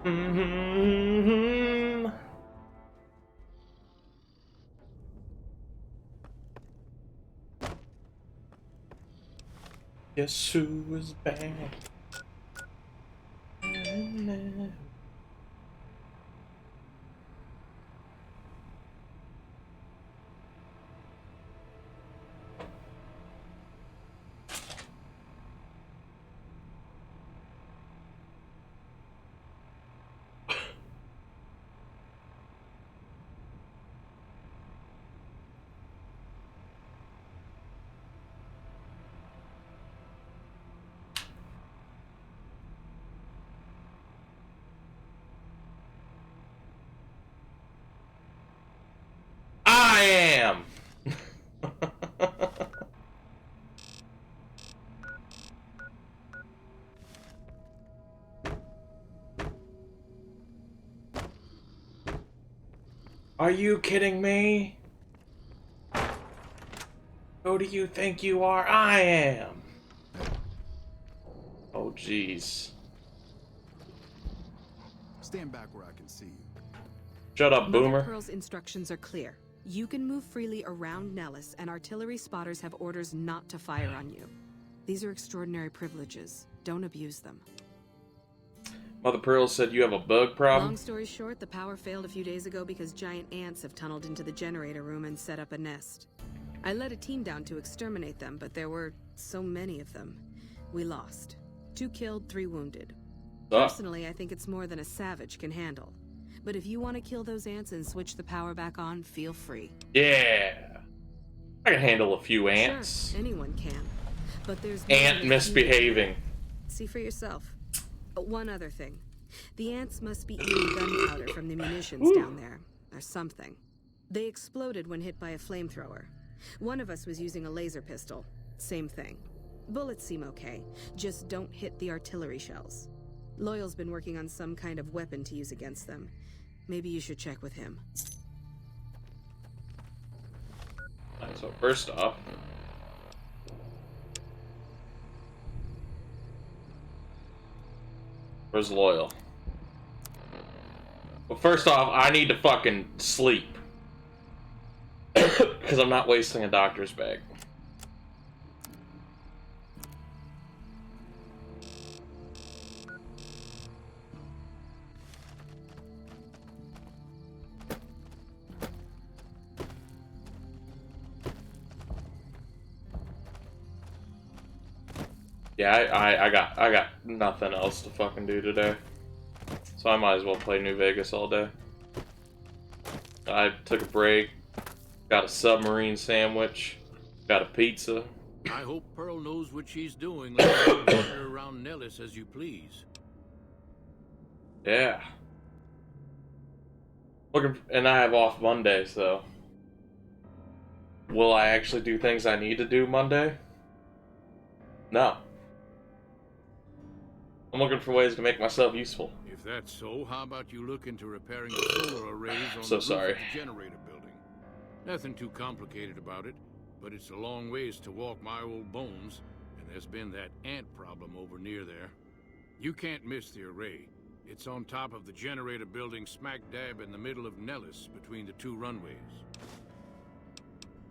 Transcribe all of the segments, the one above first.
Mm-hmm. Guess who is back? I am. Are you kidding me? Who do you think you are? I am. Oh, jeez. Stand back where I can see you. Shut up, Mother Boomer. Pearl's instructions are clear. You can move freely around Nellis, and artillery spotters have orders not to fire on you. These are extraordinary privileges. Don't abuse them. Mother Pearl said you have a bug problem? Long story short, the power failed a few days ago because giant ants have tunneled into the generator room and set up a nest. I led a team down to exterminate them, but there were so many of them. We lost. 2 killed, 3 wounded. Personally, I think it's more than a savage can handle. But if you want to kill those ants and switch the power back on, feel free. Yeah. I can handle a few ants. Sure, anyone can. But there's Ant misbehaving. See for yourself. One other thing. The ants must be eating gunpowder from the munitions down there, or something. They exploded when hit by a flamethrower. One of us was using a laser pistol. Same thing. Bullets seem okay. Just don't hit the artillery shells. Loyal's been working on some kind of weapon to use against them. Maybe you should check with him. So first off, where's Loyal? Well, first off, I need to fucking sleep. Because I'm not wasting a doctor's bag. Yeah, I got nothing else to fucking do today. So I might as well play New Vegas all day. I took a break, got a submarine sandwich, got a pizza. I hope Pearl knows what she's doing. Let her wander around Nellis as you please. Yeah. And I have off Monday, so will I actually do things I need to do Monday? No. I'm looking for ways to make myself useful. If that's so, how about you look into repairing the solar arrays on So the roof sorry. of the generator building? Nothing too complicated about it, but it's a long ways to walk my old bones, and there's been that ant problem over near there. You can't miss the array. It's on top of the generator building smack dab in the middle of Nellis, between the 2 runways.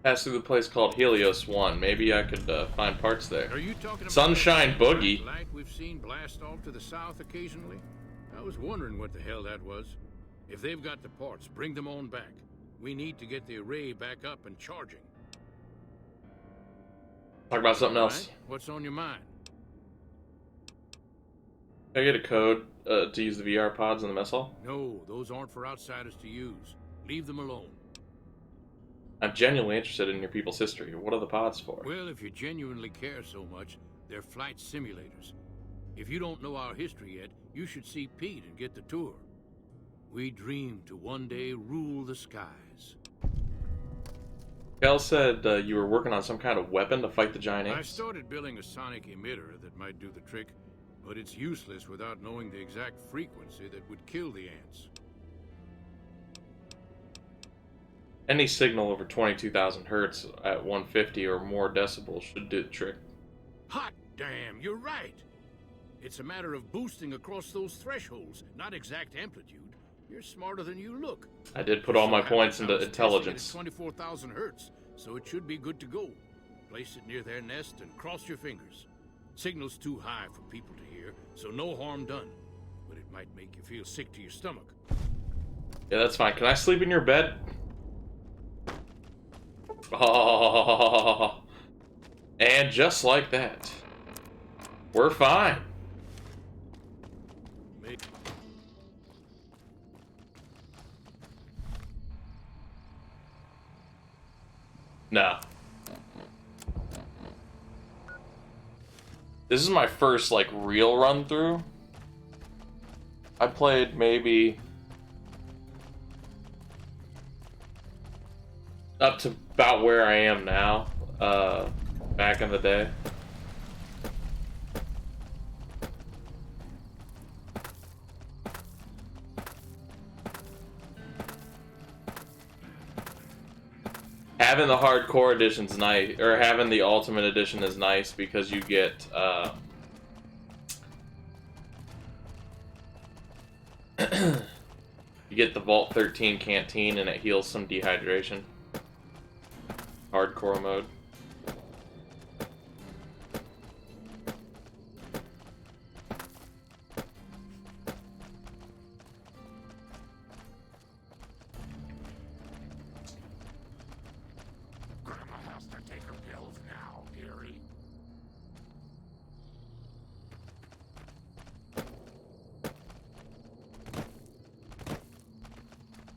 Pass through the place called Helios 1. Maybe I could find parts there. Are you talking about Sunshine that Boogie. light we've seen blast off to the south occasionally? I was wondering what the hell that was. If they've got the parts, bring them on back. We need to get the array back up and charging. Talk about something else. Right? What's on your mind? Can I get a code to use the VR pods in the mess hall? No, those aren't for outsiders to use. Leave them alone. I'm genuinely interested in your people's history. What are the pods for? Well, if you genuinely care so much, they're flight simulators. If you don't know our history yet, you should see Pete and get the tour. We dream to one day rule the skies. Cal said you were working on some kind of weapon to fight the giant I ants. started building a sonic emitter that might do the trick, but it's useless without knowing the exact frequency that would kill the ants. Any signal over 22,000 hertz at 150 or more decibels should do the trick. Hot damn, you're right! It's a matter of boosting across those thresholds, not exact amplitude. You're smarter than you look. I did put all my points into intelligence. 24,000 hertz, so it should be good to go. Place it near their nest and cross your fingers. Signal's too high for people to hear, so no harm done. But it might make you feel sick to your stomach. Yeah, that's fine. Can I sleep in your bed? Oh, and just like that, we're fine. No. This is my first, like, real run through. I played maybe up to about where I am now, back in the day. Having the hardcore edition's nice, or having the ultimate edition is nice because you get, you get the Vault 13 canteen and it heals some dehydration. Hardcore mode.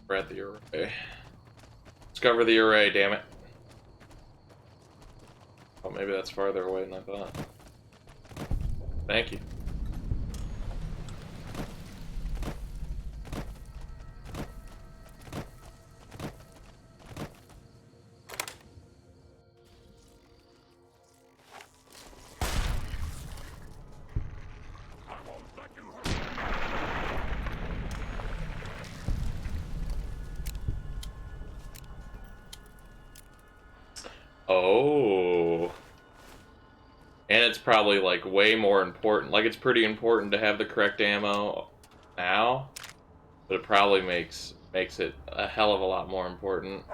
We're at the array. Discover the array, damn it. Oh, maybe that's farther away than I thought. Thank you. Oh. And it's probably, like, way more important. Like, it's pretty important to have the correct ammo now, but it probably makes it a hell of a lot more important.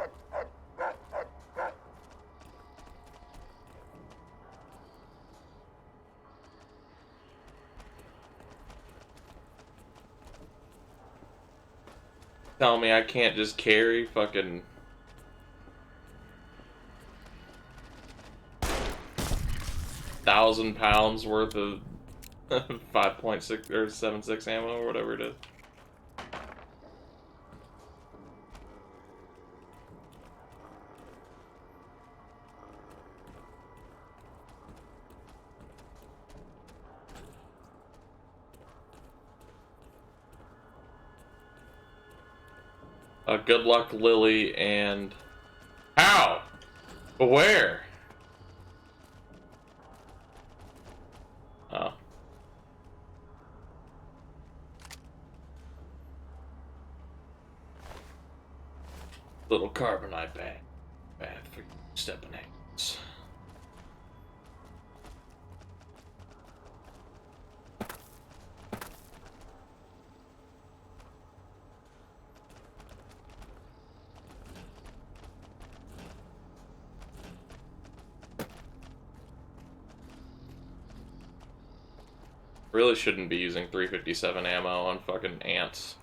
Tell me I can't just carry fucking 1,000 pounds worth of 5.6 or 7.6 ammo or whatever it is. Good luck, Lily, and... How? But where? Oh. Little carbonite bath for stepping ankles. Really shouldn't be using 357 ammo on fucking ants.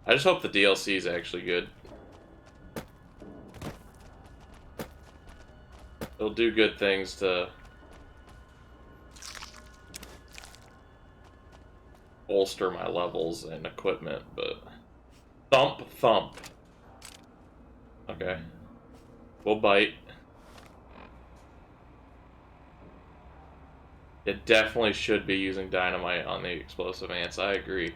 I just hope the DLC is actually good. It'll do good things to bolster my levels and equipment, but... Thump. Okay. We'll bite. It definitely should be using dynamite on the explosive ants, I agree.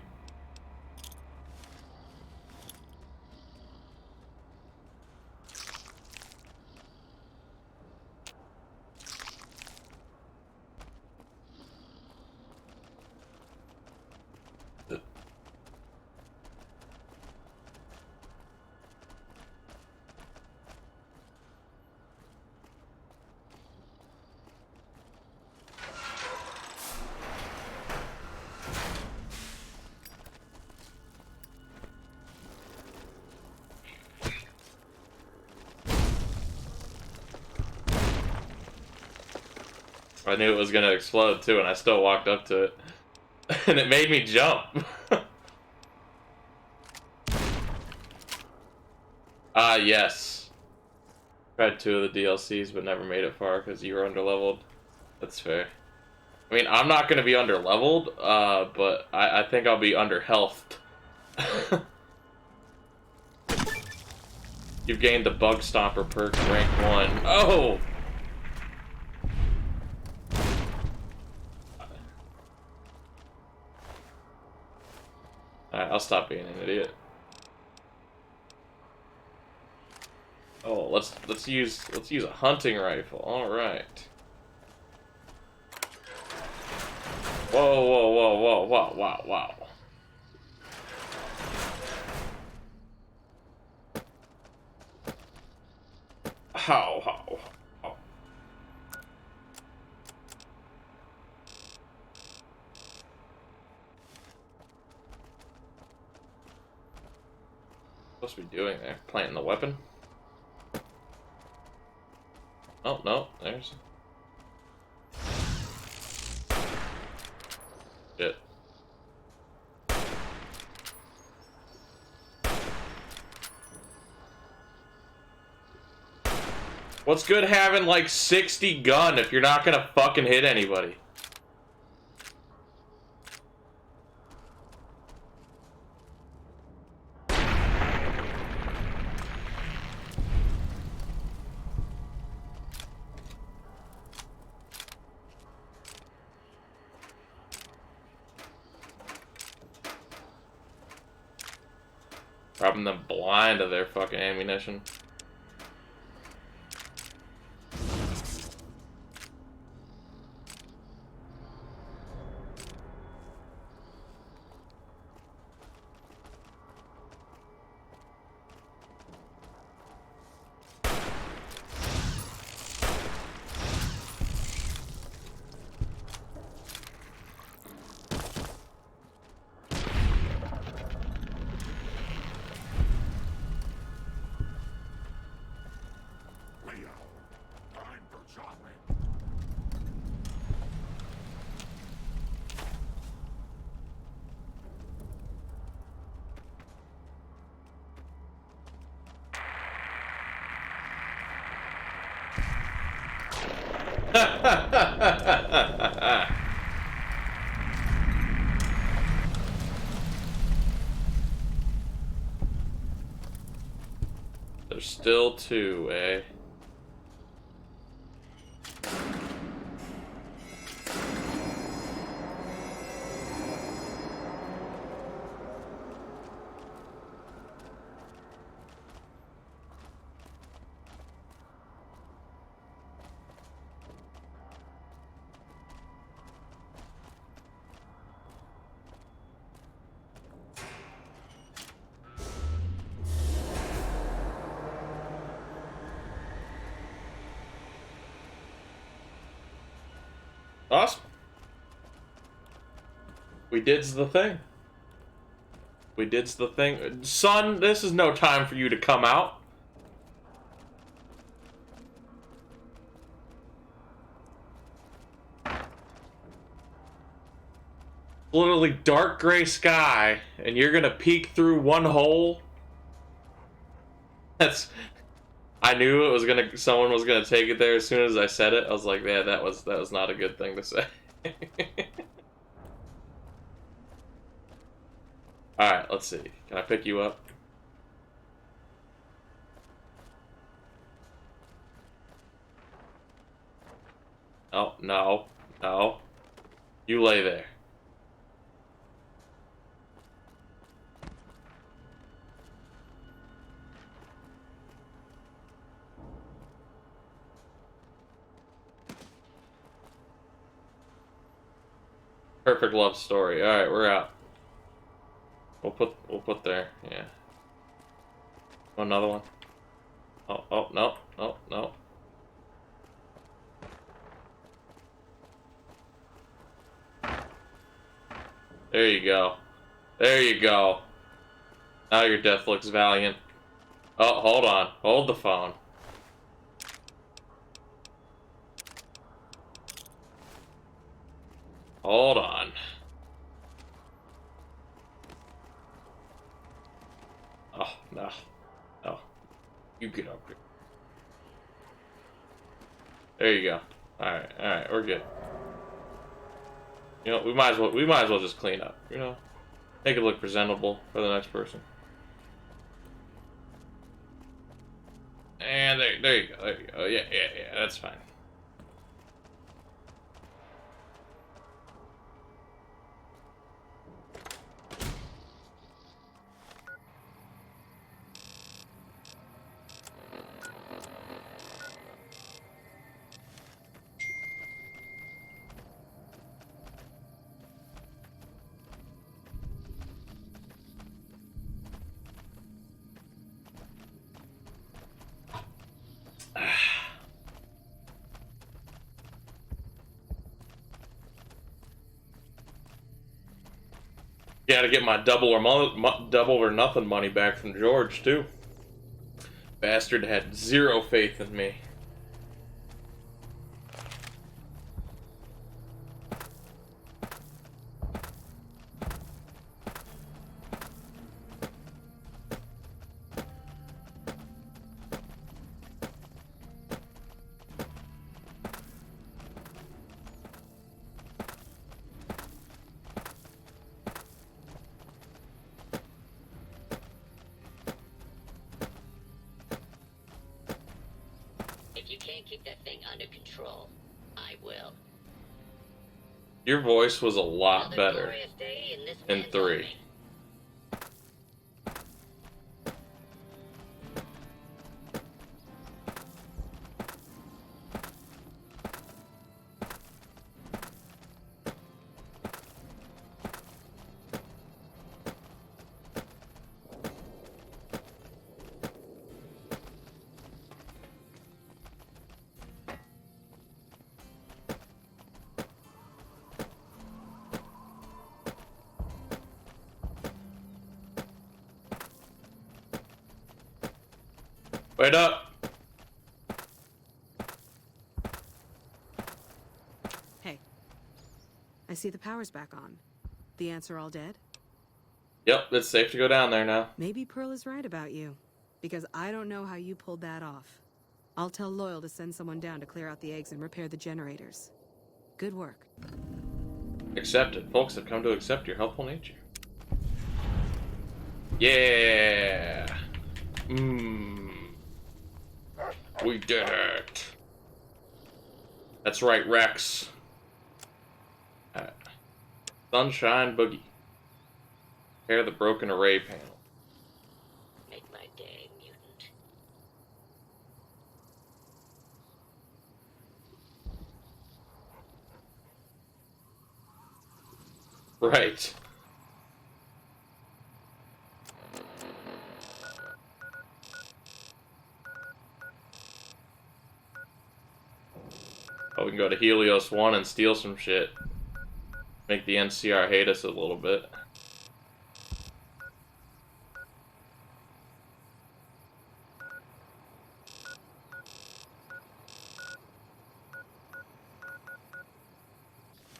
I knew it was gonna explode too, and I still walked up to it. And it made me jump. Yes. Tried 2 of the DLCs, but never made it far because you were underleveled. That's fair. I mean, I'm not gonna be underleveled, but I think I'll be under-healthed. You've gained the Bug Stomper perk, rank 1. Oh! Alright, I'll stop being an idiot. Oh, let's use a hunting rifle. All right. Whoa, whoa, whoa, whoa, wow, wow, wow. How, how, how. Supposed to be doing there? Planting the weapon? Oh, no, there's... Shit. What's good having like 60 gun if you're not gonna fucking hit anybody? Robbing them blind of their fucking ammunition. There's still 2, eh? Awesome. We did's the thing. We did's the thing. Son, this is no time for you to come out. Literally dark gray sky, and you're gonna peek through one hole. That's... I knew it was gonna. Someone was gonna take it there as soon as I said it. I was like, yeah, that was not a good thing to say. All right, let's see. Can I pick you up? Oh no, no. You lay there. Perfect love story. All right, we're out. We'll put there. Yeah. Another one. Oh no, no, no. There you go. There you go. Now your death looks valiant. Oh, hold on. Hold the phone. Hold on. Oh, no. No. You get up here. There you go. Alright, we're good. You know, we might as well just clean up, you know? Make it look presentable for the next person. And there you go. Yeah, that's fine. Gotta get my double or nothing money back from George too. Bastard had zero faith in me. If you can't keep that thing under control, I will. Your voice was a lot Another better glorious day in this in man's 3. army. Wait up! Hey, I see the power's back on. The ants are all dead? Yep, it's safe to go down there now. Maybe Pearl is right about you, because I don't know how you pulled that off. I'll tell Loyal to send someone down to clear out the eggs and repair the generators. Good work. Accepted. Folks have come to accept your helpful nature. Yeah! We did it! That's right, Rex. Sunshine Boogie. Repair the broken array panel. Make my day, mutant. Right. Oh, we can go to Helios 1 and steal some shit. Make the NCR hate us a little bit.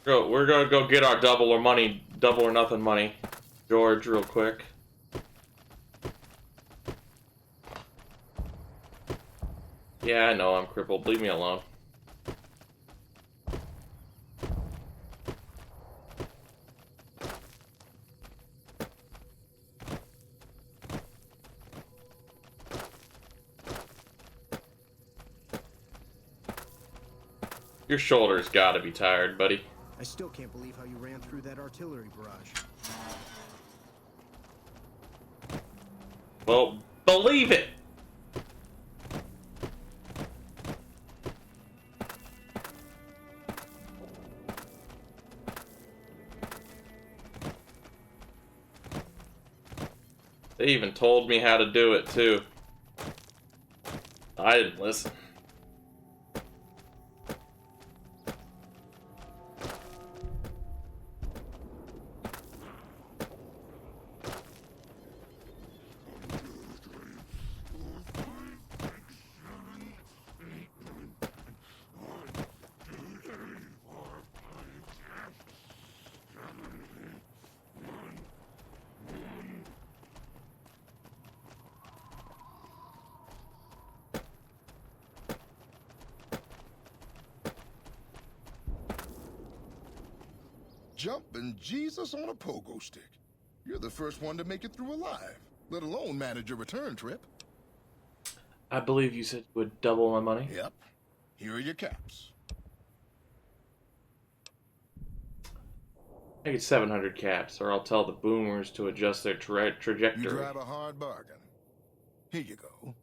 We're gonna go get our double or nothing money, George, real quick. Yeah, I know I'm crippled. Leave me alone. Your shoulder's gotta be tired, buddy. I still can't believe how you ran through that artillery barrage. Well, believe it! They even told me how to do it, too. I didn't listen. Jumping Jesus on a pogo stick. You're the first one to make it through alive, let alone manage a return trip. I believe you said you would double my money. Yep. Here are your caps. Make it 700 caps, or I'll tell the boomers to adjust their trajectory. You drive a hard bargain. Here you go.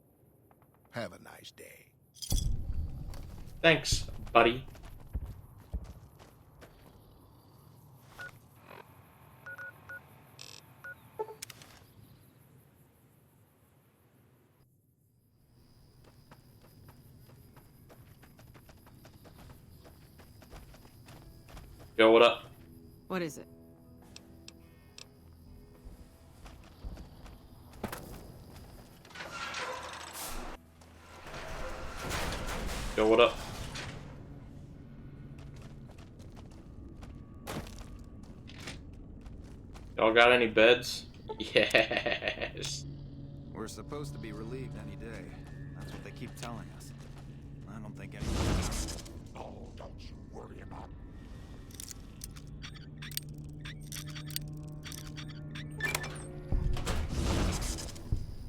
Have a nice day. Thanks, buddy. Yo, what up? What is it? Yo, what up? Y'all got any beds? Yes. We're supposed to be relieved any day. That's what they keep telling us. I don't think any. Oh, don't you worry about it.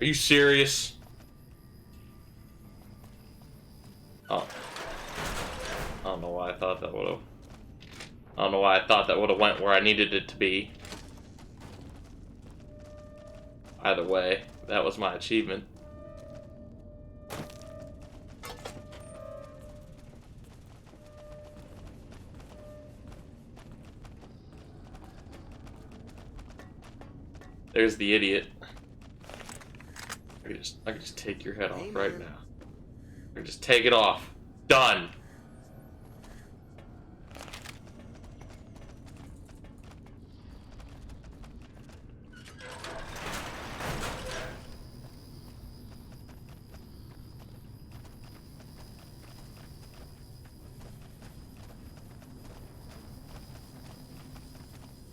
Are you serious? Oh. I don't know why I thought that would've... I don't know why I thought that would've went where I needed it to be. Either way, that was my achievement. There's the idiot. I could just take your head off right now. I could just take it off. Done.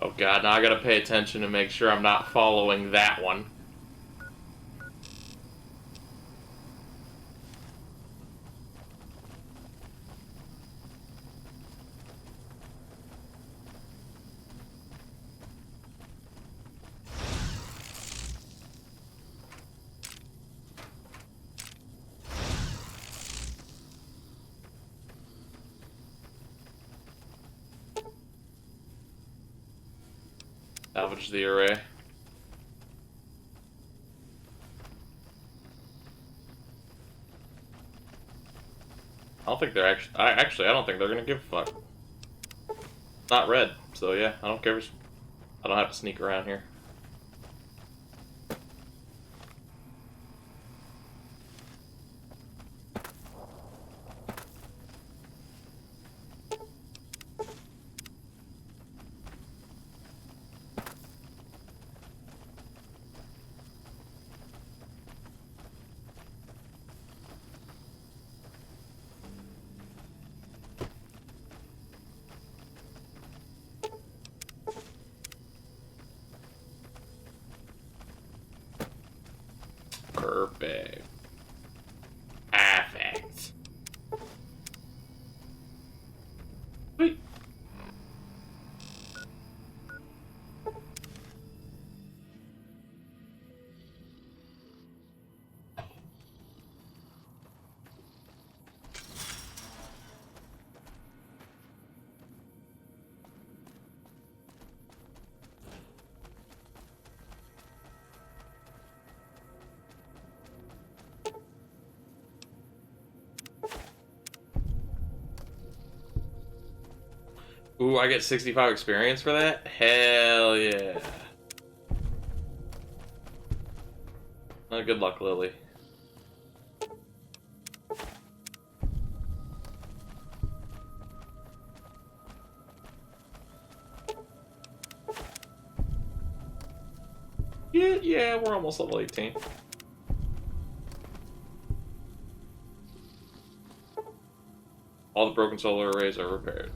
Oh god, now I gotta pay attention and make sure I'm not following that one. Salvage the array. I don't think they're actually. I don't think they're gonna give a fuck. Not red, so yeah, I don't care. I don't have to sneak around here. Perfect. Perfect. Sweet. Ooh, I get 65 experience for that? Hell yeah. Good luck, Lily. Yeah, we're almost level 18. All the broken solar arrays are repaired.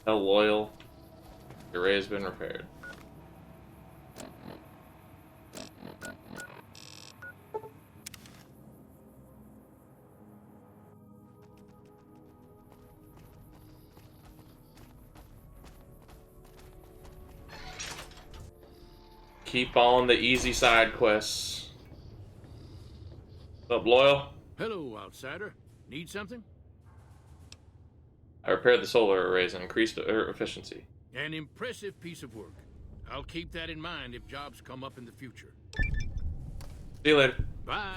Hell loyal. The array has been repaired. keep on the easy side quests. What's up, Loyal? Hello, outsider. Need something? I repaired the solar arrays and increased efficiency. An impressive piece of work. I'll keep that in mind if jobs come up in the future. See you later. Bye.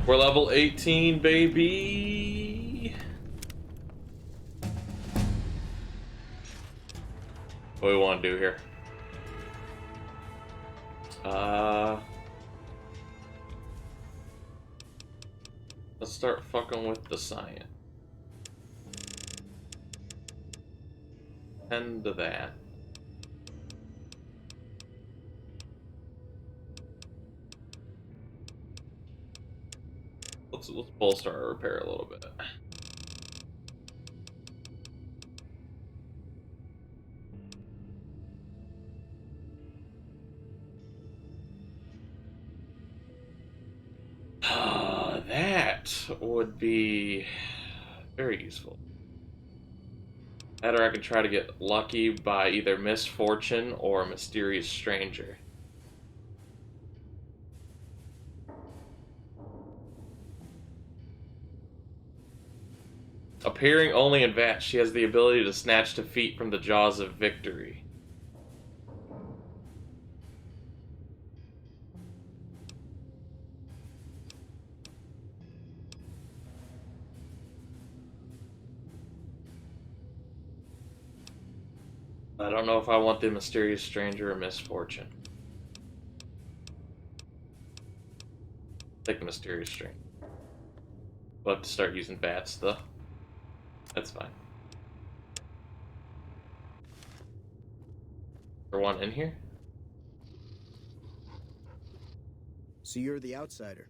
We're level 18, baby. What do we want to do here? Let's start fucking with the science. Tend to that. Let's bolster our repair a little bit. That would be very useful. That, or I can try to get lucky by either misfortune or a mysterious stranger. Appearing only in VATS, she has the ability to snatch defeat from the jaws of victory. I don't know if I want the mysterious stranger or misfortune. Take the mysterious stranger. We'll have to start using VATS though. That's fine. There one in here? So you're the outsider.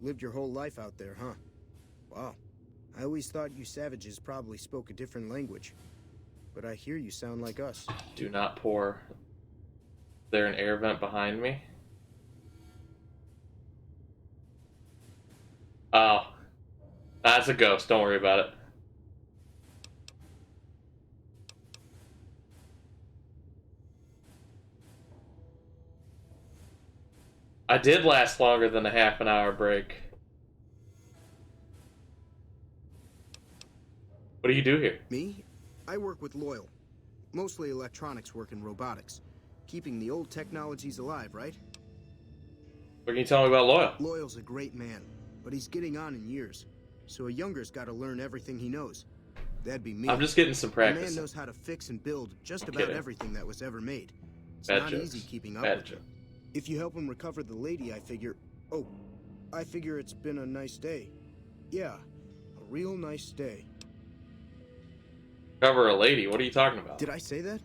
Lived your whole life out there, huh? Wow. I always thought you savages probably spoke a different language. But I hear you sound like us. Do not pour. Is there an air vent behind me? Oh. That's a ghost. Don't worry about it. I did last longer than a half an hour break. What do you do here? Me? I work with Loyal. Mostly electronics work and robotics. Keeping the old technologies alive, right? What can you tell me about Loyal? Loyal's a great man, but he's getting on in years. So a younger's gotta learn everything he knows. That'd be me. I'm just getting some The practice. man knows how to fix and build just I'm about kidding. everything that was ever made. It's Bad not jokes. easy keeping up Bad with him. joke. If you help him recover the lady, I figure... Oh, I figure it's been a nice day. Yeah, a real nice day. Cover a lady? What are you talking about? Did I say that?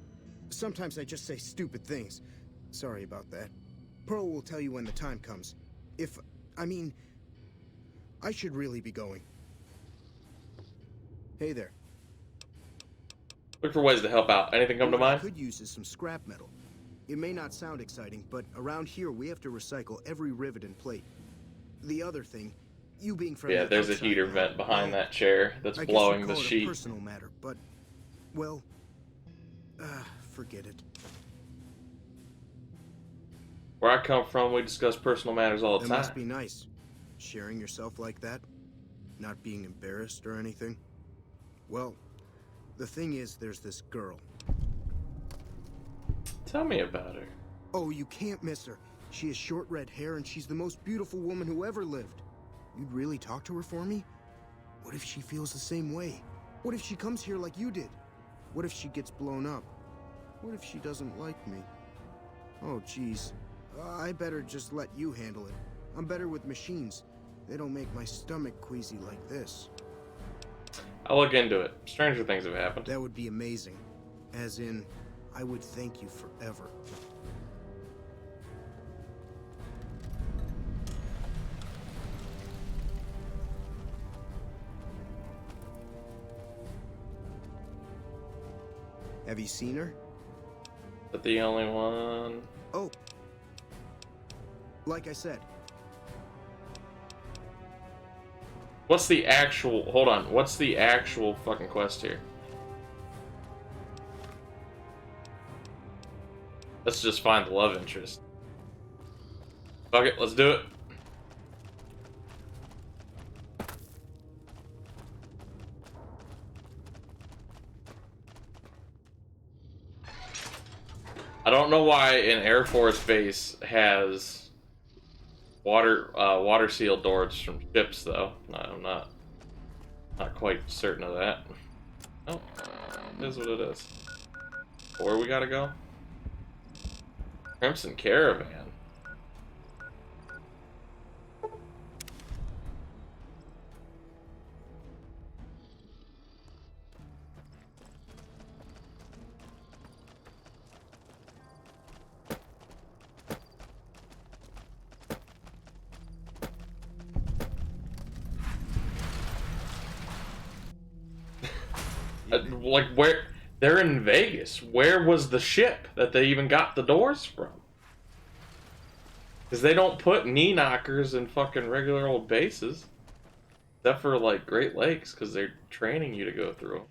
Sometimes I just say stupid things. Sorry about that. Pearl will tell you when the time comes. I should really be going. Hey there. Look for ways to help out. Anything come to What I mind? could use is some scrap metal. It may not sound exciting, but around here we have to recycle every rivet and plate. The other thing, you being from Yeah, the there's a outside heater now, vent behind well, that chair that's I guess blowing you'd the call it a sheet. personal matter, but, well, forget it. Where I come from, we discuss personal matters all the It time. must be nice, sharing yourself like that, not being embarrassed or anything. Well, the thing is, there's this girl. Tell me about her. Oh, you can't miss her. She has short red hair and she's the most beautiful woman who ever lived. You'd really talk to her for me? What if she feels the same way? What if she comes here like you did? What if she gets blown up? What if she doesn't like me? Oh, jeez. I better just let you handle it. I'm better with machines. They don't make my stomach queasy like this. I'll look into it. Stranger things have happened. That would be amazing. As in, I would thank you forever. Have you seen her? But the only one... Oh. Like I said, What's the actual... Hold on. What's the actual fucking quest here? Let's just find the love interest. Fuck it, let's do it. I don't know why an Air Force base has water sealed doors from ships though. No, I'm not quite certain of that. Oh, it is what it is. Where we gotta go? Crimson Caravan. Like, where? They're in Vegas. Where was the ship that they even got the doors from? Because they don't put knee knockers in fucking regular old bases. Except for, like, Great Lakes, because they're training you to go through.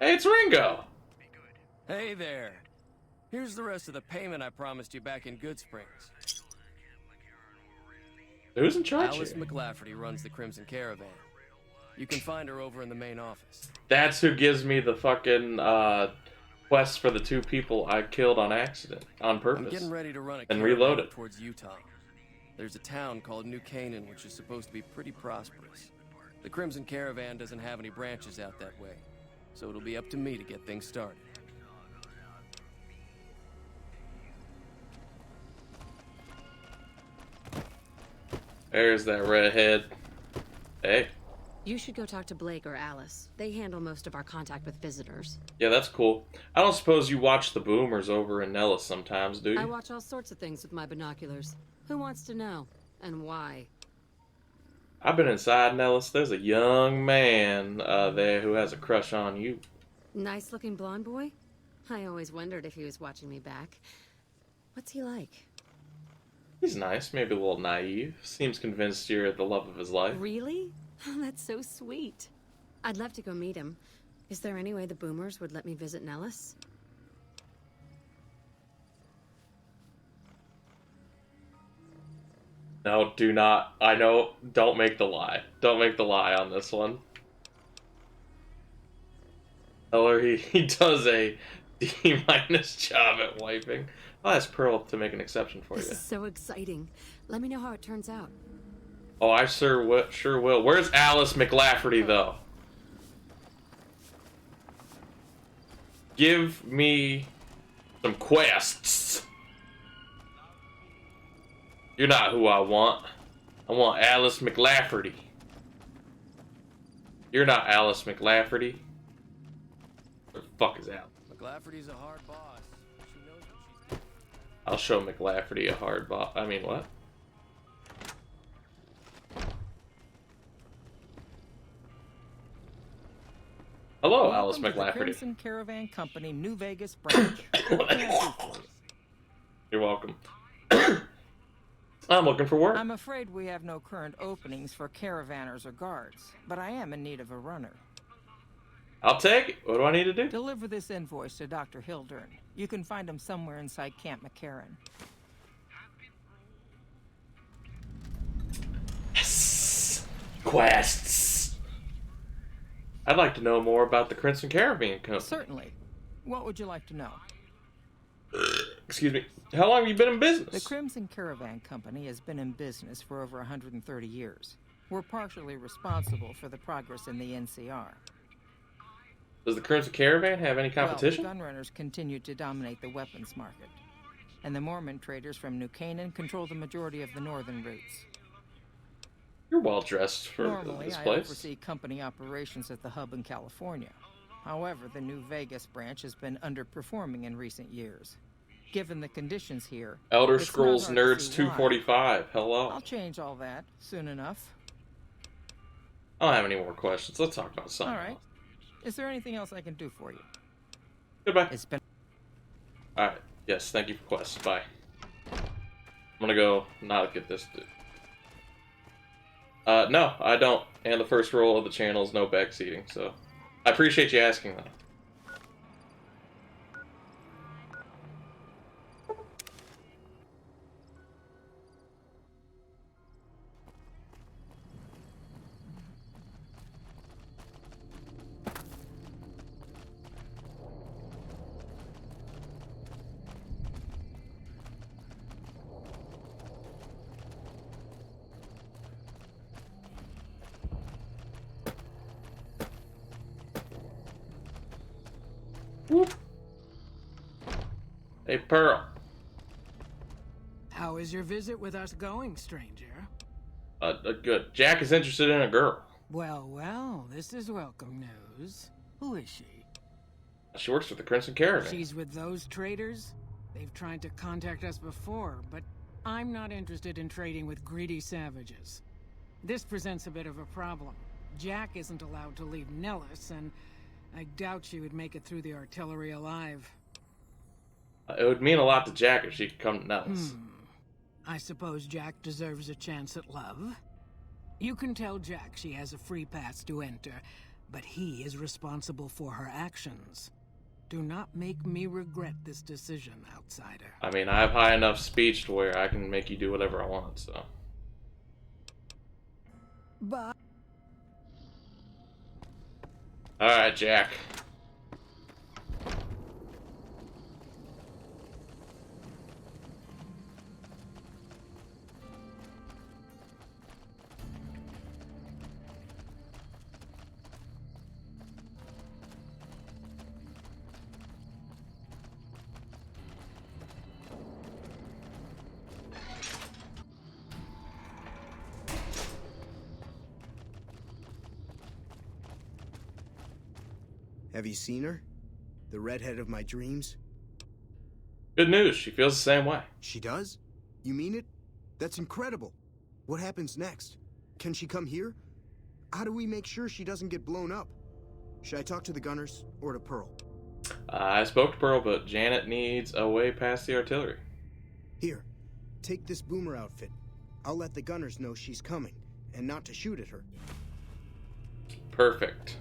Hey, it's Ringo! Hey there. Here's the rest of the payment I promised you back in Good Springs. Who's in charge Alice here? McLafferty runs the Crimson Caravan. You can find her over in the main office. That's who gives me the fucking quest for the 2 people I killed on accident, on purpose. I'm getting ready to run a and caravan reload it. towards Utah. There's a town called New Canaan which is supposed to be pretty prosperous. The Crimson Caravan doesn't have any branches out that way, so it'll be up to me to get things started. There's that redhead. Hey. You should go talk to Blake or Alice. They handle most of our contact with visitors. Yeah, that's cool. I don't suppose you watch the boomers over in Nellis sometimes, do you? I watch all sorts of things with my binoculars. Who wants to know? And why? I've been inside Nellis. There's a young man there who has a crush on you. Nice-looking blonde boy? I always wondered if he was watching me back. What's he like? He's nice, maybe a little naive. Seems convinced you're the love of his life. Really? That's so sweet. I'd love to go meet him. Is there any way the boomers would let me visit Nellis? No, do not. I know. Don't make the lie. Don't make the lie on this one. Tell her he does a D- job at wiping. I'll ask Pearl to make an exception for This you. is so exciting. Let me know how it turns out. Oh, I sure will. Where's Alice McLafferty, though? Give me some quests. You're not who I want. I want Alice McLafferty. You're not Alice McLafferty. Where the fuck is Alice? McLafferty's a hard boss. She knows what she's doing. I'll show McLafferty a hard boss. I mean, what? Hello, Alice Welcome to the McLafferty. Crimson Caravan Company, New Vegas branch. What can I do for you? You're welcome. I'm looking for work. I'm afraid we have no current openings for caravanners or guards, but I am in need of a runner. I'll take it. What do I need to do? Deliver this invoice to Dr. Hildern. You can find him somewhere inside Camp McCarran. Yes! Quests! I'd like to know more about the Crimson Caravan Company. Certainly. What would you like to know? Excuse me. How long have you been in business? The Crimson Caravan Company has been in business for over 130 years. We're partially responsible for the progress in the NCR. Does the Crimson Caravan have any competition? Well, the gunrunners continue to dominate the weapons market, and the Mormon traders from New Canaan control the majority of the northern routes. You're well dressed for Normally, this I place. oversee company operations at the hub in California. However, the New Vegas branch has been underperforming in recent years. Given the conditions here, Elder it's not Scrolls hard to Nerds see why. 245. Hello. I'll change all that soon enough. I don't have any more questions. Let's talk about something. All right. Is there anything else I can do for you? Goodbye. It's been... Alright. Yes, thank you for quests. Bye. I'm gonna go not get this. No, I don't. And the first rule of the channel is no backseating, so I appreciate you asking that. Whoop. Hey, Pearl. How is your visit with us going, stranger? Good. Jack is interested in a girl. Well, well, this is welcome news. Who is she? She works for the Crimson Caravan. She's with those traders? They've tried to contact us before, but I'm not interested in trading with greedy savages. This presents a bit of a problem. Jack isn't allowed to leave Nellis, and I doubt she would make it through the artillery alive. It would mean a lot to Jack if she could come to Nellis. I suppose Jack deserves a chance at love. You can tell Jack she has a free pass to enter, but he is responsible for her actions. Do not make me regret this decision, outsider. I mean, I have high enough speech to where I can make you do whatever I want, so. But Alright, Jack. Have you seen her? The redhead of my dreams? Good news, she feels the same way. She does? You mean it? That's incredible. What happens next? Can she come here? How do we make sure she doesn't get blown up? Should I talk to the gunners or to Pearl? I spoke to Pearl, but Janet needs a way past the artillery. Here, take this boomer outfit. I'll let the gunners know she's coming, and not to shoot at her. Perfect.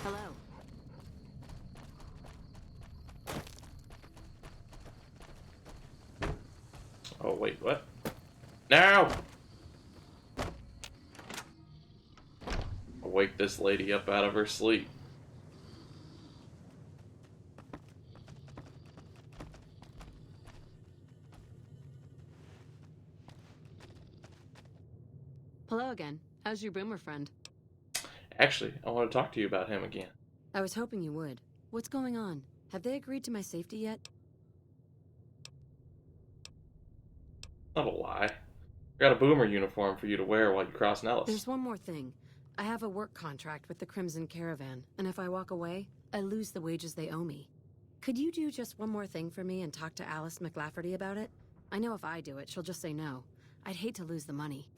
Hello. Oh, wait, what? Now! I'll wake this lady up out of her sleep. Hello again. How's your boomer friend? Actually, I want to talk to you about him again. I was hoping you would. What's going on? Have they agreed to my safety yet? Not a lie. I got a boomer uniform for you to wear while you cross Nellis. There's one more thing. I have a work contract with the Crimson Caravan, and if I walk away, I lose the wages they owe me. Could you do just one more thing for me and talk to Alice McLafferty about it? I know if I do it, she'll just say no. I'd hate to lose the money.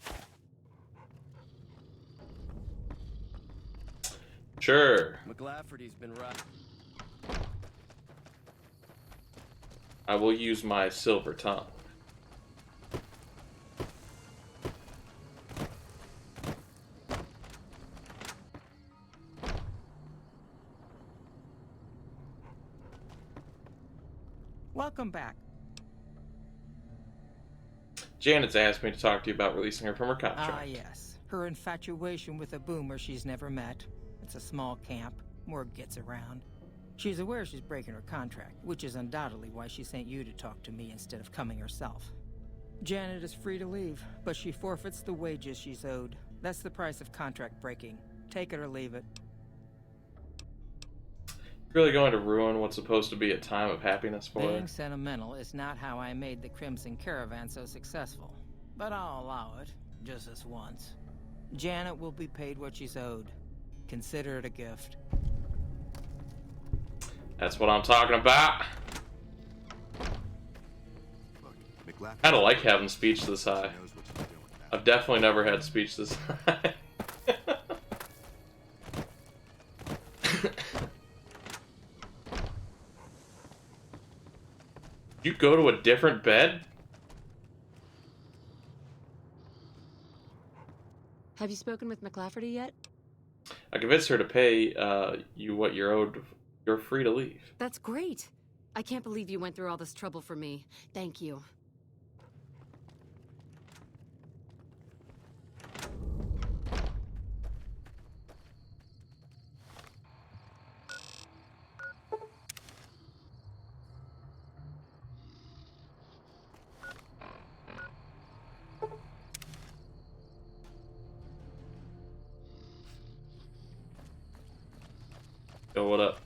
Sure. McLafferty's been right. I will use my silver tongue. Welcome back. Janet's asked me to talk to you about releasing her from her contract. Ah, yes. Her infatuation with a boomer she's never met. It's a small camp. Word gets around. She's aware she's breaking her contract, which is undoubtedly why she sent you to talk to me instead of coming herself. Janet is free to leave, but she forfeits the wages she's owed. That's the price of contract breaking. Take it or leave it. Really going to ruin what's supposed to be a time of happiness for her? Being sentimental is not how I made the Crimson Caravan so successful. But I'll allow it, just this once. Janet will be paid what she's owed. Consider it a gift. That's what I'm talking about. Look, I don't like having speech this high. I've definitely never had speech this high. You go to a different bed? Have you spoken with McLafferty yet? I convinced her to pay you what you're owed. You're free to leave. That's great. I can't believe you went through all this trouble for me. Thank you. Yo, what up?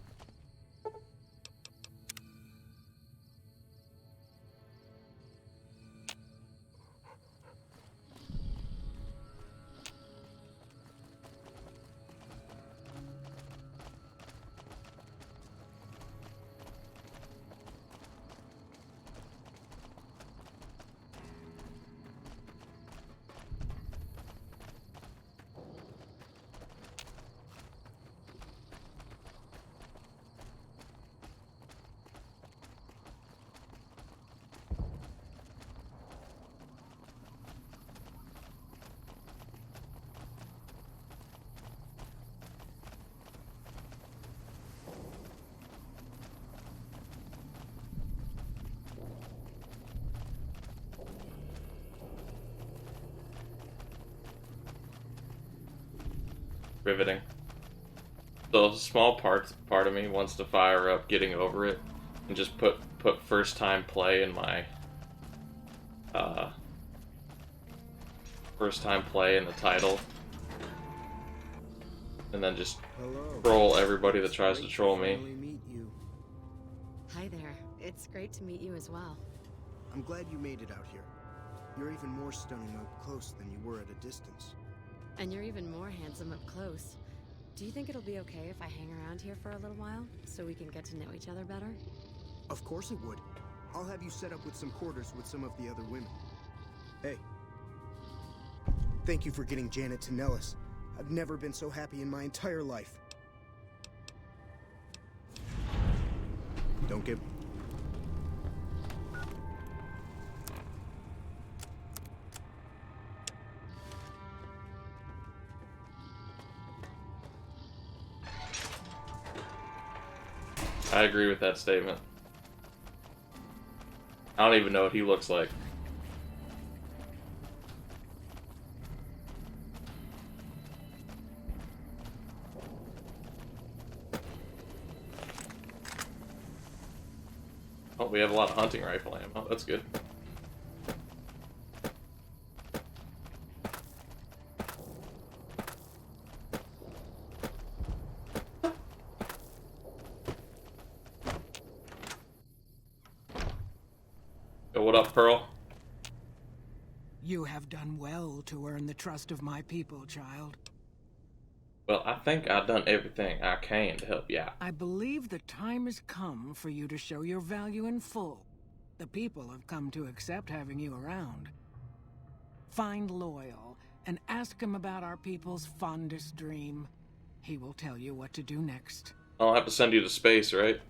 Riveting. So a small part of me wants to fire up Getting Over It and just put first time play in my first time play in the title, and then just troll everybody that tries to troll me. Hi there. It's great to meet you as well. I'm glad you made it out here. You're even more stunning up close than you were at a distance. And you're even more handsome up close. Do you think it'll be okay if I hang around here for a little while, so we can get to know each other better? Of course it would. I'll have you set up with some quarters with some of the other women. Hey. Thank you for getting Janet to Nellis. I've never been so happy in my entire life. Don't get... I agree with that statement. I don't even know what he looks like. Oh, we have a lot of hunting rifle ammo. That's good. Yo, what up, Pearl? You have done well to earn the trust of my people, child. Well, I think I've done everything I can to help you out. I believe the time has come for you to show your value in full. The people have come to accept having you around. Find Loyal and ask him about our people's fondest dream. He will tell you what to do next. I'll have to send you to space, right?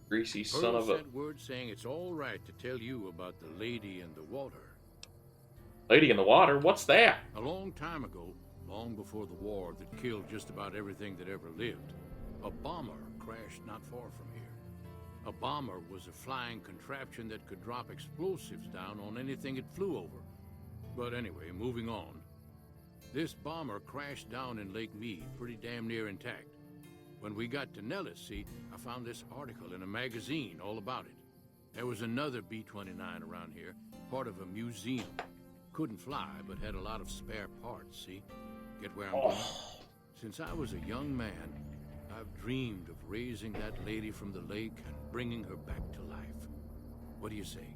Greasy son of a... sent word saying it's all right to tell you about the Lady in the Water. Lady in the Water? What's that? A long time ago, long before the war that killed just about everything that ever lived, a bomber crashed not far from here. A bomber was a flying contraption that could drop explosives down on anything it flew over. But anyway, moving on. This bomber crashed down in Lake Mead, pretty damn near intact. When we got to Nellis, see, I found this article in a magazine all about it. There was another B-29 around here, part of a museum. Couldn't fly, but had a lot of spare parts, see? Get where I'm going? Since I was a young man, I've dreamed of raising that lady from the lake and bringing her back to life. What do you say?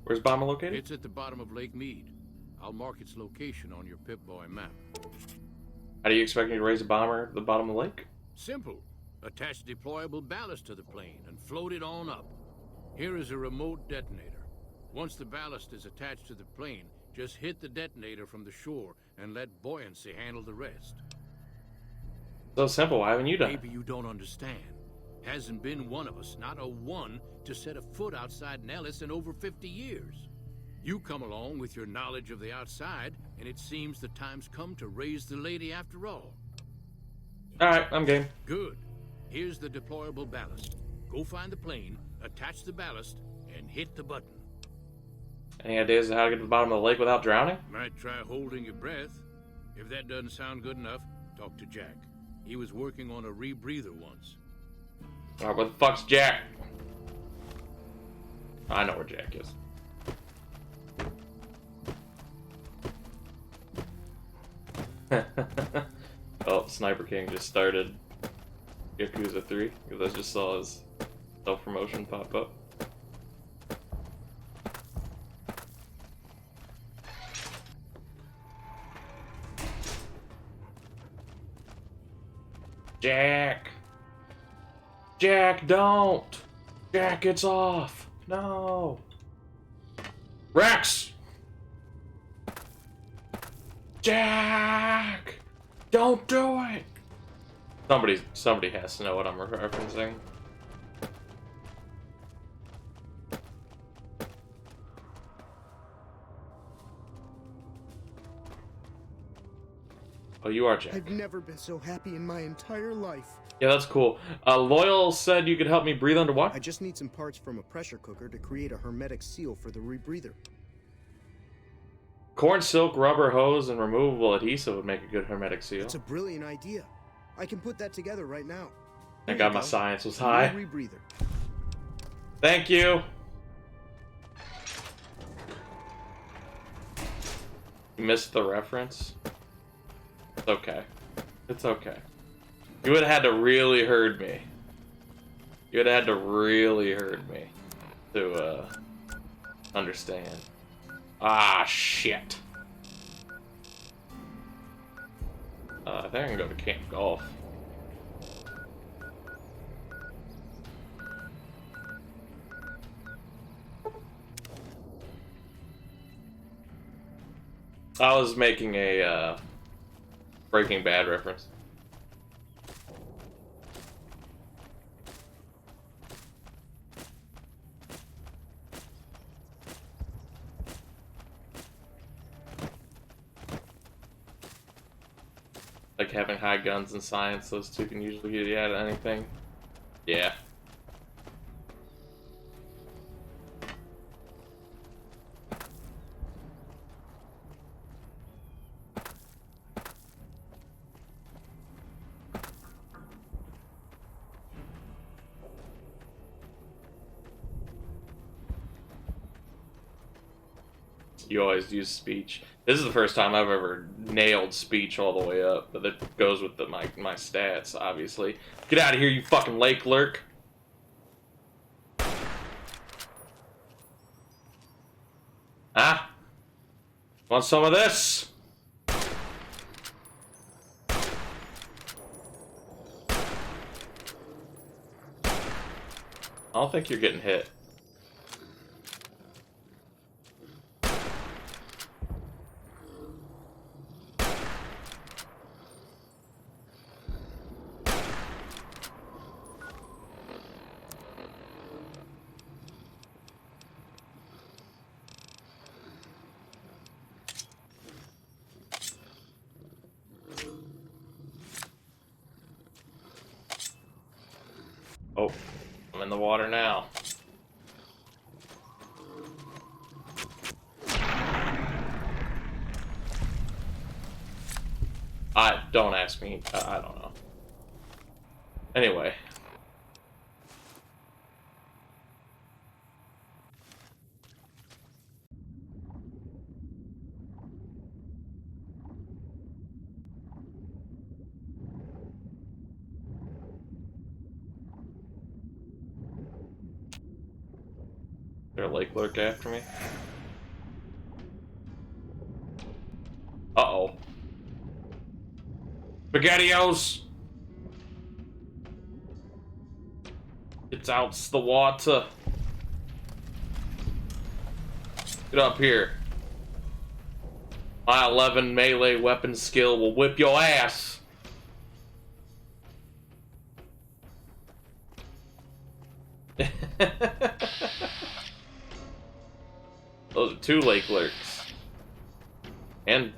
Where's Bomber located? It's at the bottom of Lake Mead. I'll mark its location on your Pip-Boy map. How do you expect me to raise a bomber at the bottom of the lake? Simple. Attach deployable ballast to the plane and float it on up. Here is a remote detonator. Once the ballast is attached to the plane, just hit the detonator from the shore and let buoyancy handle the rest. So simple, why haven't you done it? Maybe you don't understand. Hasn't been one of us, not a one, to set a foot outside Nellis in over 50 years. You come along with your knowledge of the outside, and it seems the time's come to raise the lady after all. Alright, I'm game. Good. Here's the deployable ballast. Go find the plane, attach the ballast, and hit the button. Any ideas of how to get to the bottom of the lake without drowning? Might try holding your breath. If that doesn't sound good enough, talk to Jack. He was working on a rebreather once. Alright, where the fuck's Jack? I know where Jack is. Oh, Sniper King just started Yakuza 3, because I just saw his self-promotion pop up. Jack! Jack, don't! Jack, it's off! No! Rex! Jack! Don't do it! Somebody has to know what I'm referencing. Oh, you are Jack. I've never been so happy in my entire life. Yeah, that's cool. Loyal said you could help me breathe underwater. I just need some parts from a pressure cooker to create a hermetic seal for the rebreather. Corn silk, rubber hose, and removable adhesive would make a good hermetic seal. It's a brilliant idea. I can put that together right now. Thank God my science was high. Rebreather. Thank you. You missed the reference. It's okay. It's okay. You would have had to really heard me. You would have had to really heard me to understand. Ah, shit. I think I can go to Camp Golf. I was making a Breaking Bad reference. Like having high guns and science, those two can usually get you out of anything. Yeah. You always use speech. This is the first time I've ever nailed speech all the way up, but that goes with my stats, obviously. Get out of here, you fucking lake lurk. Ah? Want some of this? I don't think you're getting hit. Oh, I'm in the water now. Don't ask me. I don't know. Anyway. Is there a lake lurk after me? Uh-oh. SpaghettiOs! It's out the water. Get up here. My 11 melee weapon skill will whip your ass. Those are 2 lake lurks. And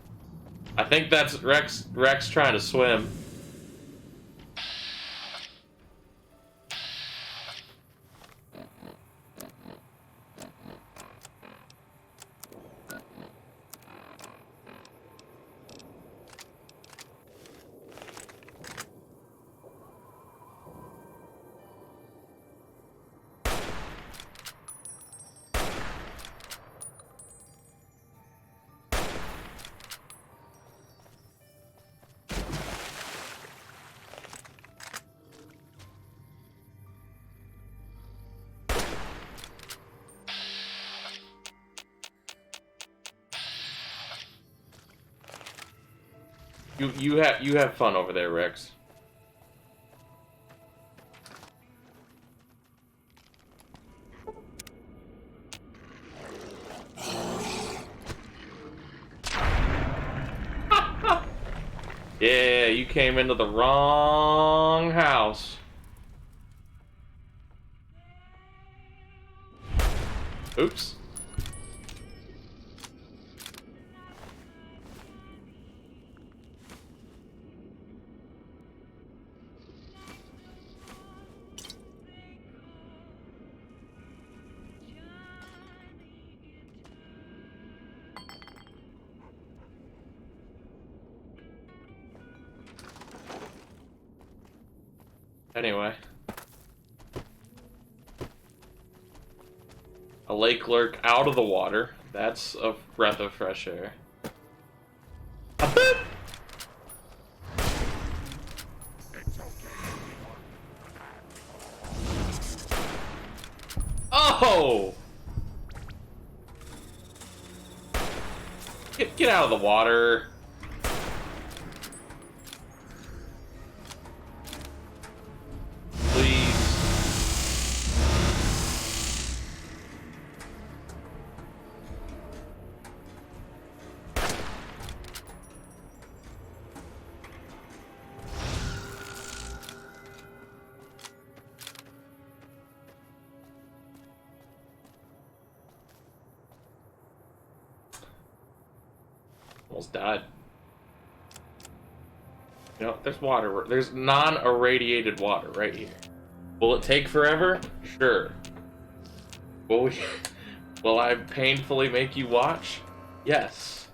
I think that's Rex trying to swim. You have fun over there, Rex. Yeah, you came into the wrong house. Oops. Anyway. A lake lurk out of the water. That's a breath of fresh air. Oh! Get out of the water. Almost died. You know, there's water. There's non-irradiated water right here. Will it take forever? Sure. Will I painfully make you watch? Yes.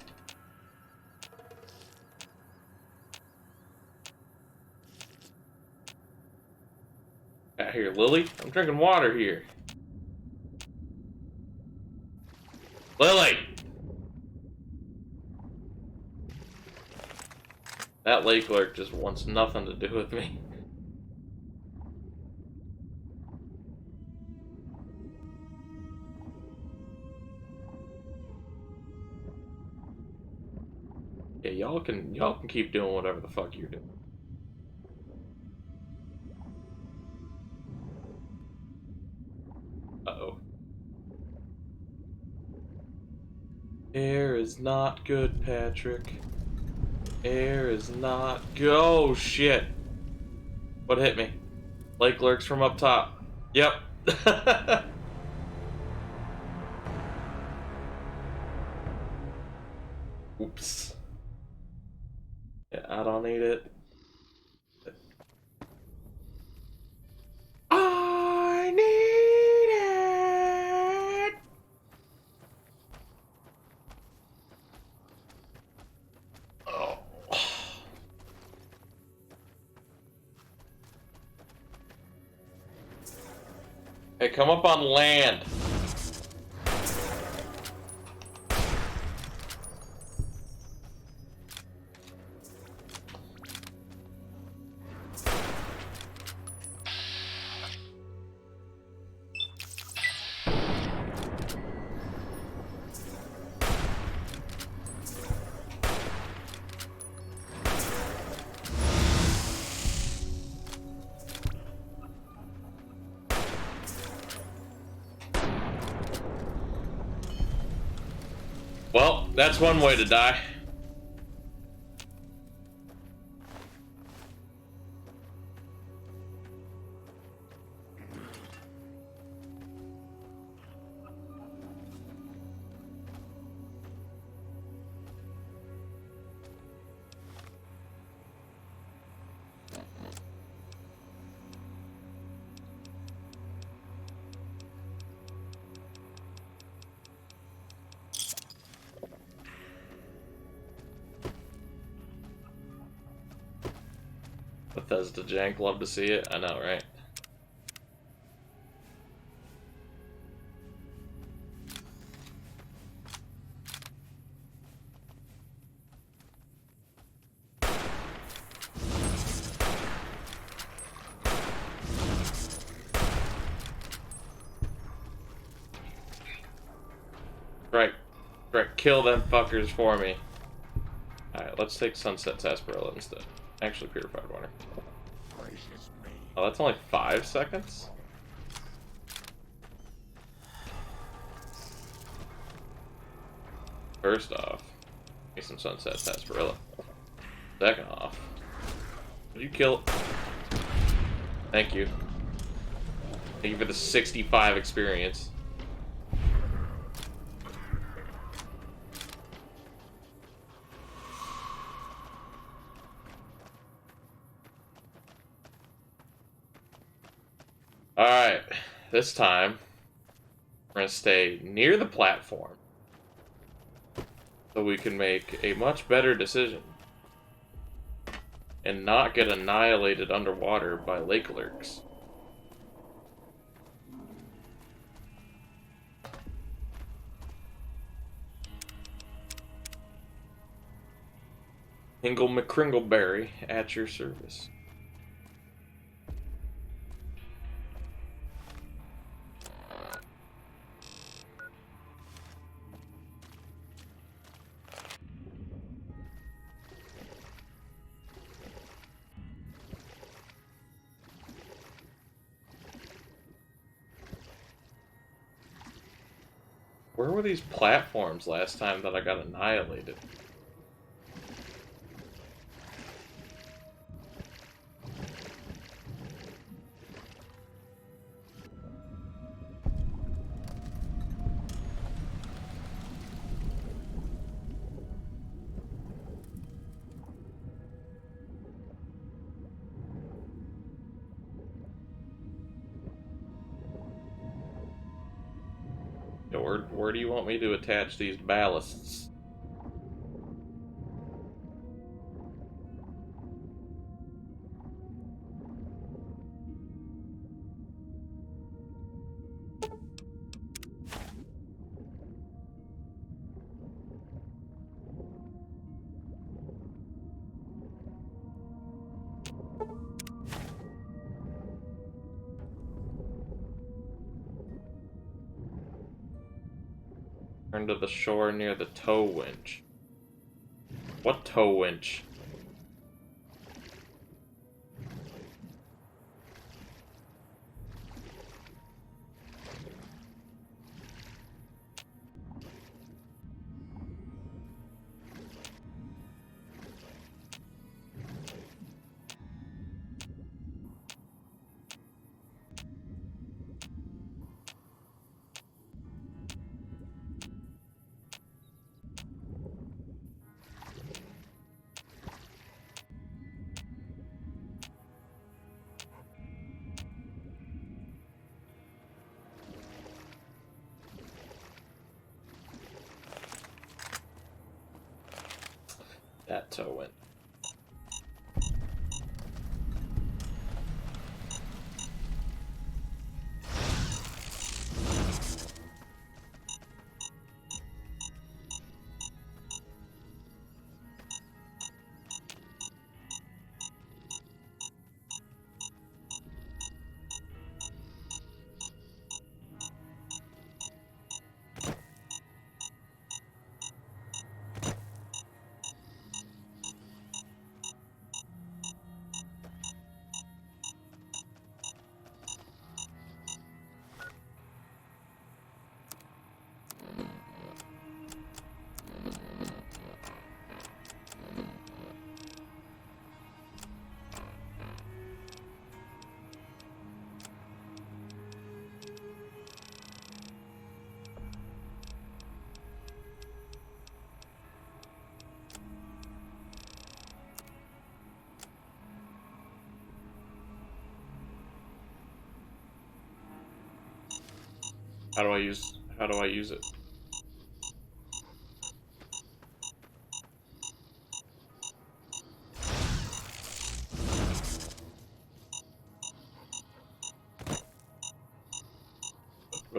Out here, Lily. I'm drinking water here. Lily! That lake lurk just wants nothing to do with me. Yeah, y'all can keep doing whatever the fuck you're doing. Uh-oh. Air is not good, Patrick. Air is not good. Oh, shit. What hit me? Lake lurks from up top. Yep. Oops. Yeah, I don't need it. I need it! Oh. Hey, come up on land. Well, that's one way to die. Bethesda jank. Love to see it. I know, right? Right. Right. Kill them fuckers for me. Alright, let's take Sunset Sarsaparilla instead. Actually, Purified Water. Oh, that's only 5 seconds? First off, get some Sunset Sarsaparilla. Second off, did you kill... Thank you. Thank you for the 65 experience. Alright, this time, we're going to stay near the platform so we can make a much better decision and not get annihilated underwater by lake lurks. Hingle McCringleberry at your service. Where were these platforms last time that I got annihilated? Where do you want me to attach these ballasts? Turn to the shore near the tow winch. What tow winch? That tow went. How do I use it?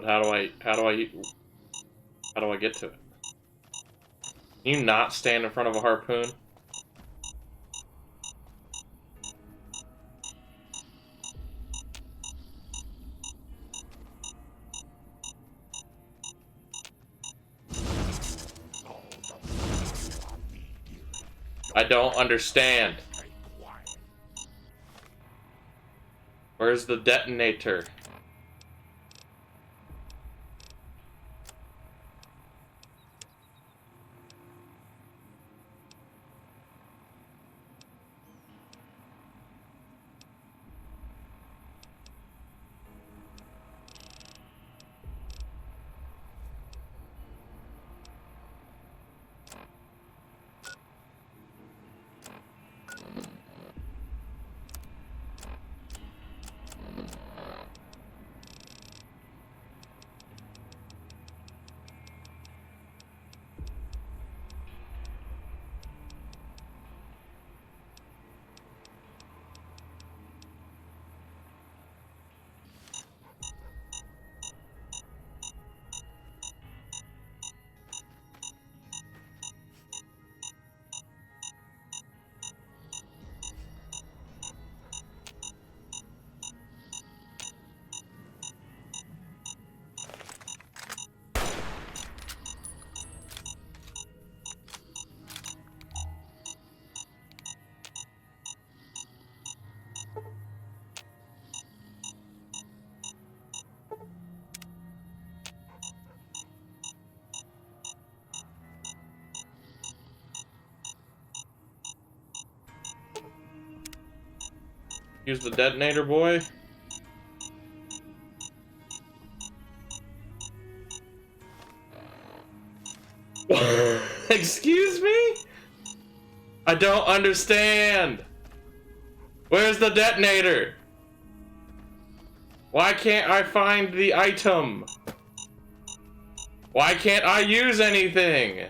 how do I get to it? Can you not stand in front of a harpoon? I don't understand. Where's the detonator? Use the detonator, boy. Excuse me? I don't understand. Where's the detonator? Why can't I find the item? Why can't I use anything?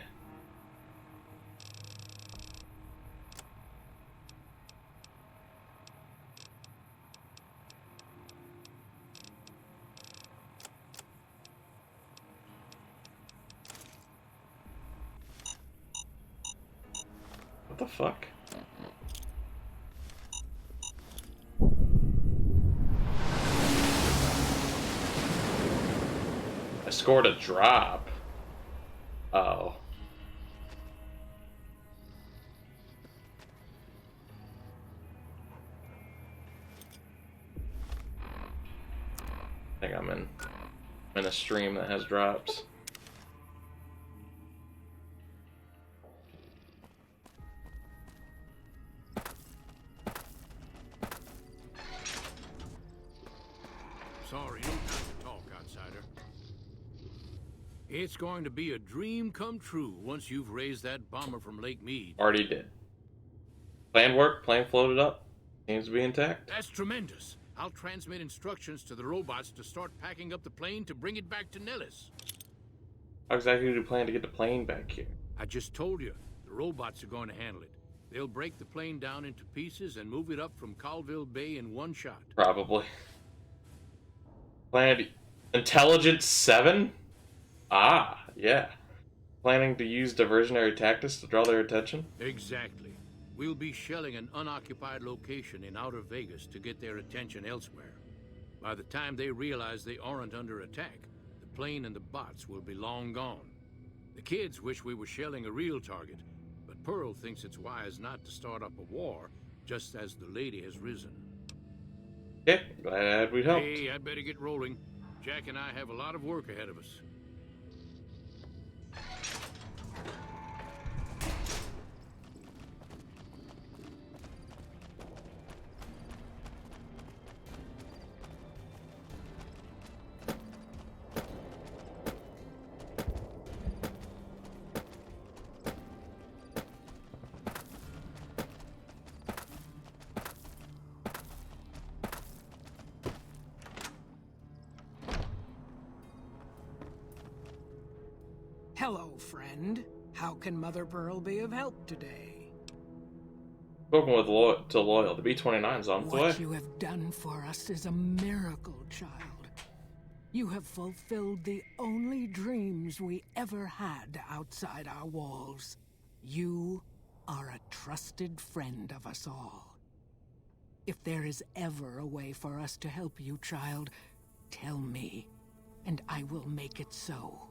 What the fuck? I scored a drop. Oh. I think I'm in a stream that has drops. Sorry, no time to talk, outsider. It's going to be a dream come true once you've raised that bomber from Lake Mead. Already did. Plan worked, plane floated up. Seems to be intact. That's tremendous. I'll transmit instructions to the robots to start packing up the plane to bring it back to Nellis. How exactly do you plan to get the plane back here? I just told you, the robots are going to handle it. They'll break the plane down into pieces and move it up from Colville Bay in one shot. Probably. Planned Intelligence 7? Ah, yeah. Planning to use diversionary tactics to draw their attention? Exactly. We'll be shelling an unoccupied location in outer Vegas to get their attention elsewhere. By the time they realize they aren't under attack, the plane and the bots will be long gone. The kids wish we were shelling a real target, but Pearl thinks it's wise not to start up a war just as the lady has risen. Okay, glad we helped. Hey, I'd better get rolling. Jack and I have a lot of work ahead of us. Hello, friend. How can Mother Pearl be of help today? Spoken with Loyal. The B-29's on the way. What you have done for us is a miracle, child. You have fulfilled the only dreams we ever had outside our walls. You are a trusted friend of us all. If there is ever a way for us to help you, child, tell me, and I will make it so.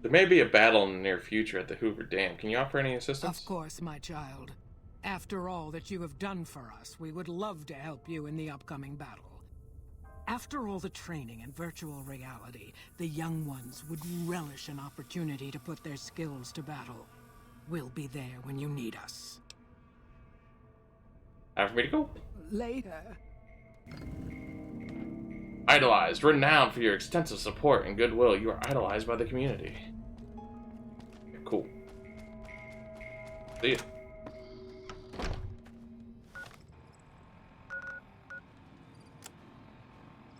There may be a battle in the near future at the Hoover Dam. Can you offer any assistance? Of course, my child. After all that you have done for us, we would love to help you in the upcoming battle. After all the training in virtual reality, the young ones would relish an opportunity to put their skills to battle. We'll be there when you need us. Time for me to go. Later. Idolized, renowned for your extensive support and goodwill, you are idolized by the community. Cool. See ya.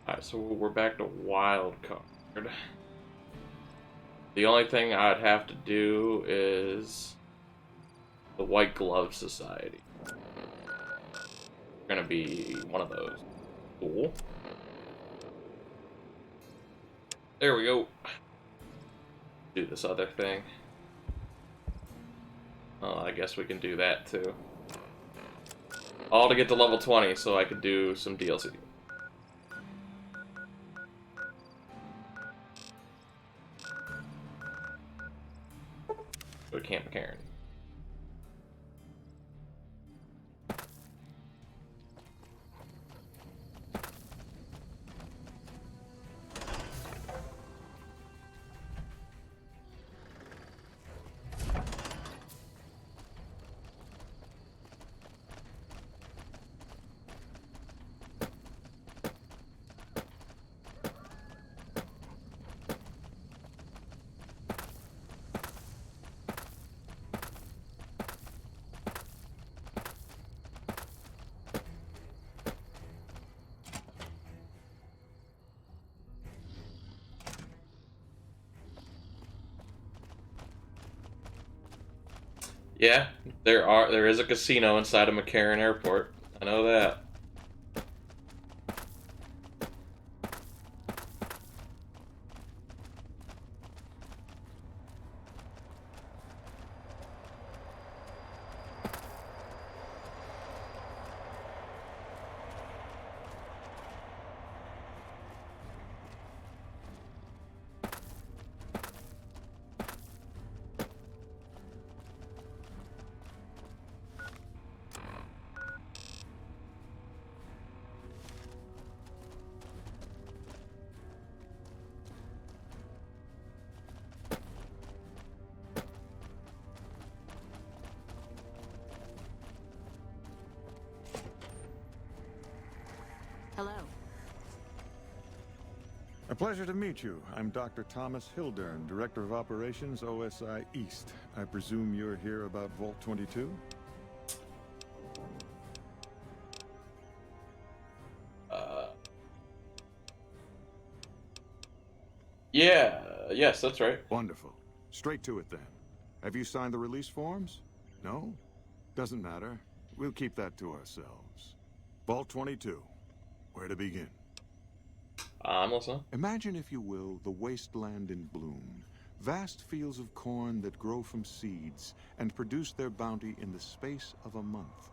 Alright, so we're back to wild card. The only thing I'd have to do is the White Glove Society. Gonna be one of those. Cool. There we go. Do this other thing. Oh, I guess we can do that too. All to get to level 20 so I could do some DLC. Go to Camp McCarran. Yeah, there is a casino inside of McCarran Airport. I know that. Hello. A pleasure to meet you. I'm Dr. Thomas Hildern, Director of Operations, OSI East. I presume you're here about Vault 22? Yes, that's right. Wonderful. Straight to it then. Have you signed the release forms? No? Doesn't matter. We'll keep that to ourselves. Vault 22. Where to begin? I'm listening. Imagine, if you will, the wasteland in bloom. Vast fields of corn that grow from seeds and produce their bounty in the space of a month.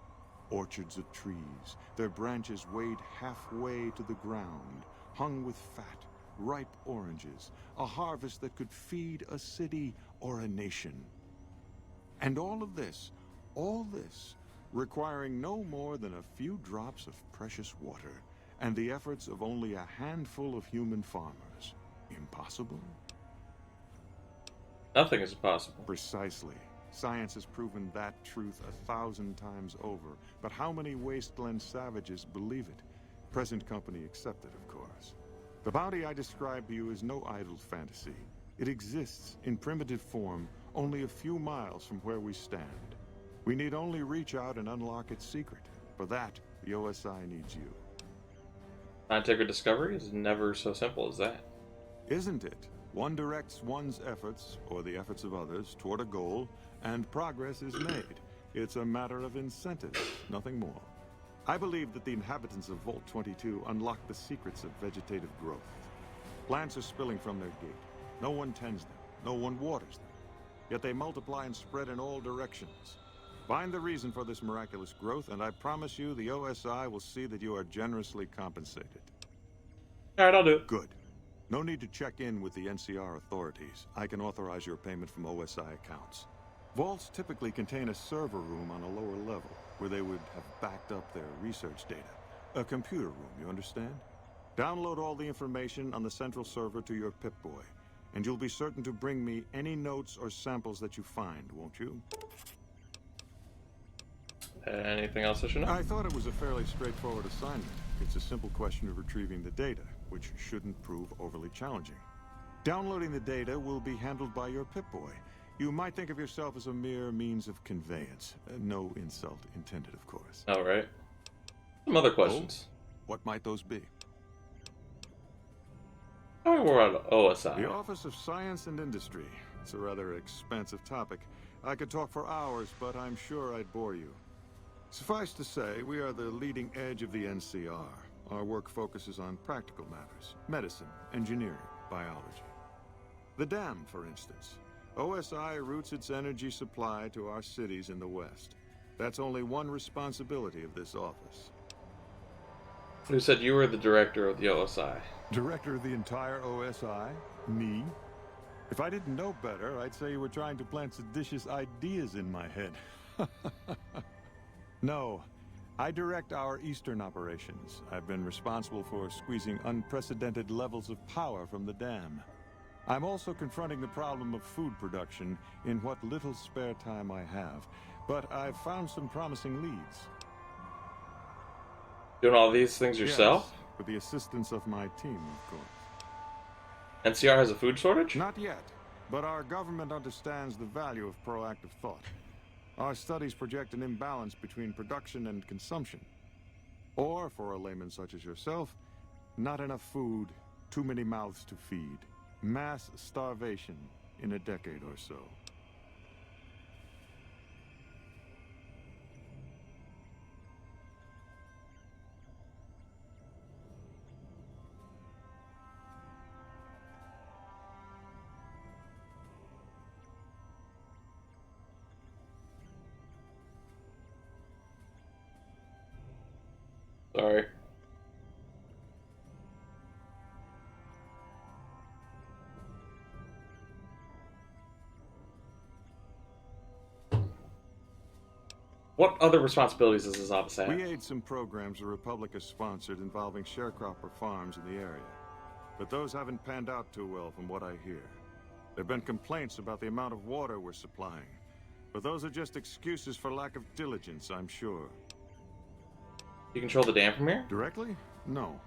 Orchards of trees, their branches weighed halfway to the ground, hung with fat, ripe oranges, a harvest that could feed a city or a nation. And all this, requiring no more than a few drops of precious water, and the efforts of only a handful of human farmers. Impossible? Nothing is impossible. Precisely. Science has proven that truth 1,000 times over. But how many wasteland savages believe it? Present company accepted, of course. The bounty I described to you is no idle fantasy. It exists in primitive form only a few miles from where we stand. We need only reach out and unlock its secret. For that, the OSI needs you. Scientific discovery is never so simple as that. Isn't it? One directs one's efforts, or the efforts of others, toward a goal, and progress is made. It's a matter of incentives, nothing more. I believe that the inhabitants of Vault 22 unlock the secrets of vegetative growth. Plants are spilling from their gate. No one tends them. No one waters them. Yet they multiply and spread in all directions. Find the reason for this miraculous growth, and I promise you the OSI will see that you are generously compensated. Alright, I'll do it. Good. No need to check in with the NCR authorities. I can authorize your payment from OSI accounts. Vaults typically contain a server room on a lower level, where they would have backed up their research data. A computer room, you understand? Download all the information on the central server to your Pip-Boy, and you'll be certain to bring me any notes or samples that you find, won't you? Anything else I should know? I thought it was a fairly straightforward assignment. It's a simple question of retrieving the data, which shouldn't prove overly challenging. Downloading the data will be handled by your Pip-Boy. You might think of yourself as a mere means of conveyance. No insult intended, of course. All right. Some other questions. Oh, what might those be? Oh, we're on OSI. The Office of Science and Industry. It's a rather expansive topic. I could talk for hours, but I'm sure I'd bore you. Suffice to say, we are the leading edge of the NCR. Our work focuses on practical matters: medicine, engineering, biology. The dam, for instance. OSI routes its energy supply to our cities in the West. That's only one responsibility of this office. Who said you were the director of the OSI? Director of the entire OSI? Me? If I didn't know better, I'd say you were trying to plant seditious ideas in my head. No, I direct our Eastern operations. I've been responsible for squeezing unprecedented levels of power from the dam. I'm also confronting the problem of food production in what little spare time I have, but I've found some promising leads. Doing all these things yourself? Yes, with the assistance of my team, of course. NCR has a food shortage? Not yet, but our government understands the value of proactive thought. Our studies project an imbalance between production and consumption. Or, for a layman such as yourself, not enough food, too many mouths to feed. Mass starvation in a decade or so. Sorry. What other responsibilities does this office have? We aid some programs the Republic has sponsored involving sharecropper farms in the area. But those haven't panned out too well from what I hear. There have been complaints about the amount of water we're supplying. But those are just excuses for lack of diligence, I'm sure. You control the dam from here? Directly? No.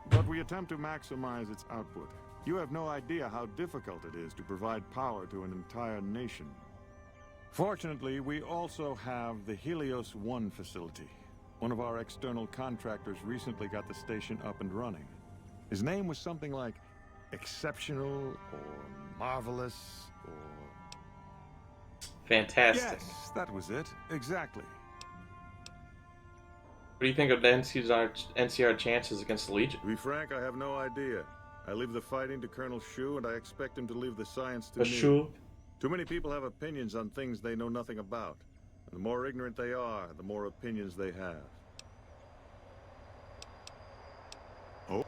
But we attempt to maximize its output. You have no idea how difficult it is to provide power to an entire nation. Fortunately, we also have the Helios 1 facility. One of our external contractors recently got the station up and running. His name was something like exceptional or marvelous or... Fantastic. Yes, that was it. Exactly. What do you think of the NCR chances against the Legion? To be frank, I have no idea. I leave the fighting to Colonel Shu, and I expect him to leave the science to me. Shu? Too many people have opinions on things they know nothing about. And the more ignorant they are, the more opinions they have. Oh?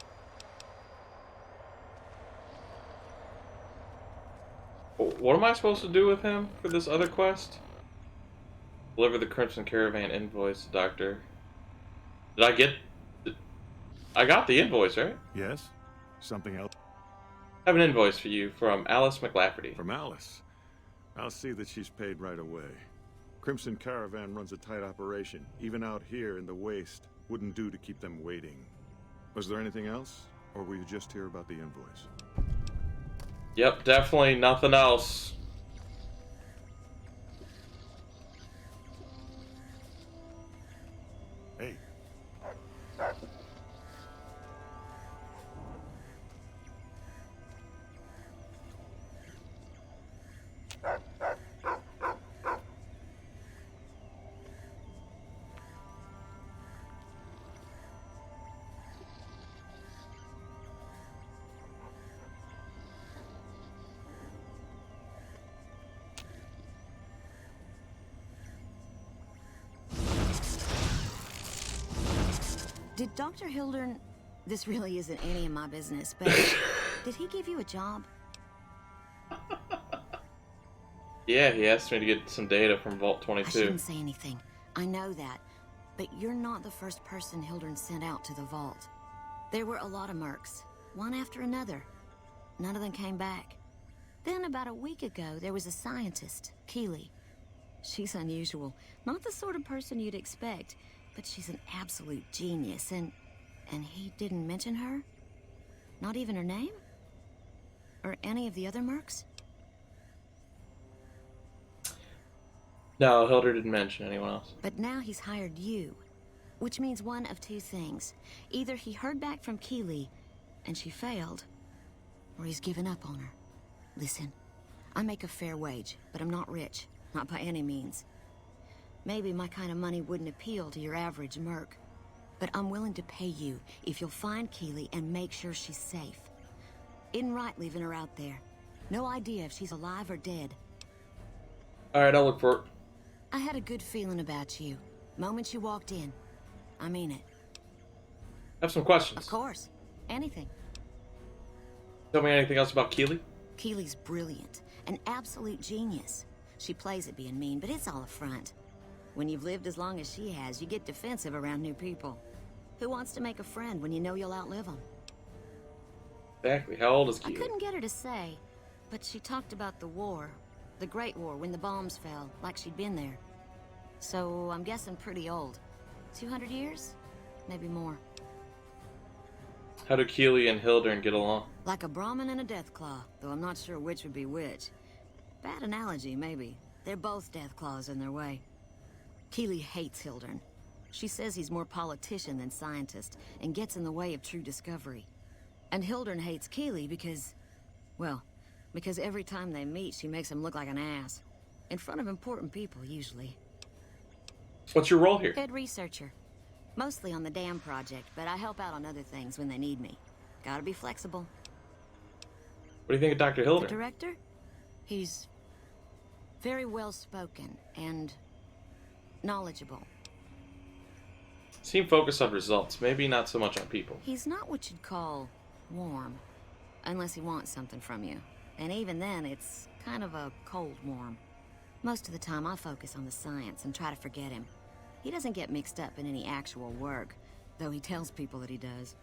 What am I supposed to do with him for this other quest? Deliver the Crimson Caravan invoice to Doctor. Did I get... I got the invoice, right? Yes? Something else? I have an invoice for you from Alice McLafferty. From Alice? I'll see that she's paid right away. Crimson Caravan runs a tight operation. Even out here in the waste, wouldn't do to keep them waiting. Was there anything else? Or were you just here about the invoice? Yep, definitely nothing else. Hey. Did Dr. Hildern... This really isn't any of my business, but did he give you a job? Yeah, he asked me to get some data from Vault I 22. shouldn't say anything. I know that. But you're not the first person Hildern sent out to the vault. There were a lot of mercs, one after another. None of them came back. Then about a week ago, there was a scientist, Keeley. She's unusual. Not the sort of person you'd expect, but she's an absolute genius, and he didn't mention her? Not even her name? Or any of the other mercs? No, Hilder didn't mention anyone else. But now he's hired you, which means one of two things. Either he heard back from Keeley, and she failed, or he's given up on her. Listen, I make a fair wage, but I'm not rich. Not by any means. Maybe my kind of money wouldn't appeal to your average merc. But I'm willing to pay you if you'll find Keeley and make sure she's safe. Isn't right leaving her out there. No idea if she's alive or dead. Alright, I'll look for it. I had a good feeling about you. Moment you walked in. I mean it. I have some questions. Of course. Anything. Tell me anything else about Keeley? Keeley's brilliant. An absolute genius. She plays at being mean, but it's all a front. When you've lived as long as she has, you get defensive around new people. Who wants to make a friend when you know you'll outlive them? Exactly. How old is I Keeley? couldn't get her to say, but she talked about the war. The Great War, when the bombs fell, like she'd been there. So, I'm guessing pretty old. 200 years? Maybe more. How do Keeley and Hildern get along? Like a Brahmin and a Deathclaw, though I'm not sure which would be which. Bad analogy, maybe. They're both Deathclaws in their way. Keeley hates Hildern. She says he's more politician than scientist, and gets in the way of true discovery. And Hildern hates Keeley because... well, because every time they meet, she makes him look like an ass. In front of important people, usually. What's your role here? Head researcher. Mostly on the dam project, but I help out on other things when they need me. Gotta be flexible. What do you think of Dr. The Hildern? director? He's... very well-spoken, and... knowledgeable. Seem focused on results, maybe not so much on people. He's not what you'd call warm. Unless he wants something from you. And even then, it's kind of a cold warm. Most of the time, I focus on the science and try to forget him. He doesn't get mixed up in any actual work, though he tells people that he does.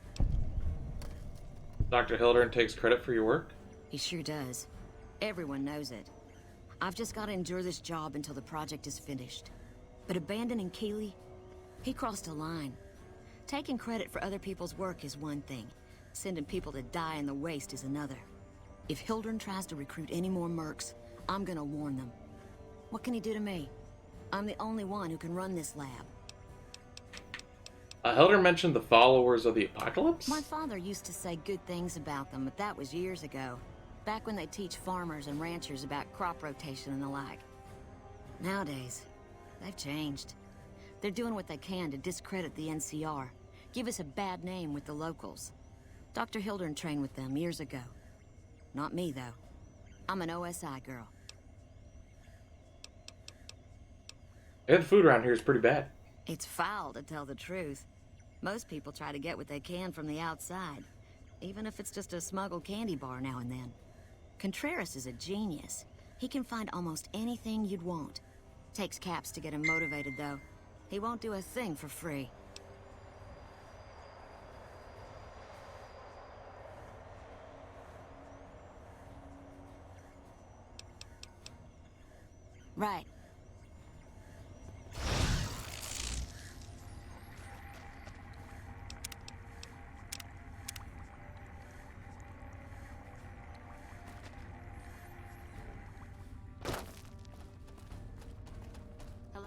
Dr. Hildern takes credit for your work? He sure does. Everyone knows it. I've just got to endure this job until the project is finished. But abandoning Keeley, he crossed a line. Taking credit for other people's work is one thing. Sending people to die in the waste is another. If Hildern tries to recruit any more mercs, I'm gonna warn them. What can he do to me? I'm the only one who can run this lab. Hildern mentioned the followers of the apocalypse? My father used to say good things about them, but that was years ago. Back when they teach farmers and ranchers about crop rotation and the like. Nowadays, they've changed. They're doing what they can to discredit the NCR. Give us a bad name with the locals. Dr. Hildern trained with them years ago. Not me, though. I'm an OSI girl. Yeah, the food around here is pretty bad. It's foul, to tell the truth. Most people try to get what they can from the outside, even if it's just a smuggled candy bar now and then. Contreras is a genius. He can find almost anything you'd want. Takes caps to get him motivated, though. He won't do a thing for free. Right. Hello.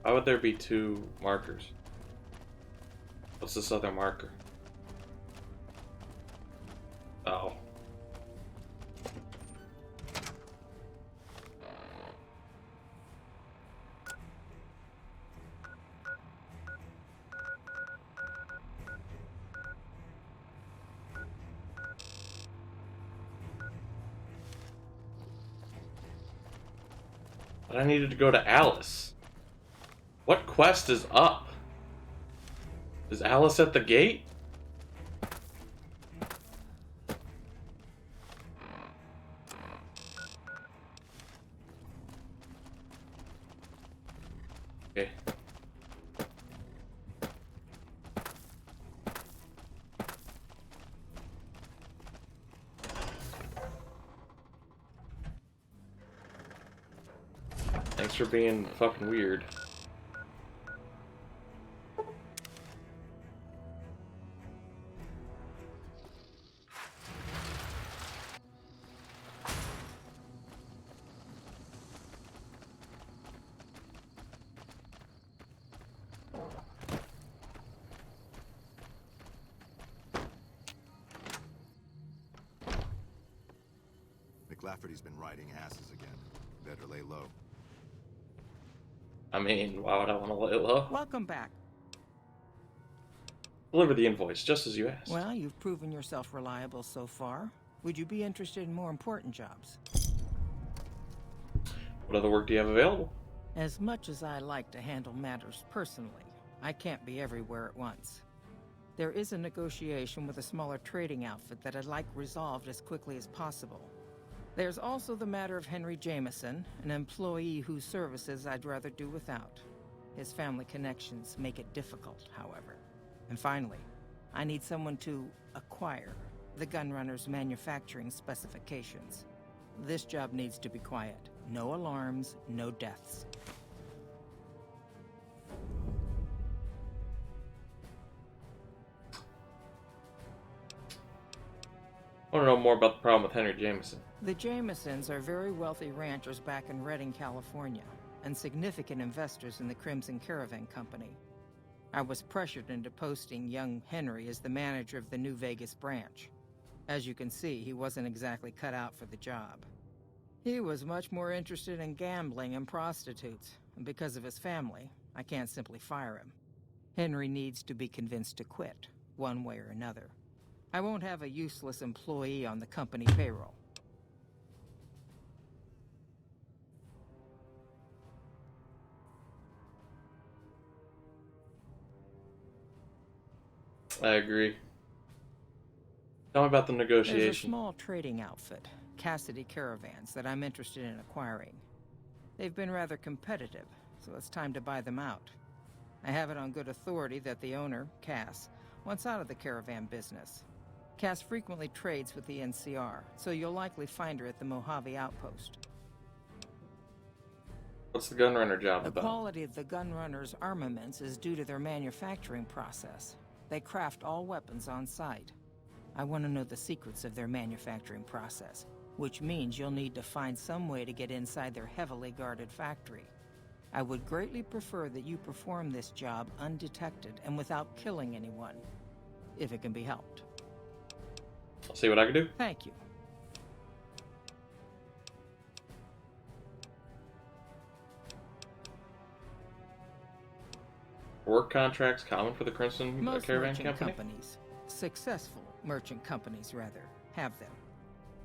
Why would there be two markers? What's this other marker? Oh. But I needed to go to Alice. What quest is up? Is Alice at the gate? Okay. Thanks for being fucking weird. McLafferty's been riding asses again. Better lay low. I mean, why would I want to lay low? Welcome back. Deliver the invoice, just as you asked. Well, you've proven yourself reliable so far. Would you be interested in more important jobs? What other work do you have available? As much as I like to handle matters personally, I can't be everywhere at once. There is a negotiation with a smaller trading outfit that I'd like resolved as quickly as possible. There's also the matter of Henry Jameson, an employee whose services I'd rather do without. His family connections make it difficult, however. And finally, I need someone to acquire the Gunrunner's manufacturing specifications. This job needs to be quiet. No alarms, no deaths. I want to know more about the problem with Henry Jameson. The Jamesons are very wealthy ranchers back in Redding, California, and significant investors in the Crimson Caravan Company. I was pressured into posting young Henry as the manager of the New Vegas branch. As you can see, he wasn't exactly cut out for the job. He was much more interested in gambling and prostitutes, and because of his family, I can't simply fire him. Henry needs to be convinced to quit, one way or another. I won't have a useless employee on the company payroll. I agree. Tell me about the negotiation. There's a small trading outfit, Cassidy Caravans, that I'm interested in acquiring. They've been rather competitive, so it's time to buy them out. I have it on good authority that the owner, Cass, wants out of the caravan business. Cass frequently trades with the NCR, so you'll likely find her at the Mojave outpost. What's the Gunrunner job about? The quality of the Gunrunner's armaments is due to their manufacturing process. They craft all weapons on site. I want to know the secrets of their manufacturing process, which means you'll need to find some way to get inside their heavily guarded factory. I would greatly prefer that you perform this job undetected and without killing anyone, if it can be helped. I'll see what I can do. Thank you. Work contracts common for the Crimson Most Caravan merchant Company? companies, successful merchant companies rather, have them.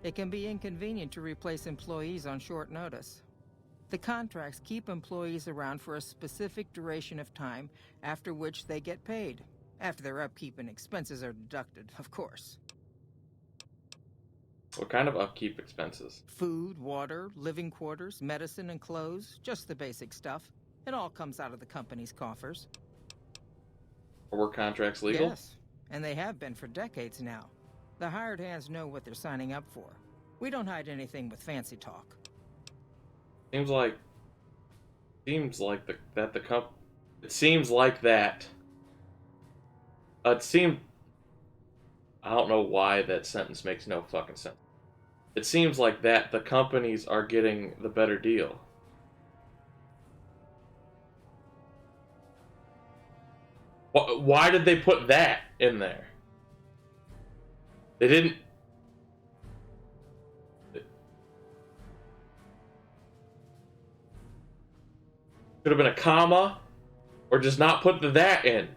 It can be inconvenient to replace employees on short notice. The contracts keep employees around for a specific duration of time, after which they get paid. After their upkeep and expenses are deducted, of course. What kind of upkeep expenses? Food, water, living quarters, medicine, and clothes. Just the basic stuff. It all comes out of the company's coffers. Are work contracts legal? Yes, and they have been for decades now. The hired hands know what they're signing up for. We don't hide anything with fancy talk. Seems like I don't know why that sentence makes no fucking sense. It seems like that the companies are getting the better deal. Why did they put that in there? They didn't. Could have been a comma, or just not put the that in.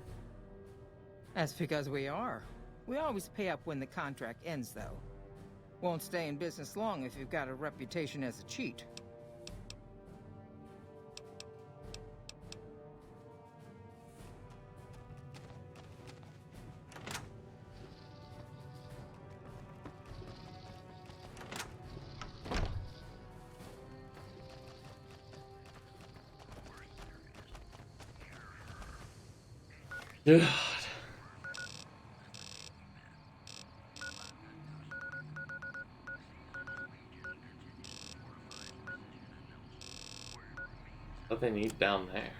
That's because we are. We always pay up when the contract ends, though. Won't stay in business long if you've got a reputation as a cheat. God. What they need down there?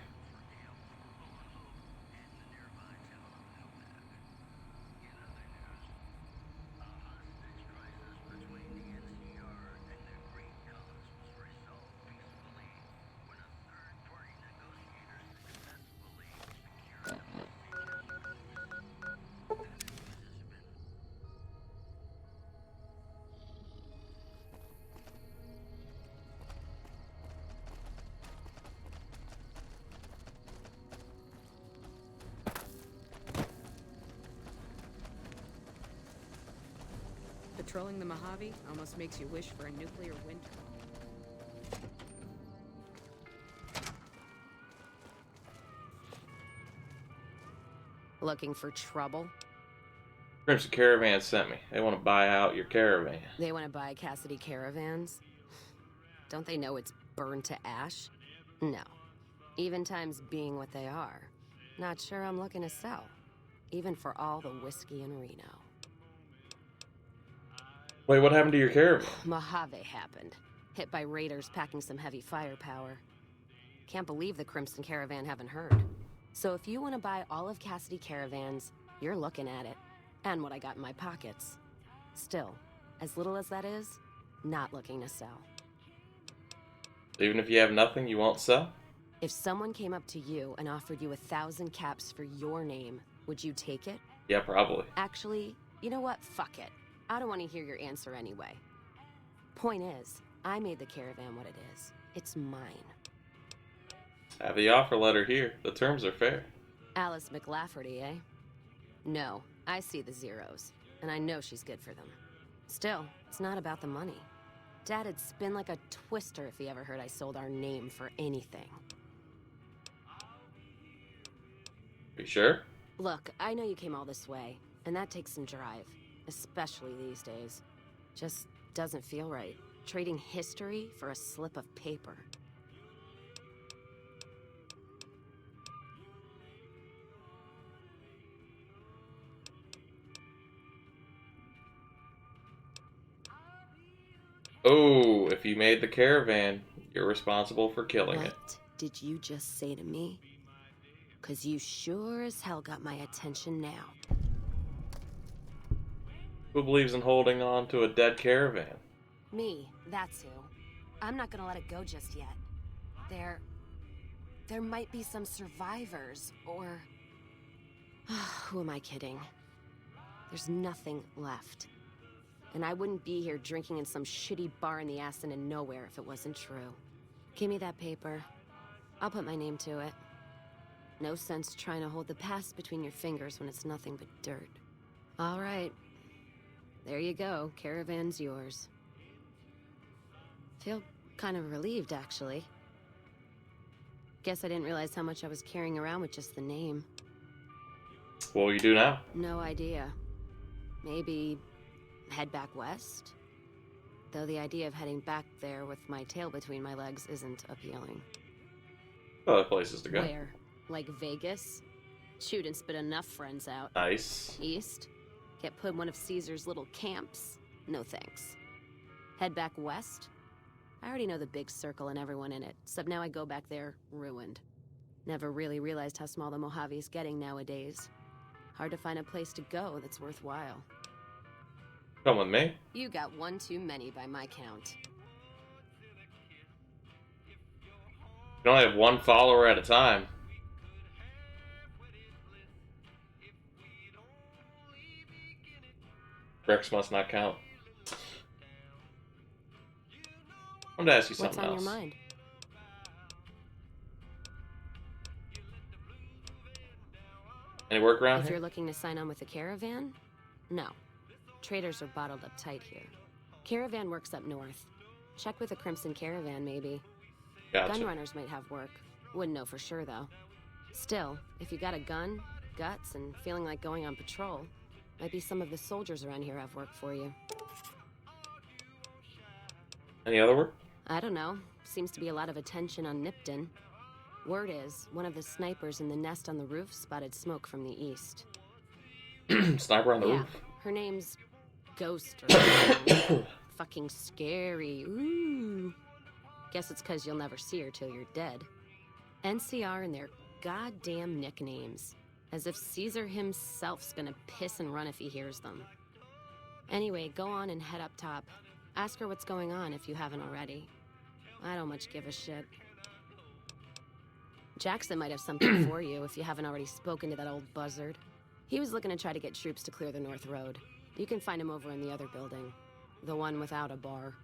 Patrolling the Mojave almost makes you wish for a nuclear winter. Looking for trouble? Crimson Caravan sent me. They want to buy out your caravan. They want to buy Cassidy Caravans? Don't they know it's burned to ash? No. Even times being what they are. Not sure I'm looking to sell. Even for all the whiskey in Reno. Wait, what happened to your caravan? Mojave happened. Hit by raiders packing some heavy firepower. Can't believe the Crimson Caravan haven't heard. So if you want to buy all of Cassidy Caravans, you're looking at it. And what I got in my pockets. Still, as little as that is, not looking to sell. Even if you have nothing, you won't sell? If someone came up to you and offered you 1,000 caps for your name, would you take it? Yeah, probably. Actually, you know what? Fuck it. I don't want to hear your answer anyway. Point is, I made the caravan what it is. It's mine. Have the offer letter here. The terms are fair. Alice McLafferty, eh? No, I see the zeros, and I know she's good for them. Still, it's not about the money. Dad'd spin like a twister if he ever heard I sold our name for anything. You sure? Look, I know you came all this way, and that takes some drive. Especially these days. Just doesn't feel right. Trading history for a slip of paper. Oh, if you made the caravan, you're responsible for killing it. What did you just say to me? 'Cause you sure as hell got my attention now. Who believes in holding on to a dead caravan? Me, that's who. I'm not gonna let it go just yet. There might be some survivors, or... Who am I kidding? There's nothing left. And I wouldn't be here drinking in some shitty bar in the ass of nowhere if it wasn't true. Give me that paper. I'll put my name to it. No sense trying to hold the past between your fingers when it's nothing but dirt. All right. There you go. Caravan's yours. Feel kind of relieved, actually. Guess I didn't realize how much I was carrying around with just the name. What will you do now? No idea. Maybe head back west? Though the idea of heading back there with my tail between my legs isn't appealing. Other places to go. Where? Like Vegas? Shoot and spit enough friends out. Nice. East? Get put in one of Caesar's little camps? No thanks. Head back west? I already know the big circle and everyone in it, except now I go back there ruined. Never really realized how small the Mojave's getting nowadays. Hard to find a place to go that's worthwhile. Come with me. You got one too many by my count. You only have one follower at a time. Rex must not count. I'm gonna ask you something else. What's on your mind? Any work around If here? you're looking to sign on with a caravan? No. Traders are bottled up tight here. Caravan works up north. Check with a Crimson Caravan, maybe. Gotcha. Gun runners might have work. Wouldn't know for sure, though. Still, if you got a gun, guts, and feeling like going on patrol, might be some of the soldiers around here have work for you. Any other work? I don't know. Seems to be a lot of attention on Nipton. Word is, one of the snipers in the nest on the roof spotted smoke from the east. Sniper on the Yeah, roof. her name's Ghost or something. Fucking scary. Ooh. Guess it's because you'll never see her till you're dead. NCR and their goddamn nicknames. As if Caesar himself's gonna piss and run if he hears them. Anyway, go on and head up top. Ask her what's going on if you haven't already. I don't much give a shit. Jackson might have something for you if you haven't already spoken to that old buzzard. He was looking to try to get troops to clear the North Road. You can find him over in the other building. The one without a bar.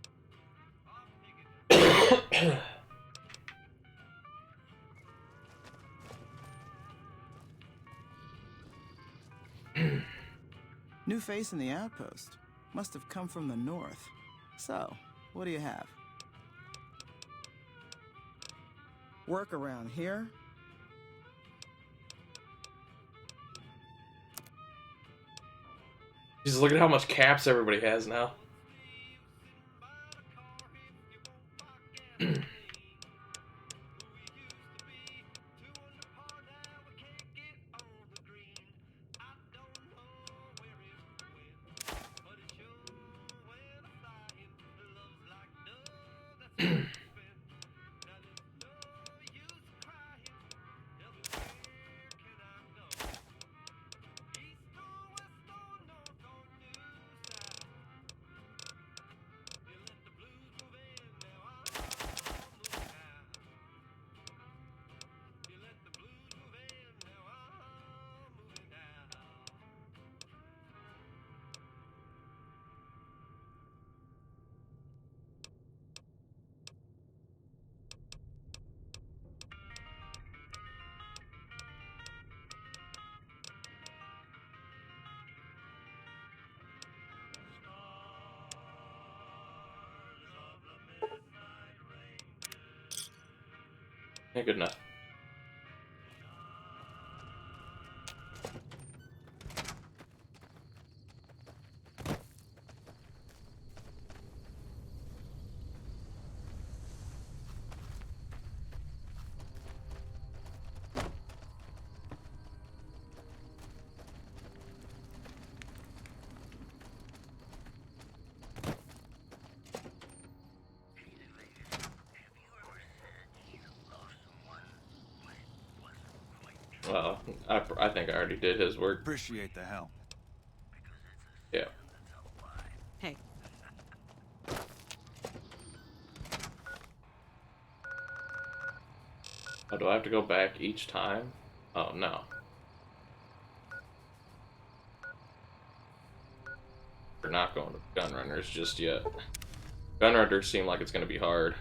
New face in the outpost. Must have come from the north. So, what do you have? Work around here? Just look at how much caps everybody has now. Yeah, good enough. Well, I think I already did his work. Appreciate the help. Yeah. Hey. Oh, do I have to go back each time? Oh, no. We're not going to Gunrunners just yet. Gunrunners seem like it's going to be hard.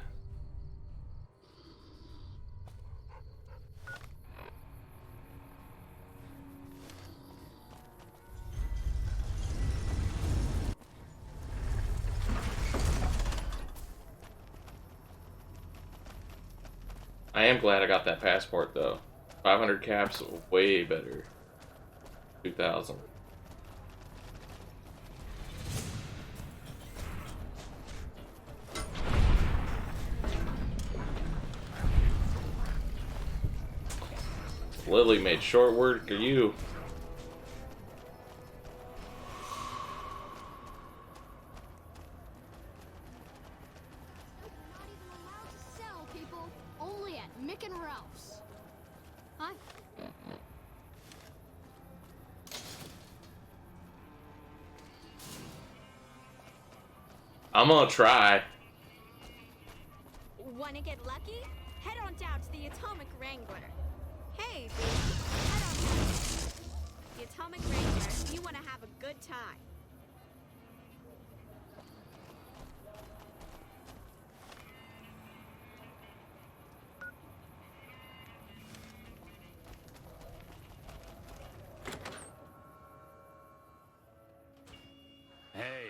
I am glad I got that passport though. 500 caps, way better. 2,000. Lily made short work of you. I'm gonna try. Wanna get lucky? Head on down to the Atomic Wrangler. Hey, head on down. The Atomic Wrangler, you wanna have a good time. Hey.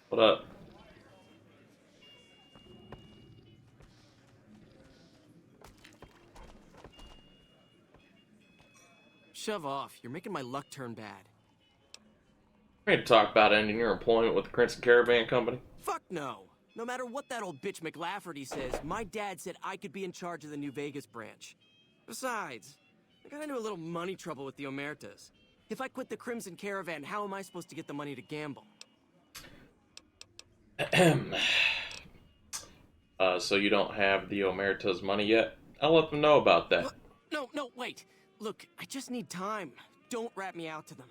What up? Shove off. You're making my luck turn bad. We need to talk about ending your employment with the Crimson Caravan Company. Fuck no. No matter what that old bitch McLafferty says, my dad said I could be in charge of the New Vegas branch. Besides, I got into a little money trouble with the Omertas. If I quit the Crimson Caravan, how am I supposed to get the money to gamble? So you don't have the Omerta's money yet? I'll let them know about that. No, wait. Look, I just need time. Don't rat me out to them.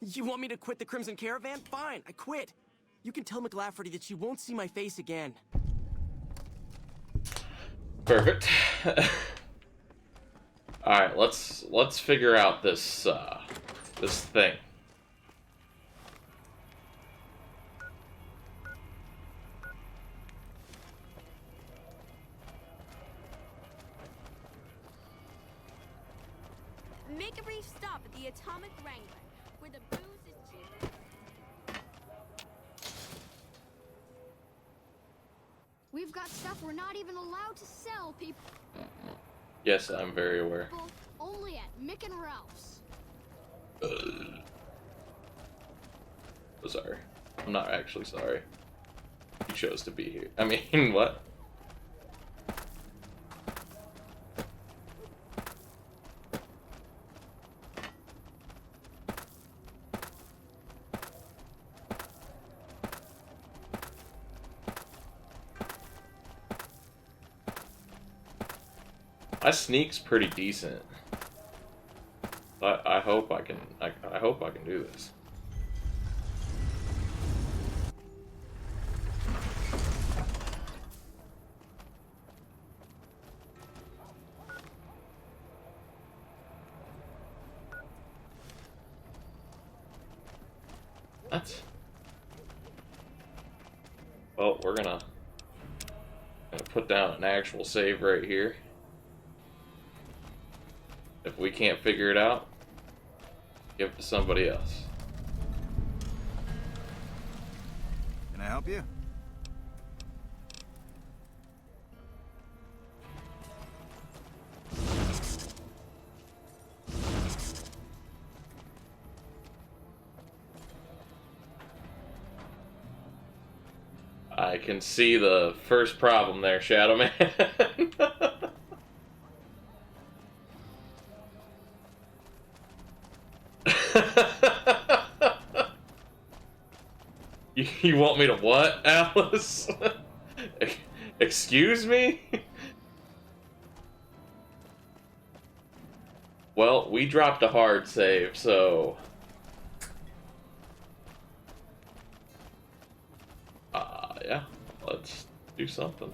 You want me to quit the Crimson Caravan? Fine, I quit. You can tell McLafferty that she won't see my face again. Perfect. Alright, let's figure out this this thing. Make a brief stop at the Atomic Wrangler, where the booze is cheap. We've got stuff we're not even allowed to sell, people. Yes, I'm very aware. Only at Mick and Ralph's. Sorry. I'm not actually sorry. You chose to be here. I mean, what? My sneak's pretty decent. But I hope I can do this. What? Well, we're gonna put down an actual save right here. If we can't figure it out, give it to somebody else. Can I help you? I can see the first problem there, Shadow Man. You want me to what, Alice? Excuse me? Well, we dropped a hard save, so... yeah, let's do something.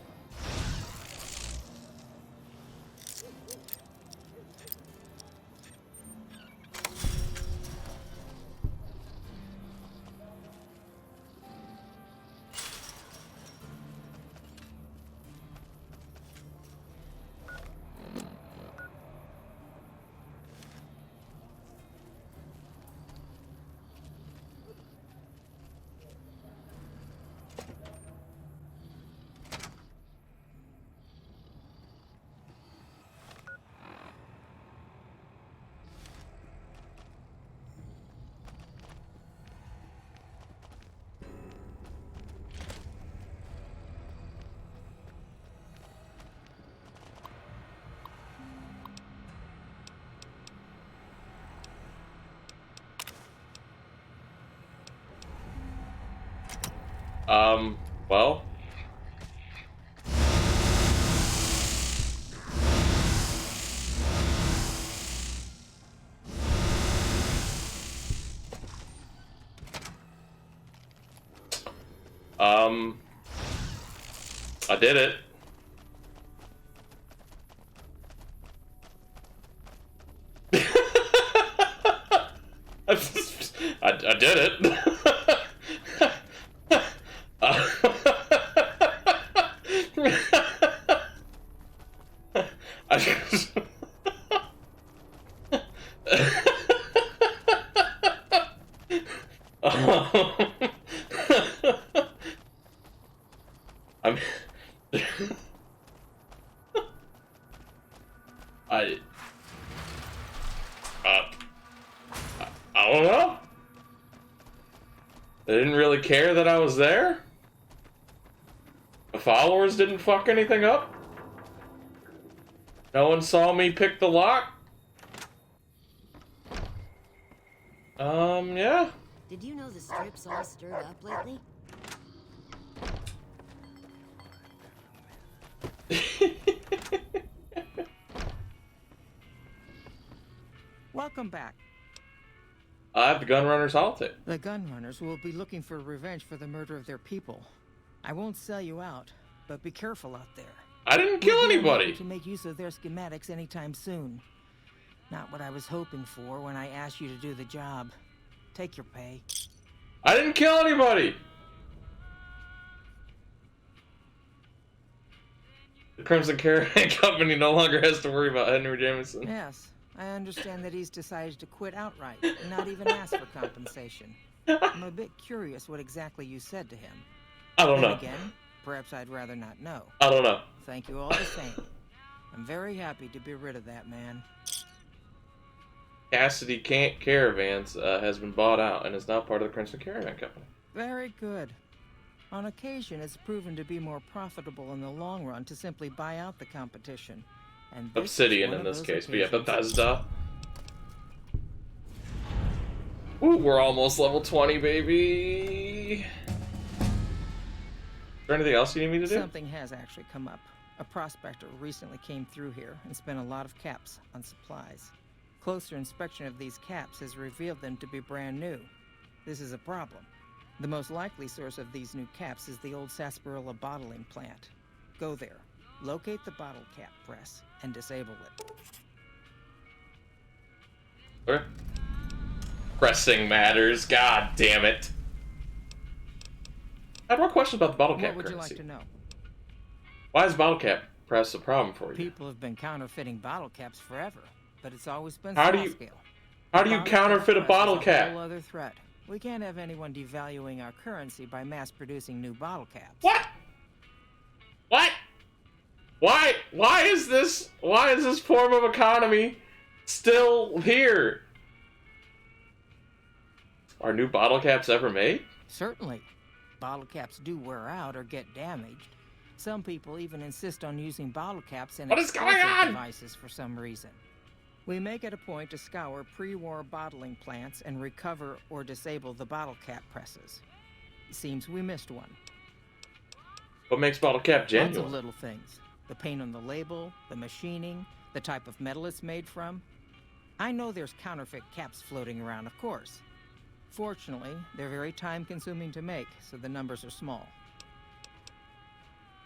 Well... I did it. I did it. I just... I'm... I don't know. They didn't really care that I was there? The followers didn't fuck anything up? No one saw me pick the lock? Yeah. Did you know the strip's all stirred up lately? Welcome back. I have the Gunrunner's holotape. The Gunrunners will be looking for revenge for the murder of their people. I won't sell you out, but be careful out there. I didn't kill We'll be anybody. unable to make use of their schematics anytime soon. Not what I was hoping for when I asked you to do the job. Take your pay. I didn't kill anybody. The Crimson Caravan Company no longer has to worry about Henry Jameson. Yes, I understand that he's decided to quit outright and not even ask for compensation. I'm a bit curious what exactly you said to him. I don't Then know. Again, perhaps I'd rather not know. I don't know. Thank you all the same. I'm very happy to be rid of that man. Cassidy Caravans has been bought out and is now part of the Crimson Caravan Company. Very good. On occasion, it's proven to be more profitable in the long run to simply buy out the competition. And this is Obsidian one in of this those case, but yeah, occasions. Bethesda. Ooh, we're almost level 20, baby. Is there anything else you need me to do? Something has actually come up. A prospector recently came through here and spent a lot of caps on supplies. Closer inspection of these caps has revealed them to be brand new. This is a problem. The most likely source of these new caps is the old sarsaparilla bottling plant. Go there, locate the bottle cap press, and disable it. Okay. Pressing matters. God damn it. I have more questions about the bottle cap What would you currency. like to know? Why is bottle cap press a problem for you? People have been counterfeiting bottle caps forever, but it's always been How do small you- scale. How do you Bottle counterfeit a cap bottle press is cap? A whole other threat. We can't have anyone devaluing our currency by mass producing new bottle caps. What? What? Why is this form of economy still here? Are new bottle caps ever made? Certainly. Bottle caps do wear out or get damaged. Some people even insist on using bottle caps in What is going explosive on? devices for some reason. We make it a point to scour pre-war bottling plants and recover or disable the bottle cap presses. Seems we missed one. What makes bottle cap Lots genuine? of little things. The paint on the label, the machining, the type of metal it's made from. I know there's counterfeit caps floating around, of course. Fortunately, they're very time-consuming to make, so the numbers are small.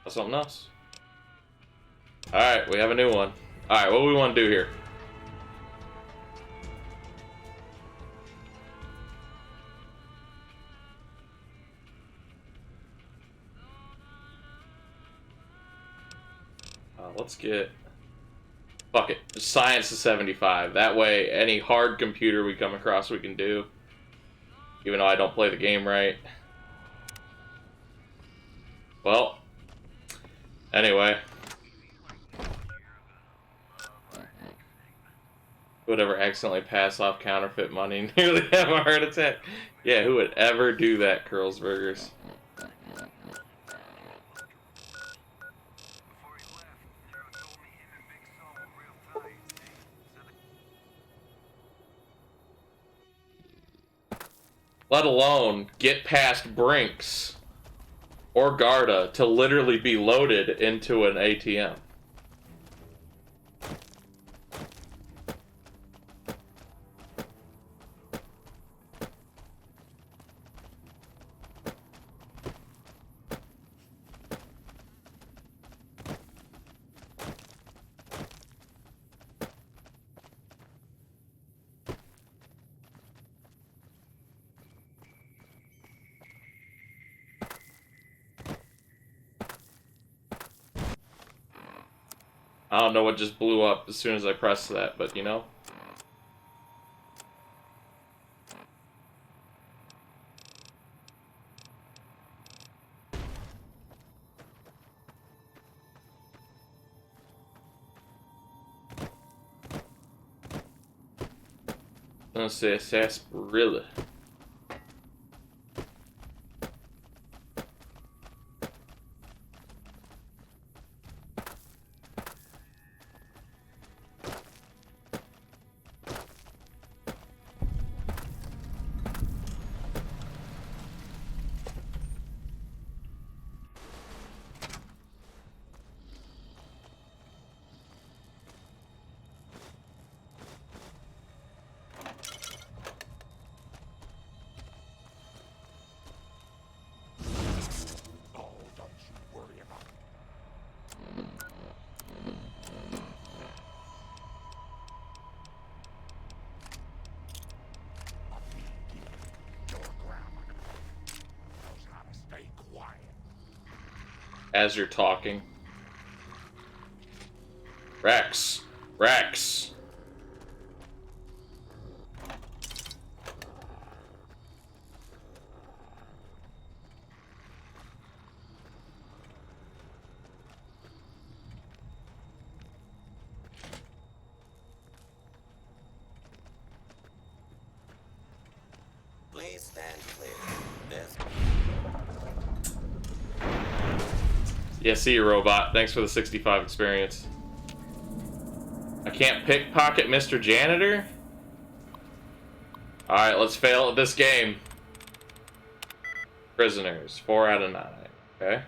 That's something else. Alright, we have a new one. Alright, what do we want to do here? Let's get... Fuck it. Just science to 75. That way, any hard computer we come across we can do. Even though I don't play the game right. Well. Anyway. Who would ever accidentally pass off counterfeit money and nearly have a heart attack? Yeah, who would ever do that, Curls Burgers? Let alone get past Brinks or Garda to literally be loaded into an ATM. I don't know what just blew up as soon as I pressed that, but you know. I'm gonna say sarsaparilla. as you're talking. Rex. Rex. Please stand clear. This. Yeah, see you, robot. Thanks for the 65 experience. I can't pickpocket Mr. Janitor? Alright, let's fail at this game. Prisoners. 4 out of 9. Okay.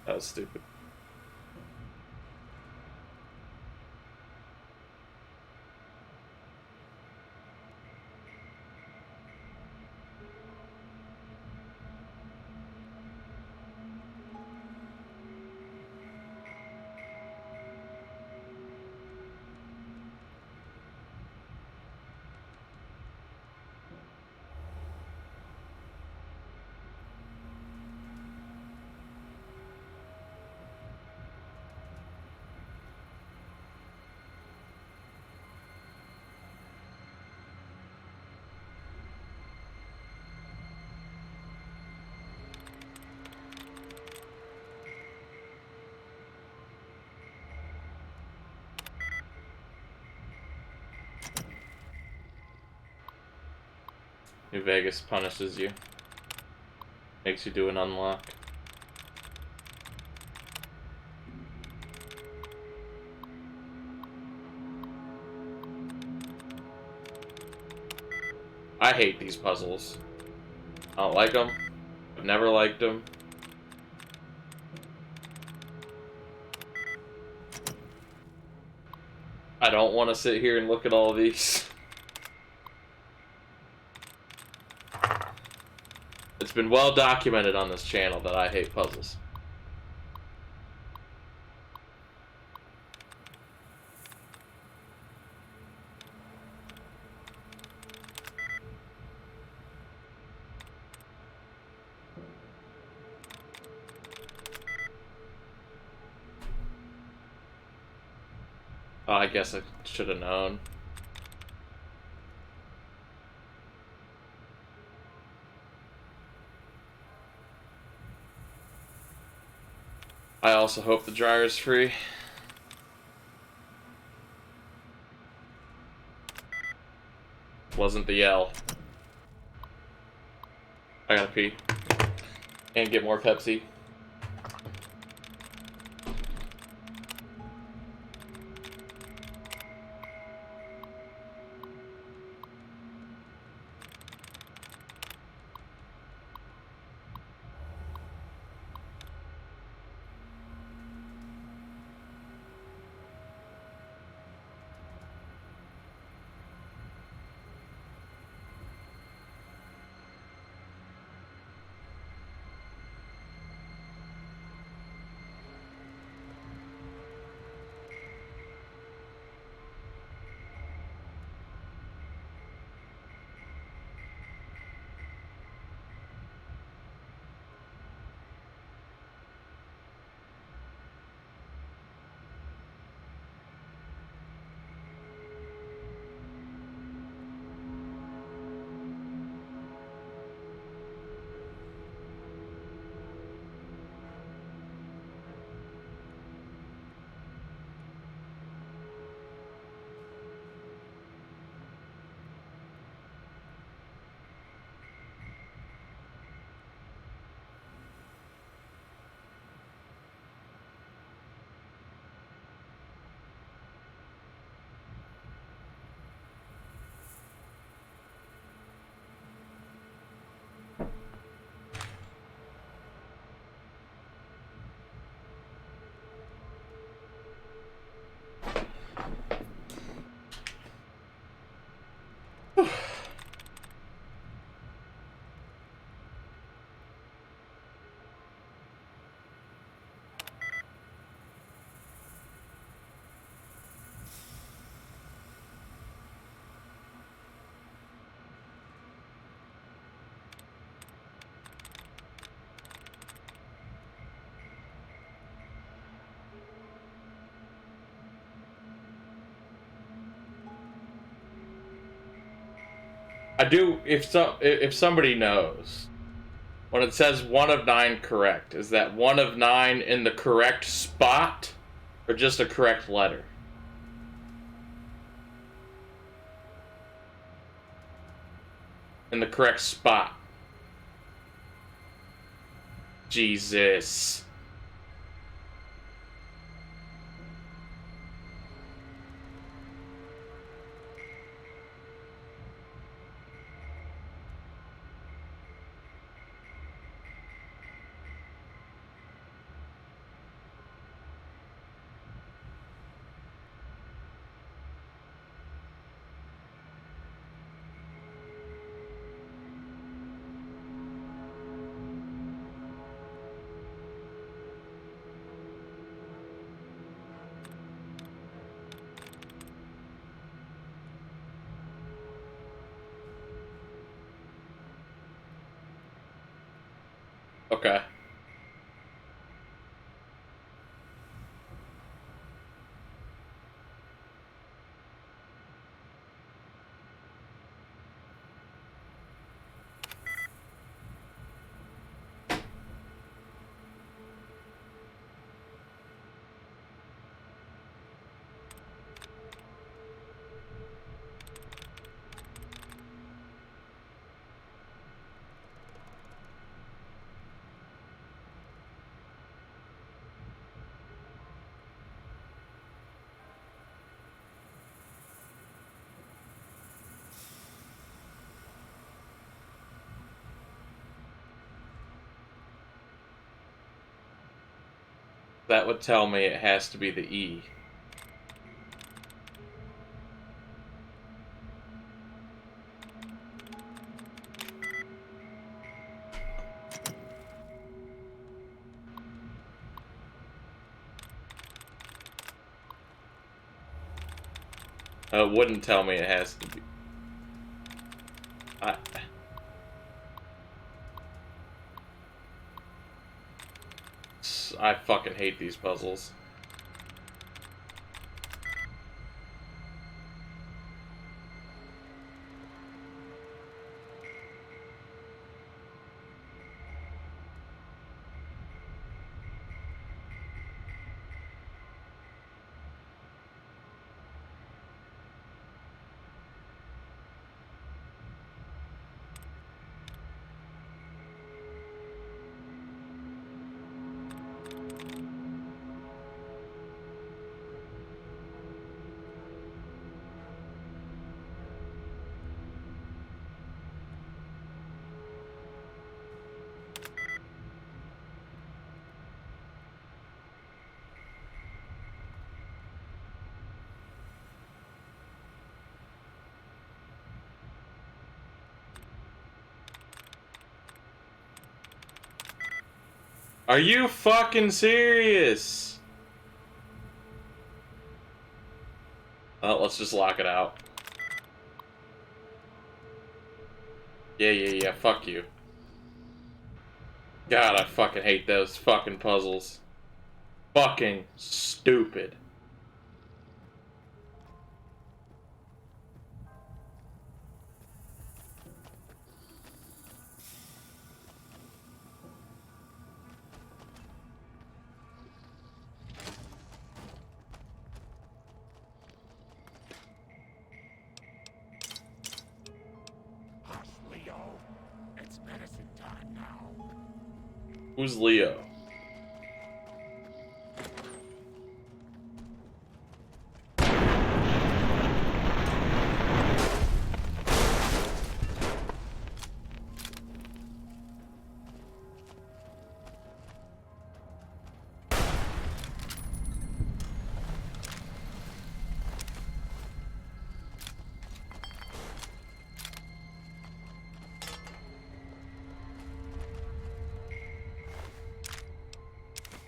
That was stupid. New Vegas punishes you. Makes you do an unlock. I hate these puzzles. I don't like them. I've never liked them. I don't want to sit here and look at all of these. It's been well documented on this channel that I hate puzzles. Oh, I guess I should have known. I also hope the dryer is free. Wasn't the yell. I gotta pee. And get more Pepsi. I do. If somebody knows, when it says 1 of 9 correct, is that 1 of 9 in the correct spot, or just a correct letter? In the correct spot. Jesus. Okay. That would tell me it has to be the E. It wouldn't tell me it has to be. I fucking hate these puzzles. Are you fucking serious? Oh, let's just lock it out. Yeah, fuck you. God, I fucking hate those fucking puzzles. Fucking stupid. Who's Leo?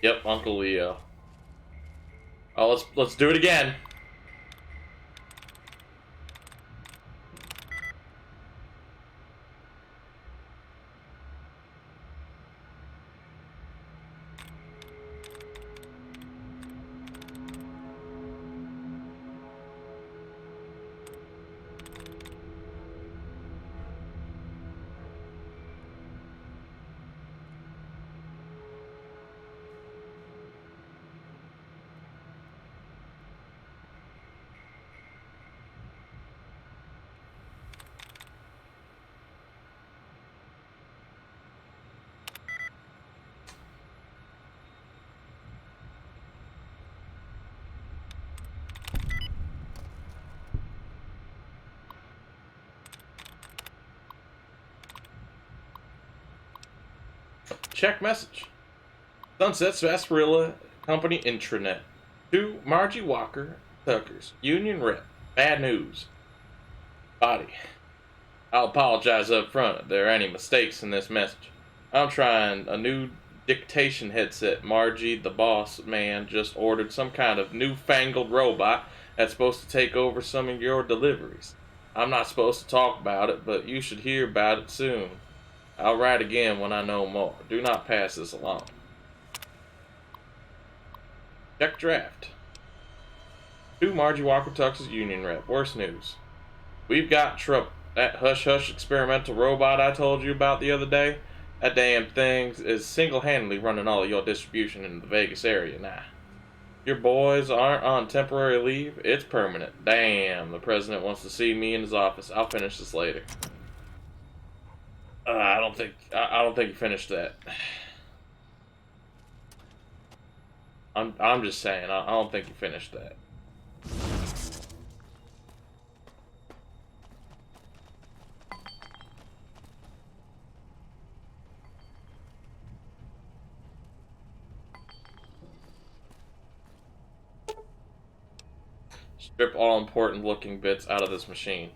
Yep, Uncle Leo. Oh, let's do it again. Check message. Sunset Sarsaparilla Company intranet. To Margie Walker Tuckers, Union Rep. Bad news. Body. I'll apologize up front if there are any mistakes in this message. I'm trying a new dictation headset. Margie, the boss man, just ordered some kind of newfangled robot that's supposed to take over some of your deliveries. I'm not supposed to talk about it, but you should hear about it soon. I'll write again when I know more. Do not pass this along. Check draft. To Margie Walker Tuck's Union Rep. Worst news. We've got trouble. That hush-hush experimental robot I told you about the other day, that damn thing is single-handedly running all of your distribution in the Vegas area now. Your boys aren't on temporary leave, it's permanent. Damn, the president wants to see me in his office. I'll finish this later. I don't think you finished that. I'm just saying, I don't think you finished that. Strip all important looking bits out of this machine.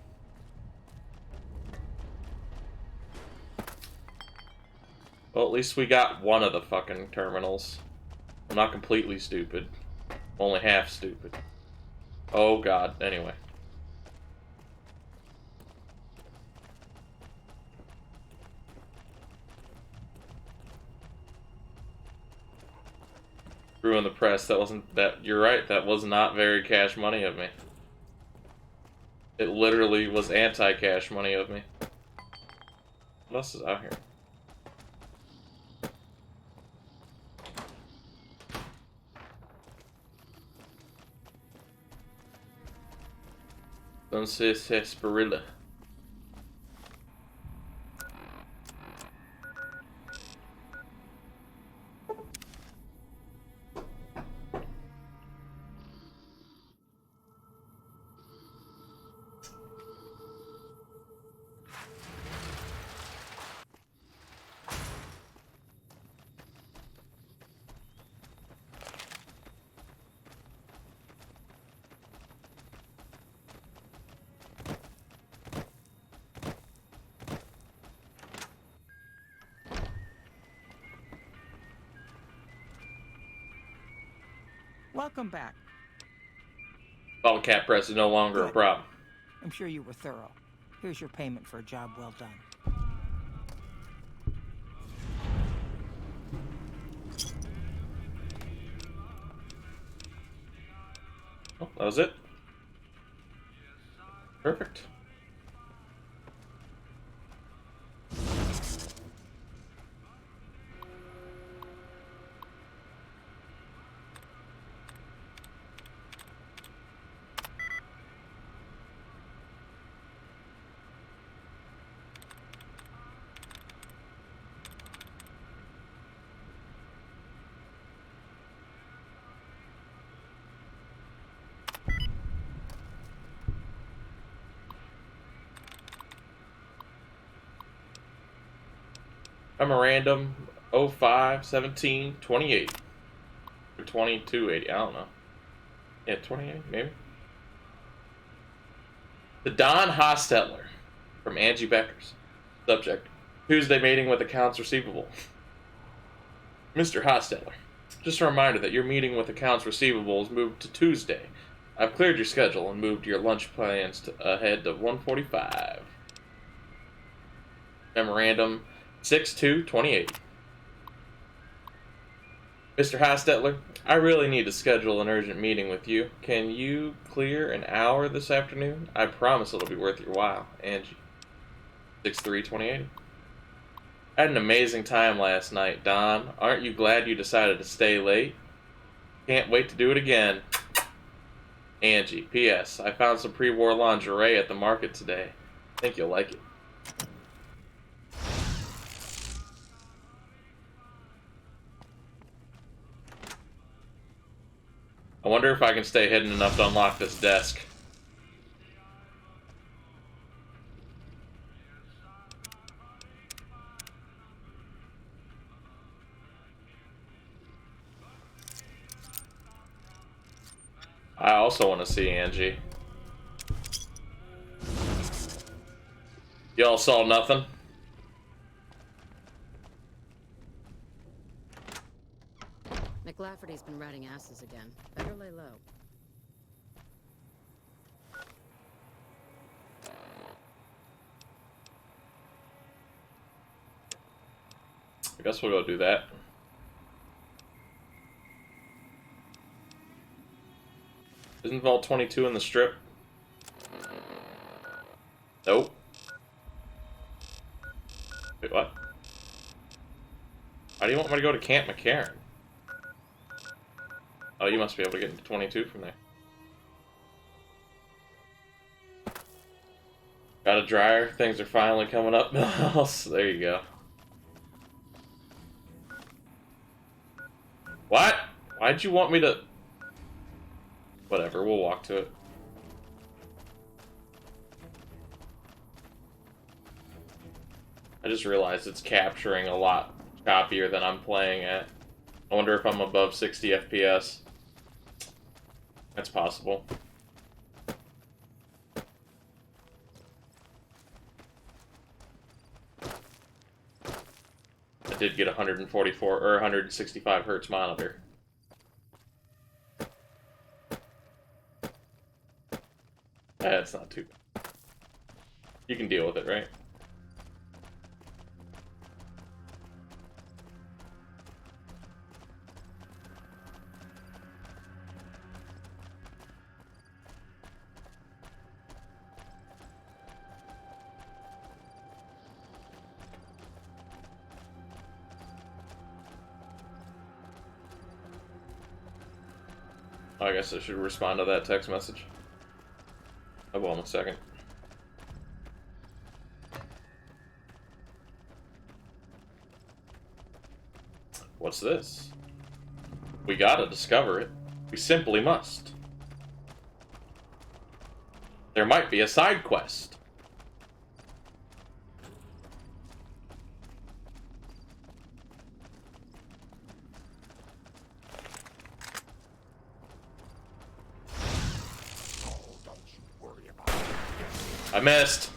Well, at least we got one of the fucking terminals. I'm not completely stupid. Only half stupid. Oh god, anyway. Ruin the press. You're right, that was not very cash money of me. It literally was anti-cash money of me. What else is out here? Sunset Sarsaparilla. Welcome back. Bottle cap press is no longer a problem. I'm sure you were thorough. Here's your payment for a job well done. Oh, that was it? Perfect. Memorandum 05-17-28 or 2280. I don't know. Yeah, 28 maybe. To Don Hostetler from Angie Beckers. Subject: Tuesday meeting with accounts receivable. Mr. Hostetler, just a reminder that your meeting with accounts receivable is moved to Tuesday. I've cleared your schedule and moved your lunch plans ahead to 1:45. Memorandum 6-2-28. Mr. Hostetler, I really need to schedule an urgent meeting with you. Can you clear an hour this afternoon? I promise it'll be worth your while. Angie. 6-3-28. I had an amazing time last night, Don. Aren't you glad you decided to stay late? Can't wait to do it again. Angie. P.S. I found some pre-war lingerie at the market today. Think you'll like it. I wonder if I can stay hidden enough to unlock this desk. I also want to see Angie. Y'all saw nothing? McLafferty's been riding asses again. Better lay low. I guess we'll go do that. Isn't Vault 22 in the strip? Nope. Wait, what? Why do you want me to go to Camp McCarran? Oh, you must be able to get into 22 from there. Got a dryer. Things are finally coming up. There you go. What? Why'd you want me to... Whatever, we'll walk to it. I just realized it's capturing a lot choppier than I'm playing at. I wonder if I'm above 60 FPS. That's possible. I did get a 144 or 165 hertz monitor. That's not too bad. You can deal with it, right? I guess I should respond to that text message. I will in a second. What's this? We gotta discover it. We simply must. There might be a side quest. I missed.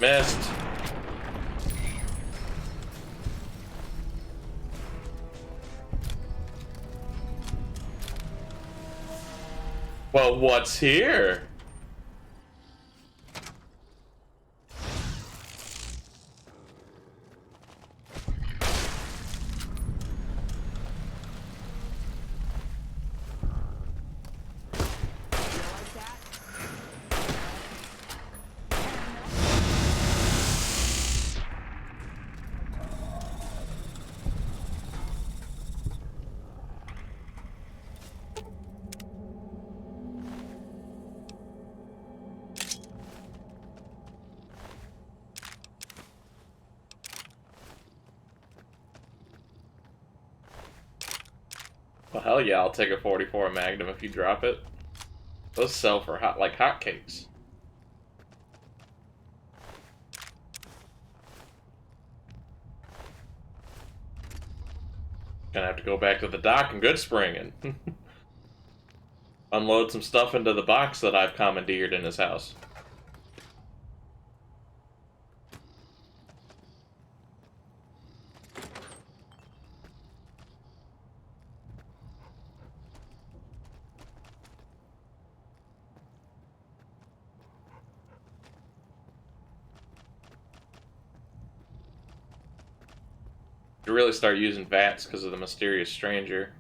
Missed. Well, what's here? Well, hell yeah, I'll take a 44 Magnum if you drop it. Those sell for like hotcakes. Gonna have to go back to the dock in Goodspring and unload some stuff into the box that I've commandeered in his house. You really start using VATS because of the mysterious stranger.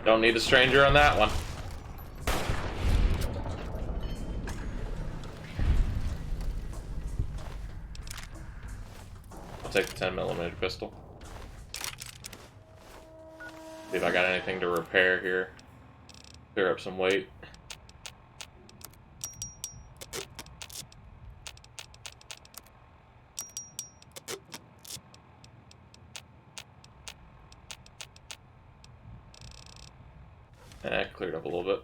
Don't need a stranger on that one. I'll take the 10mm pistol. See if I got anything to repair here. Clear up some weight. Cleared up a little bit.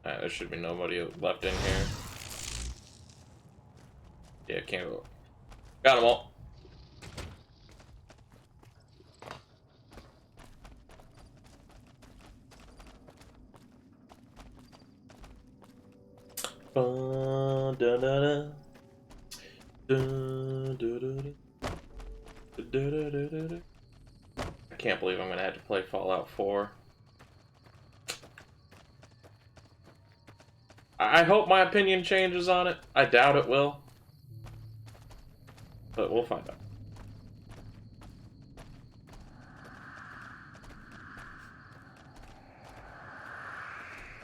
Alright, there should be nobody left in here. Yeah, can't go. Got them all. I can't believe I'm gonna have to play Fallout 4. I hope my opinion changes on it. I doubt it will. But we'll find out.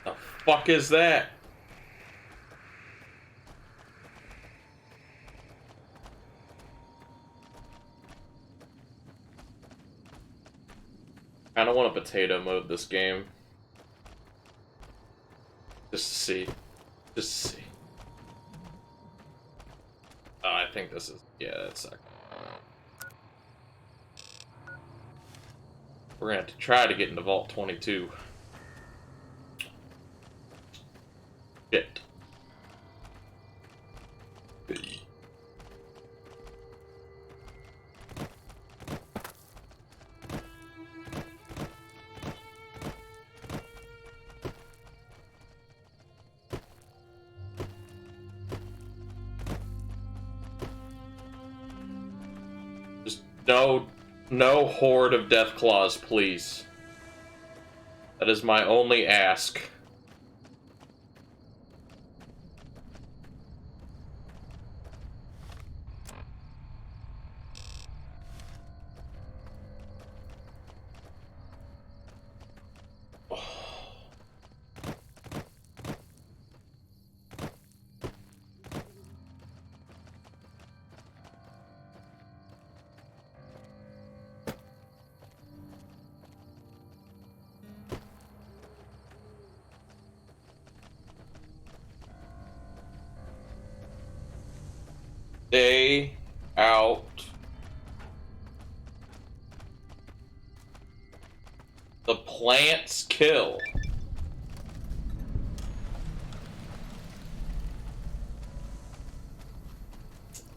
The fuck is that? I don't want to potato mode this game. Just to see. Just to see. Oh, I think this is... Yeah, that's sucks. We're gonna have to try to get into Vault 22. Shit. No horde of Deathclaws, please. That is my only ask. Stay out. The plants kill.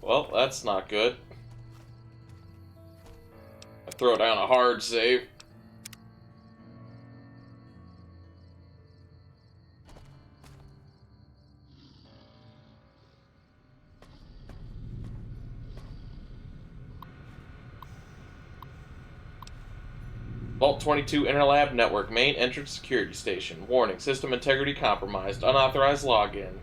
Well, that's not good. I throw down a hard save. Vault 22 Interlab Network Main Entrance Security Station. Warning, system integrity compromised. Unauthorized login.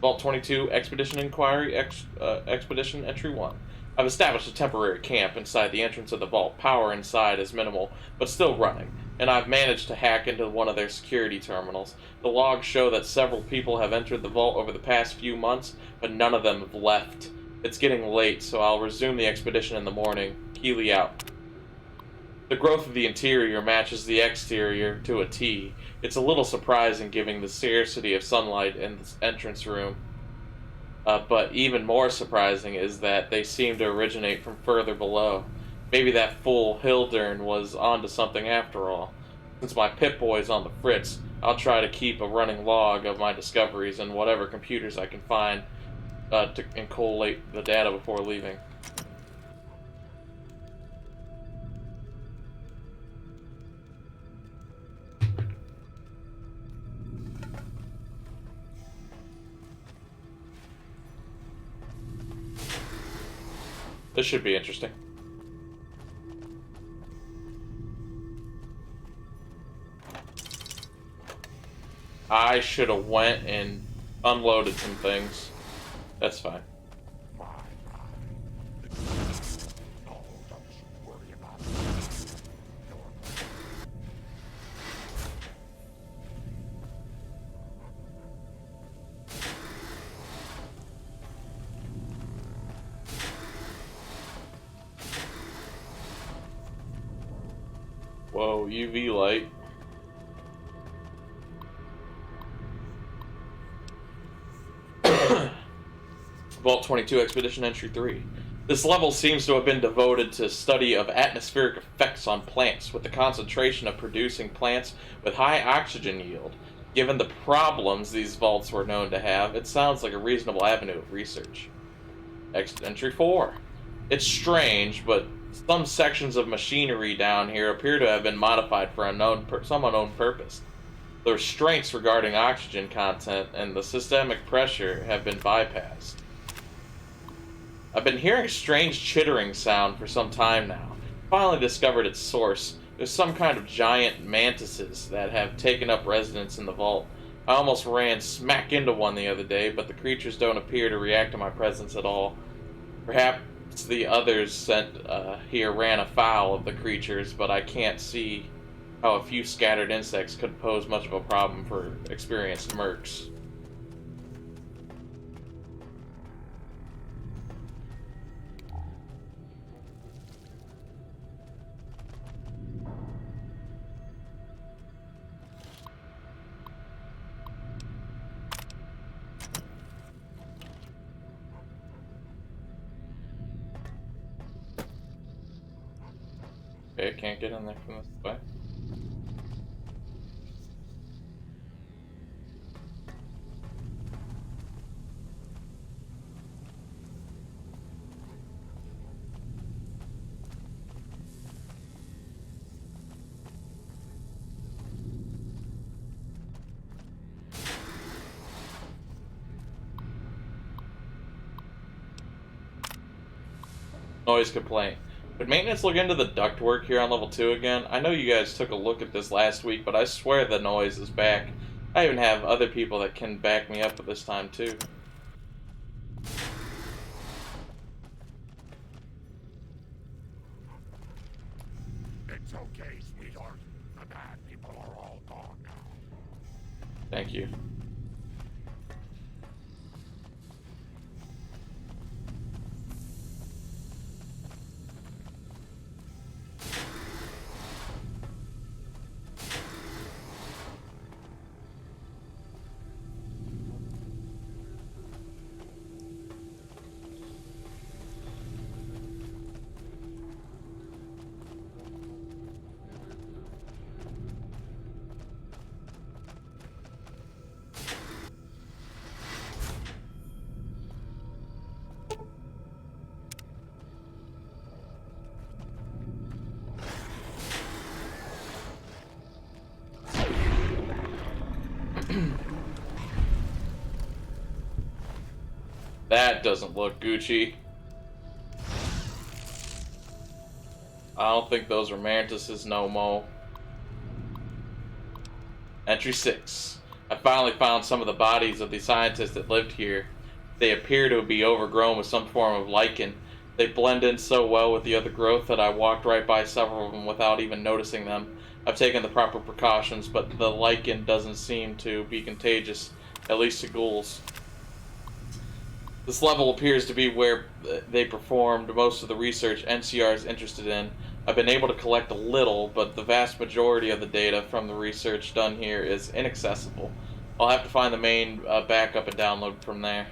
Vault 22 Expedition Inquiry, Expedition Entry 1. I've established a temporary camp inside the entrance of the vault. Power inside is minimal, but still running, and I've managed to hack into one of their security terminals. The logs show that several people have entered the vault over the past few months, but none of them have left. It's getting late, so I'll resume the expedition in the morning. Keeley out. The growth of the interior matches the exterior to a T. It's a little surprising given the scarcity of sunlight in this entrance room. But even more surprising is that they seem to originate from further below. Maybe that fool Hildern was onto something after all. Since my Pip-Boy's on the fritz, I'll try to keep a running log of my discoveries and whatever computers I can find and collate the data before leaving. This should be interesting. I should have went and unloaded some things. That's fine. Whoa, UV light. Vault 22 Expedition Entry 3. This level seems to have been devoted to study of atmospheric effects on plants, with the concentration of producing plants with high oxygen yield. Given the problems these vaults were known to have, it sounds like a reasonable avenue of research. Entry 4. It's strange, but some sections of machinery down here appear to have been modified for some unknown purpose. The restraints regarding oxygen content and the systemic pressure have been bypassed. I've been hearing a strange chittering sound for some time now. Finally discovered its source. There's some kind of giant mantises that have taken up residence in the vault. I almost ran smack into one the other day, but the creatures don't appear to react to my presence at all. Perhaps the others sent here ran afoul of the creatures, but I can't see how a few scattered insects could pose much of a problem for experienced mercs. Okay, I can't get in there from this way. Noise complaint. Would maintenance look into the ductwork here on level 2 again? I know you guys took a look at this last week, but I swear the noise is back. I even have other people that can back me up at this time too. It's okay, sweetheart. The bad people are all gone now. Thank you. That doesn't look Gucci. I don't think those are mantises no more. Entry 6. I finally found some of the bodies of the scientists that lived here. They appear to be overgrown with some form of lichen. They blend in so well with the other growth that I walked right by several of them without even noticing them. I've taken the proper precautions, but the lichen doesn't seem to be contagious, at least to ghouls. This level appears to be where they performed most of the research NCR is interested in. I've been able to collect a little, but the vast majority of the data from the research done here is inaccessible. I'll have to find the main backup and download from there.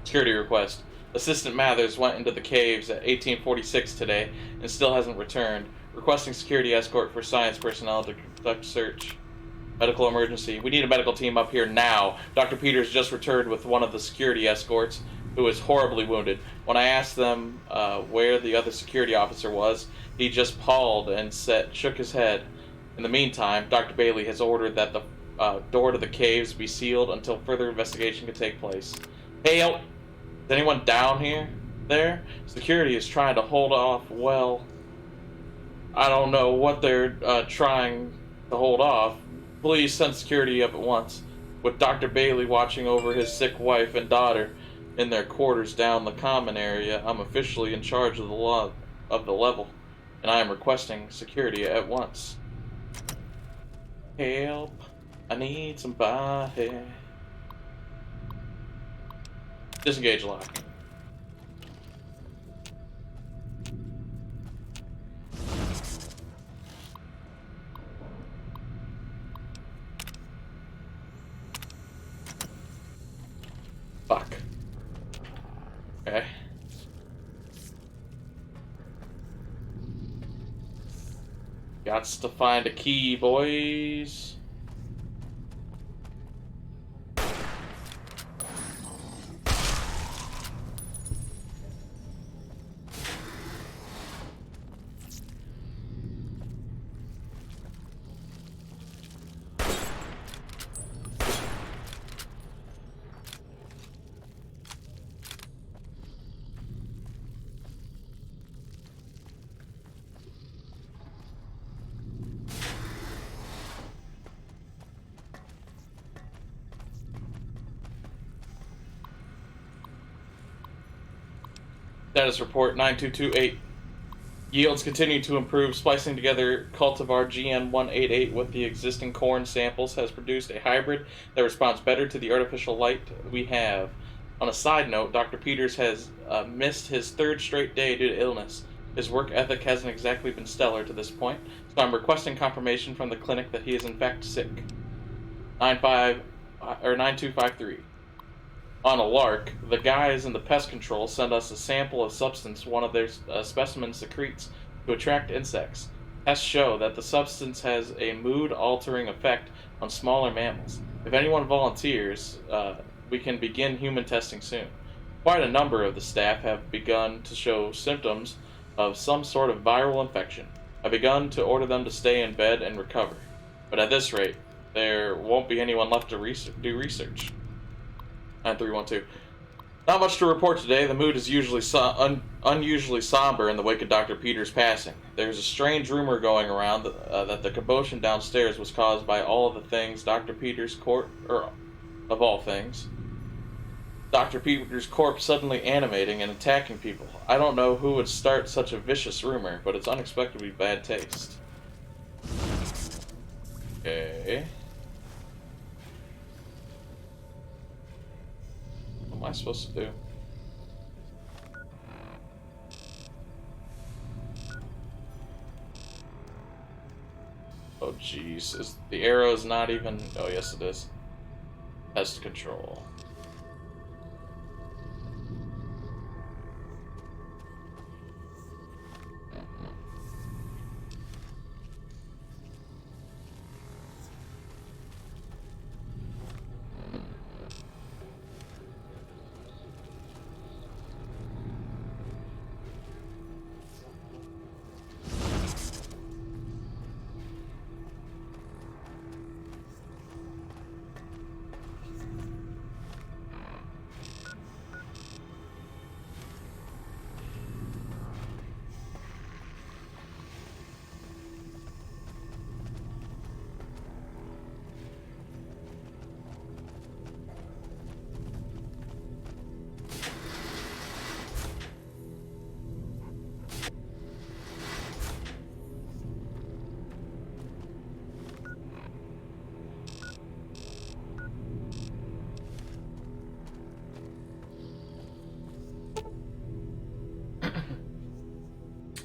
Security request. Assistant Mathers went into the caves at 1846 today and still hasn't returned. Requesting security escort for science personnel to conduct search. Medical emergency. We need a medical team up here now. Dr. Peters just returned with one of the security escorts who is horribly wounded. When I asked them where the other security officer was, he just pawed and shook his head. In the meantime, Dr. Bailey has ordered that the door to the caves be sealed until further investigation can take place. Hey, is anyone down here? There? Security is trying to hold off, well, I don't know what they're trying to hold off. Please send security up at once. With Dr. Bailey watching over his sick wife and daughter in their quarters down the common area, I'm officially in charge of the level, and I am requesting security at once. Help. I need somebody. Disengage lock. Fuck. Okay. Gots to find a key, boys. Status report 9228. Yields continue to improve. Splicing together cultivar GN188 with the existing corn samples has produced a hybrid that responds better to the artificial light we have. On a side note, Dr. Peters has missed his third straight day due to illness. His work ethic hasn't exactly been stellar to this point, so I'm requesting confirmation from the clinic that he is in fact sick. 9253. On a lark, the guys in the pest control send us a sample of substance one of their specimens secretes to attract insects. Tests show that the substance has a mood-altering effect on smaller mammals. If anyone volunteers, we can begin human testing soon. Quite a number of the staff have begun to show symptoms of some sort of viral infection. I've begun to order them to stay in bed and recover. But at this rate, there won't be anyone left to do research. 9312. Not much to report today. The mood is usually unusually somber in the wake of Dr. Peters' passing. There's a strange rumor going around that the commotion downstairs was caused by all of the things Dr. Peters' of all things, Dr. Peters' corpse suddenly animating and attacking people. I don't know who would start such a vicious rumor, but it's unexpectedly bad taste. Okay. What am I supposed to do? Oh jeez, is the arrow's not even... Oh yes it is. Pest control.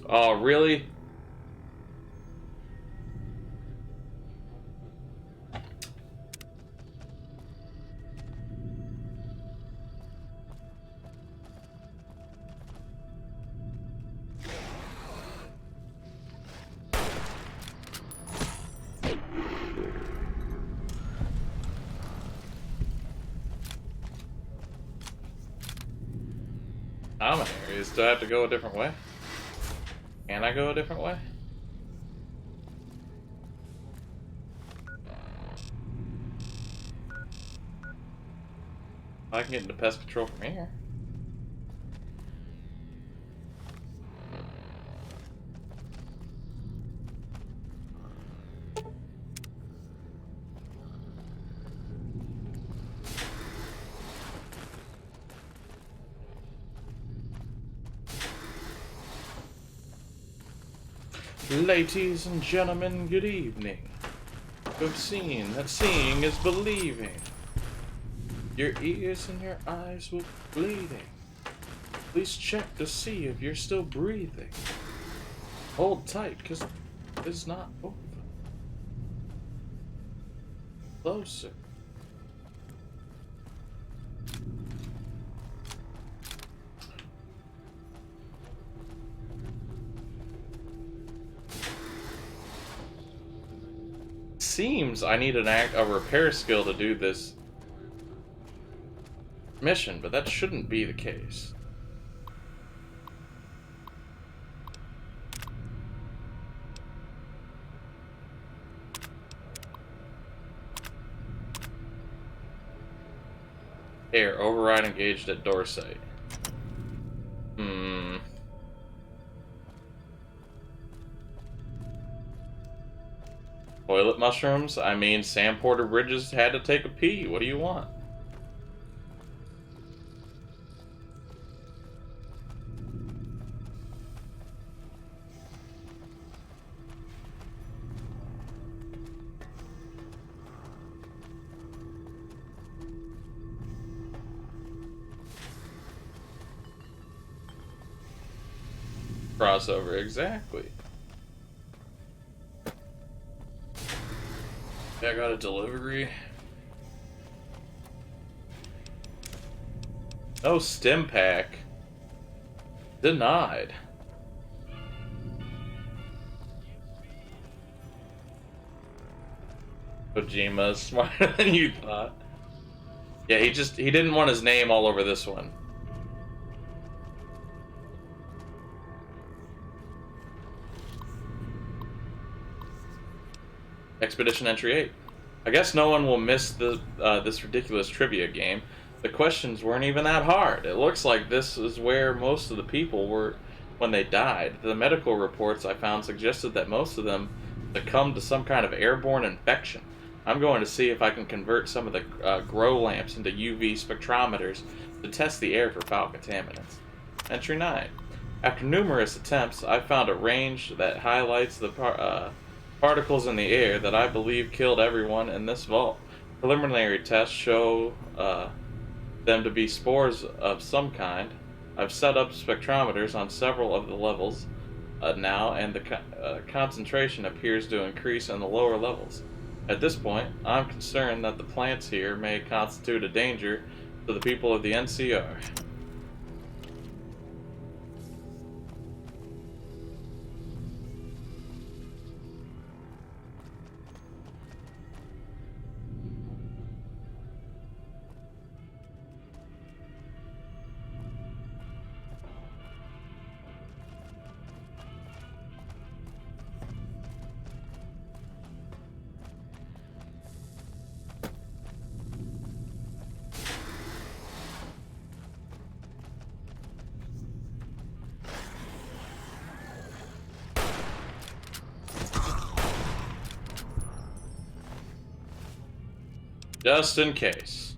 Oh, really? Common areas. Do I have to go a different way? Can I go a different way? I can get into pest control from here. Ladies and gentlemen, good evening. You've seen that seeing is believing. Your ears and your eyes will be bleeding. Please check to see if you're still breathing. Hold tight, cause it's not over. Closer. Seems I need a repair skill to do this mission, but that shouldn't be the case. Air override engaged at door site. Toilet mushrooms? I mean, Sam Porter Bridges had to take a pee. What do you want? Crossover, exactly. I got a delivery. No stim pack. Denied. Kojima is smarter than you thought. Yeah, he didn't want his name all over this one. Expedition Entry 8. I guess no one will miss this ridiculous trivia game. The questions weren't even that hard. It looks like this is where most of the people were when they died. The medical reports I found suggested that most of them succumbed to some kind of airborne infection. I'm going to see if I can convert some of the grow lamps into UV spectrometers to test the air for foul contaminants. Entry 9. After numerous attempts, I found a range that highlights the particles in the air that I believe killed everyone in this vault. Preliminary tests show them to be spores of some kind. I've set up spectrometers on several of the levels now, and the concentration appears to increase in the lower levels. At this point, I'm concerned that the plants here may constitute a danger to the people of the NCR. Just in case.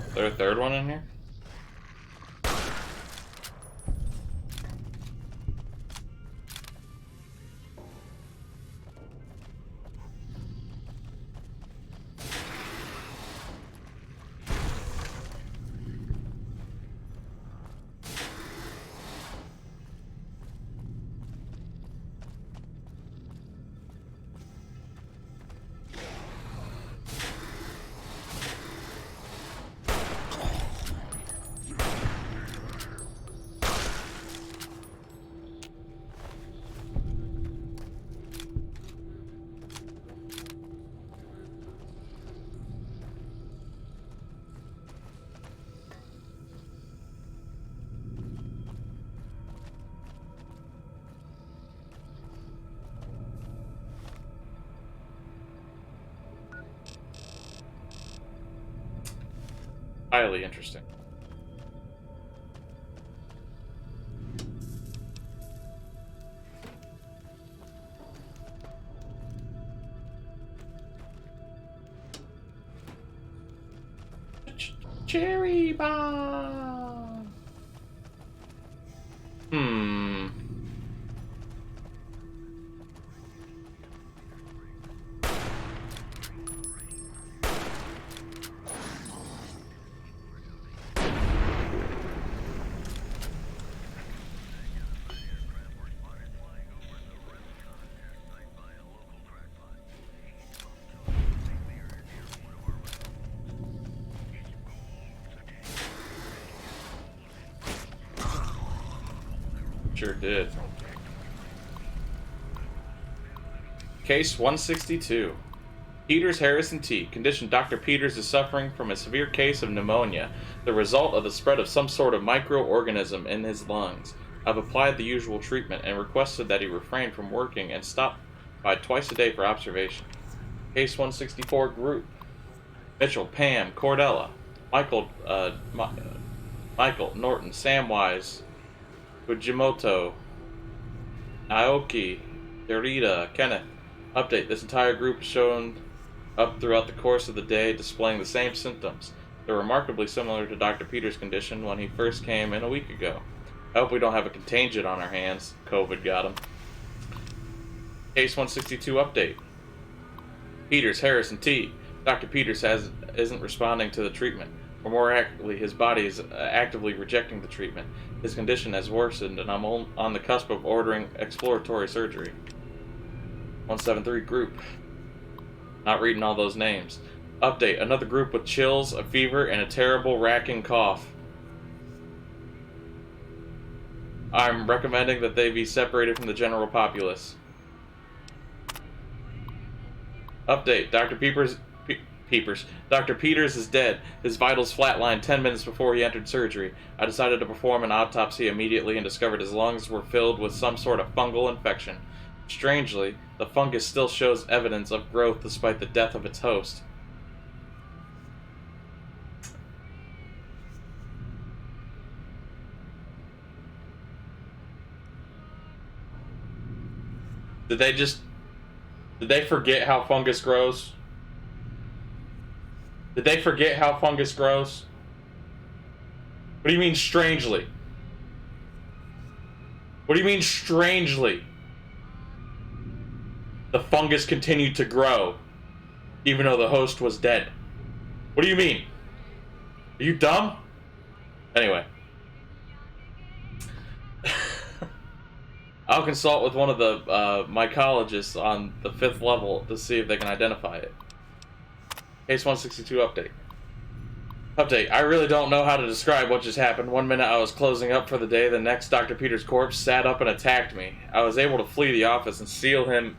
Is there a third one in here? Highly interesting. Cherry bomb. Sure did. Case 162. Peters Harrison T. Condition: Dr. Peters is suffering from a severe case of pneumonia, the result of the spread of some sort of microorganism in his lungs. I've applied the usual treatment and requested that he refrain from working and stop by twice a day for observation. Case 164 Group. Mitchell, Pam, Cordella, Michael, Norton, Samwise, Fujimoto, Naoki, Derrida, Kenneth. Update: this entire group is shown up throughout the course of the day, displaying the same symptoms. They're remarkably similar to Dr. Peters' condition when he first came in a week ago. I hope we don't have a contagion on our hands. COVID got him. Case 162 update. Peters, Harrison T. Dr. Peters isn't responding to the treatment. Or more accurately, his body is actively rejecting the treatment. His condition has worsened, and I'm on the cusp of ordering exploratory surgery. 173 Group. Not reading all those names. Update: another group with chills, a fever, and a terrible racking cough. I'm recommending that they be separated from the general populace. Update: Dr. Dr. Peters is dead. His vitals flatlined 10 minutes before he entered surgery. I decided to perform an autopsy immediately and discovered his lungs were filled with some sort of fungal infection. Strangely, the fungus still shows evidence of growth despite the death of its host. Did they forget how fungus grows? Did they forget how fungus grows? What do you mean strangely? What do you mean strangely? The fungus continued to grow, even though the host was dead. What do you mean? Are you dumb? Anyway. I'll consult with one of the mycologists on the 5th level to see if they can identify it. Case 162 update. Update: I really don't know how to describe what just happened. One minute I was closing up for the day, the next Dr. Peters' corpse sat up and attacked me. I was able to flee the office and seal him,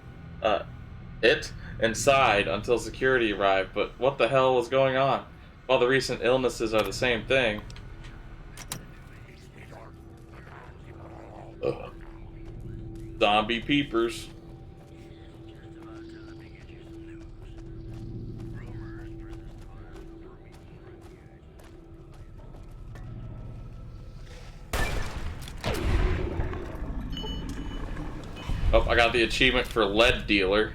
inside until security arrived, but what the hell was going on? While the recent illnesses are the same thing. Ugh. Zombie peepers. Oh, I got the achievement for lead dealer.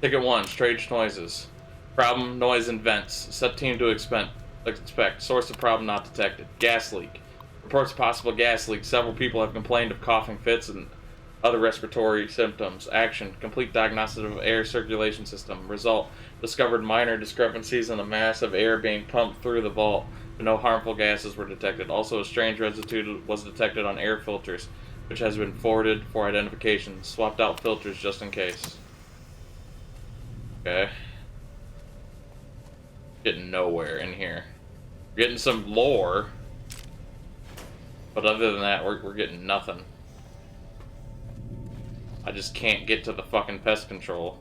Ticket 1, strange noises. Problem, noise and vents. Set team to expect. Source of problem not detected. Gas leak. Reports of possible gas leak. Several people have complained of coughing fits and other respiratory symptoms. Action: complete diagnosis of air circulation system. Result: discovered minor discrepancies in the mass of air being pumped through the vault, but no harmful gases were detected. Also, a strange residue was detected on air filters, which has been forwarded for identification. Swapped out filters just in case. Okay. Getting nowhere in here. Getting some lore. But other than that, we're getting nothing. I just can't get to the fucking pest control.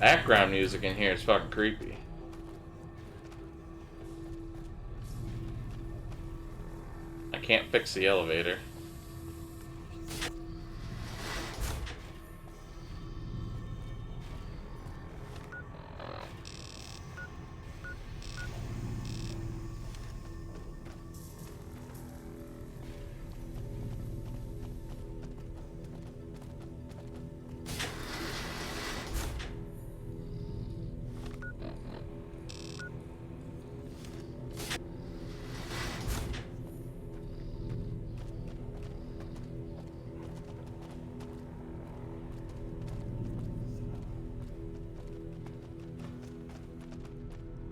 Background music in here is fucking creepy. I can't fix the elevator.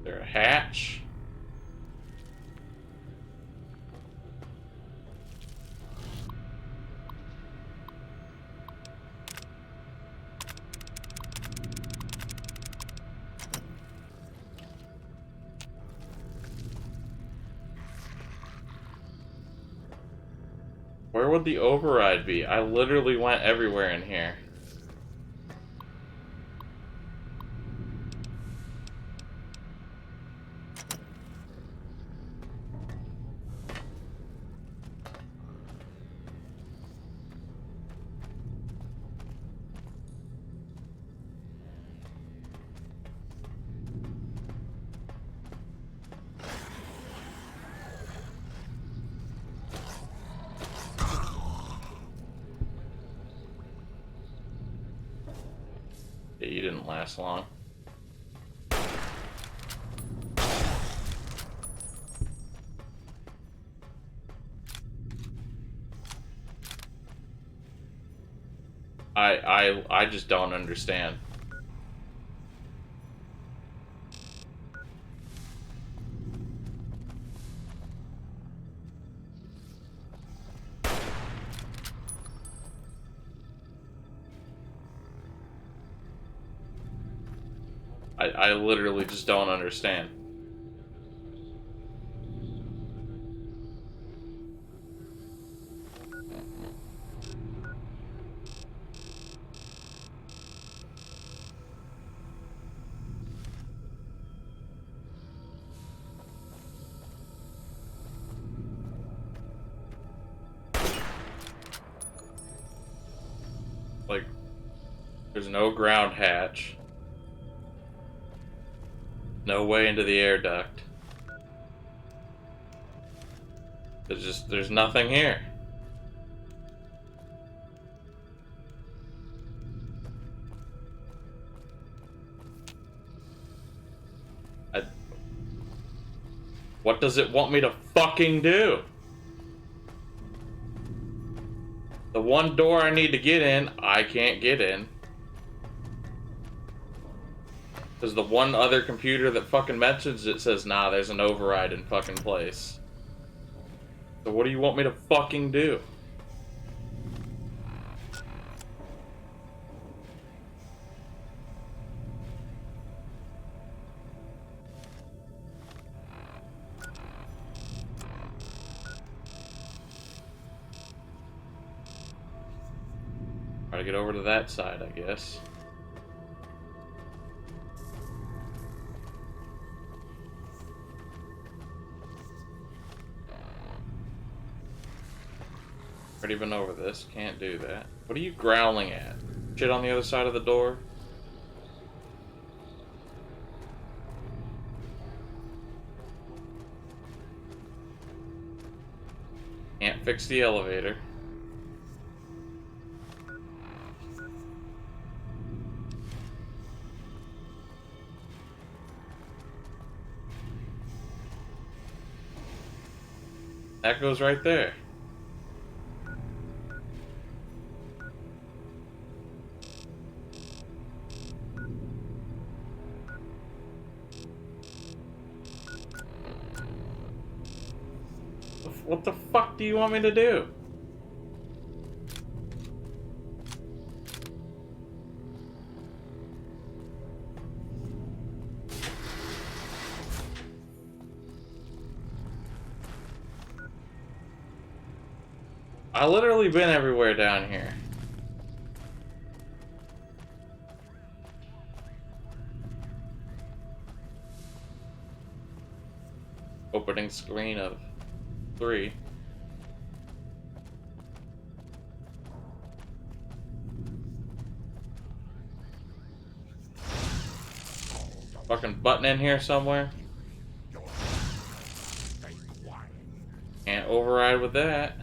There a hatch? Where would the override be? I literally went everywhere in here. Yeah, you didn't last long. I just don't understand. I literally just don't understand. Like, there's no ground hatch. No way into the air duct. There's nothing here. What does it want me to fucking do? The one door I need to get in, I can't get in. Because the one other computer that fucking mentions it says, nah, there's an override in fucking place. So what do you want me to fucking do? Try to get over to that side, I guess. Already been over this. Can't do that. What are you growling at? Shit on the other side of the door? Can't fix the elevator. That goes right there. What the fuck do you want me to do? I literally been everywhere down here. loading screen of 3. Fucking button in here somewhere. Can't override with that.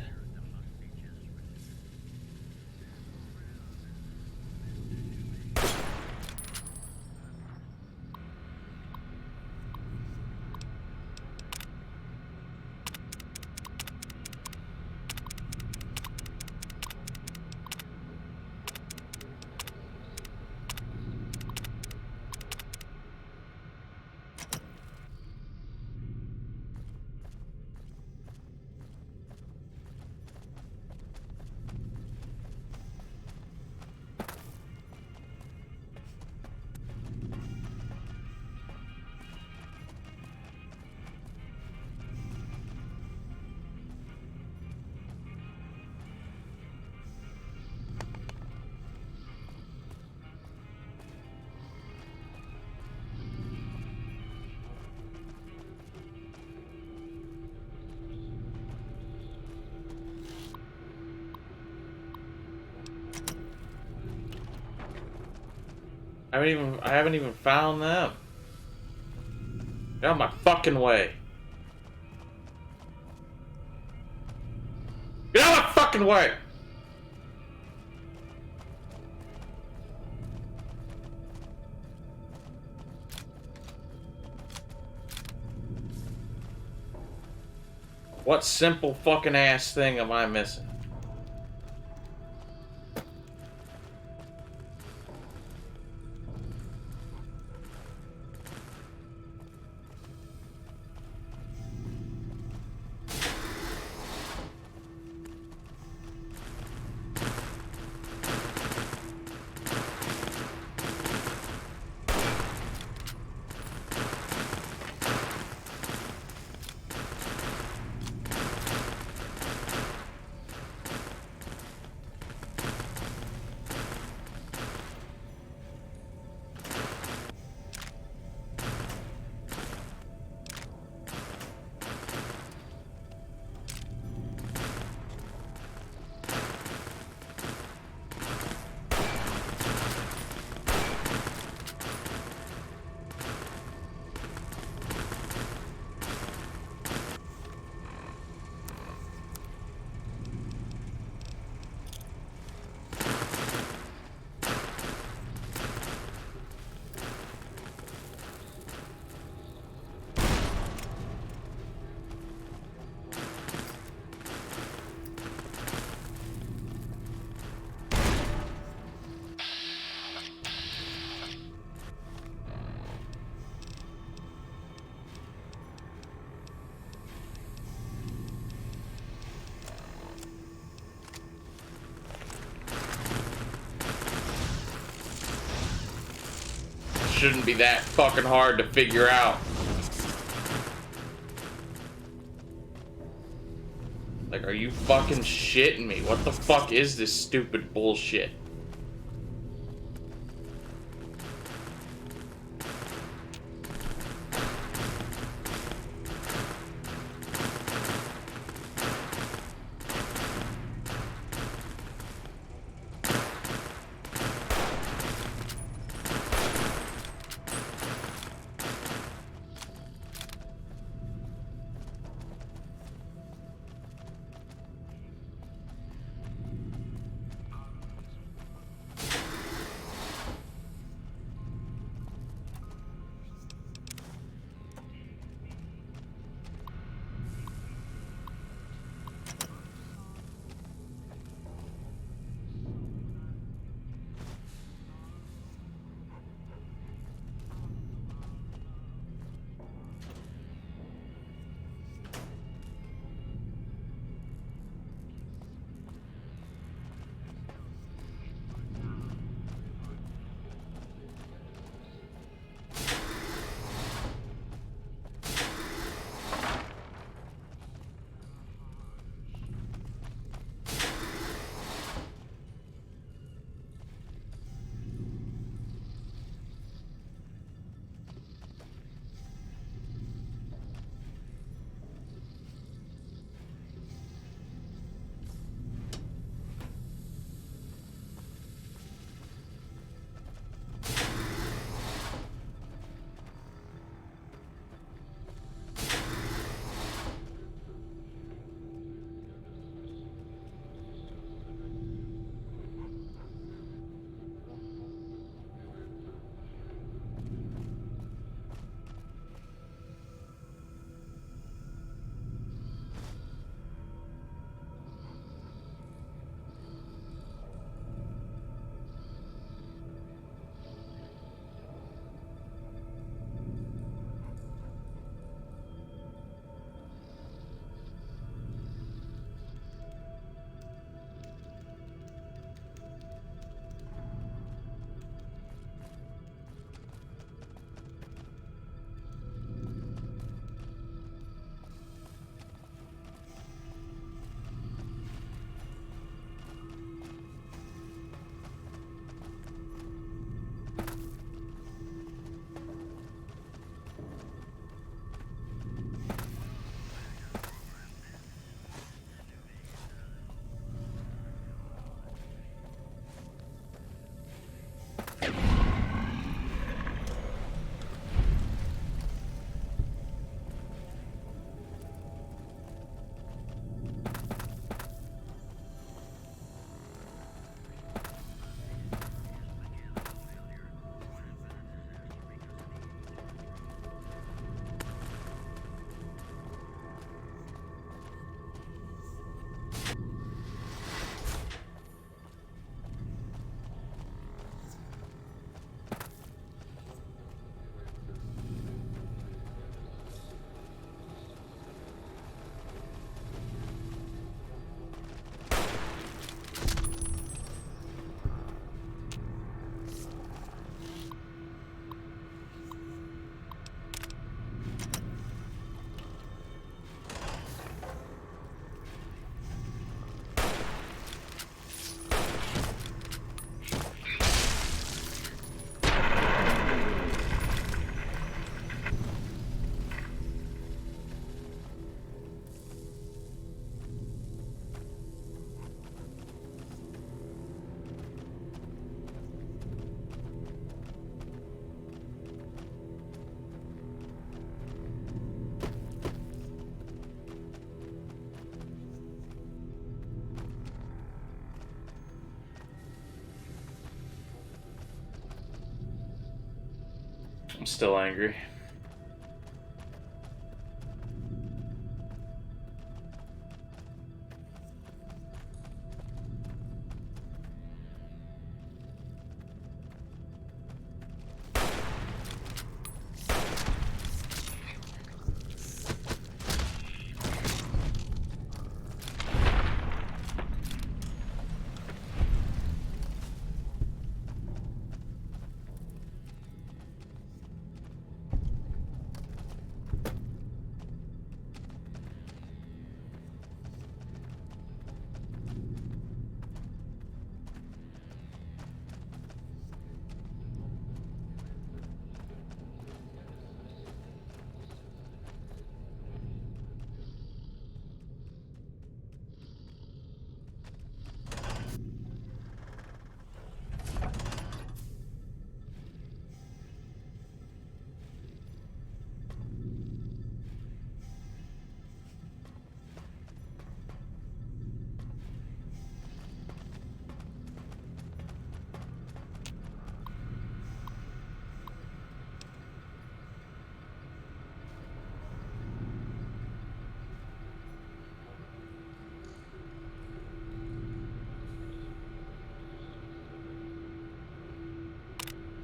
I haven't even found them. Get out of my fucking way. Get out of my fucking way! What simple fucking ass thing am I missing? Shouldn't be that fucking hard to figure out. Like, are you fucking shitting me? What the fuck is this stupid bullshit? I'm still angry.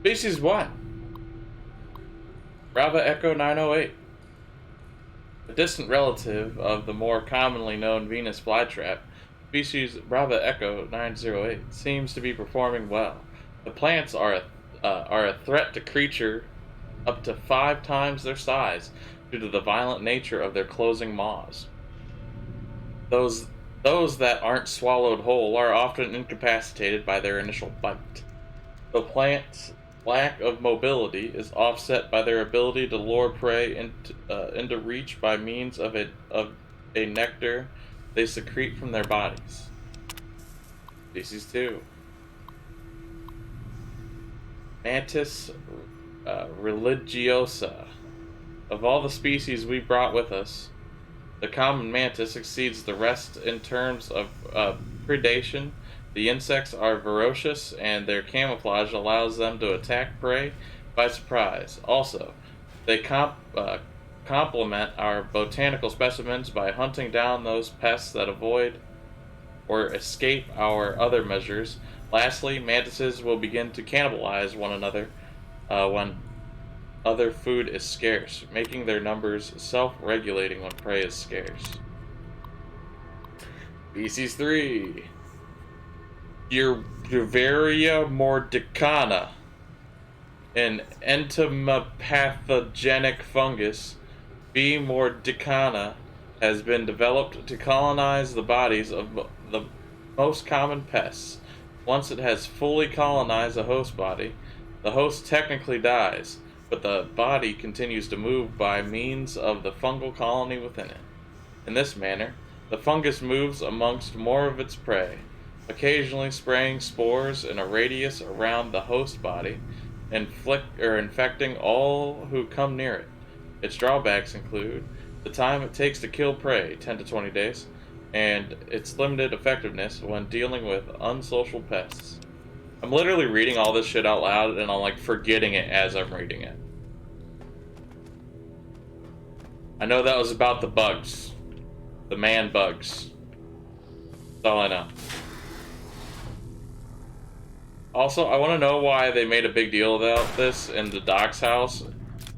Species 1. Brava Echo 908. A distant relative of the more commonly known Venus flytrap, species Brava Echo 908 seems to be performing well. The plants are a threat to creature up to 5 times their size due to the violent nature of their closing maws. Those that aren't swallowed whole are often incapacitated by their initial bite. The plant's lack of mobility is offset by their ability to lure prey into reach by means of a nectar they secrete from their bodies. Species 2. Mantis religiosa. Of all the species we brought with us, the common mantis exceeds the rest in terms of predation. The insects are ferocious, and their camouflage allows them to attack prey by surprise. Also, they complement our botanical specimens by hunting down those pests that avoid or escape our other measures. Lastly, mantises will begin to cannibalize one another when other food is scarce, making their numbers self-regulating when prey is scarce. Species 3. Urvaria mordicana, an entomopathogenic fungus. B. mordicana has been developed to colonize the bodies of the most common pests. Once it has fully colonized a host body, the host technically dies, but the body continues to move by means of the fungal colony within it. In this manner, the fungus moves amongst more of its prey, occasionally spraying spores in a radius around the host body, infecting all who come near it. Its drawbacks include the time it takes to kill prey, 10 to 20 days, and its limited effectiveness when dealing with unsocial pests. I'm literally reading all this shit out loud, and I'm like forgetting it as I'm reading it. I know that was about the bugs. The man bugs. That's all I know. Also, I want to know why they made a big deal about this in the Doc's house,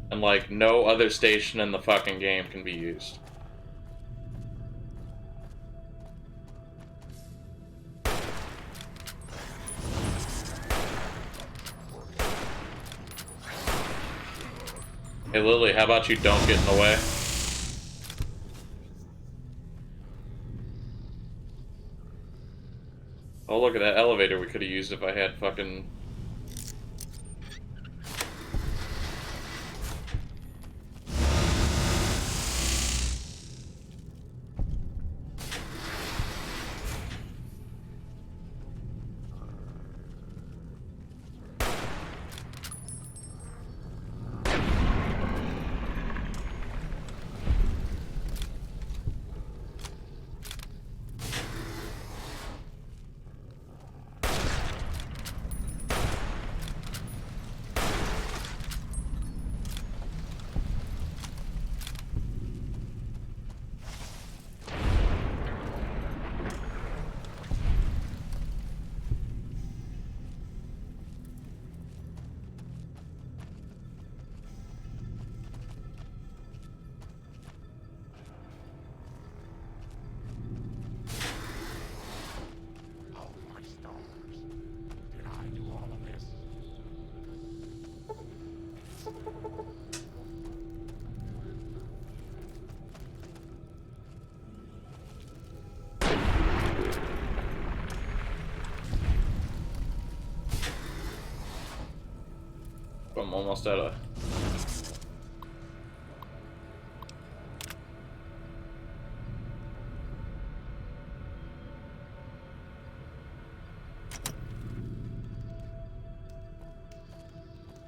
and like no other station in the fucking game can be used. Hey Lily, how about you don't get in the way? Oh, look at that elevator we could have used if I had fucking... I'm almost out of...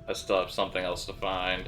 I still have something else to find.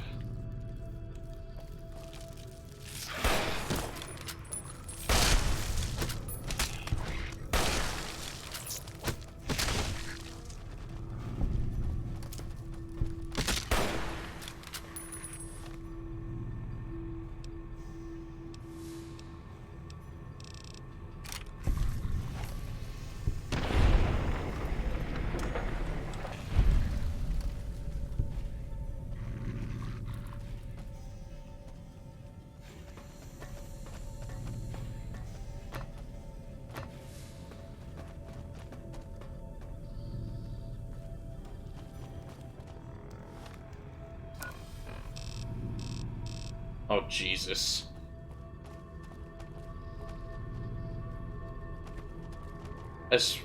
Oh, Jesus. If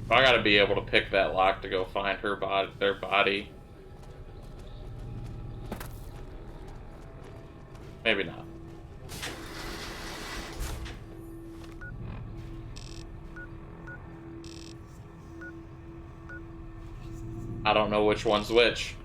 I gotta be able to pick that lock to go find her body, their body. Maybe not. I don't know which one's which.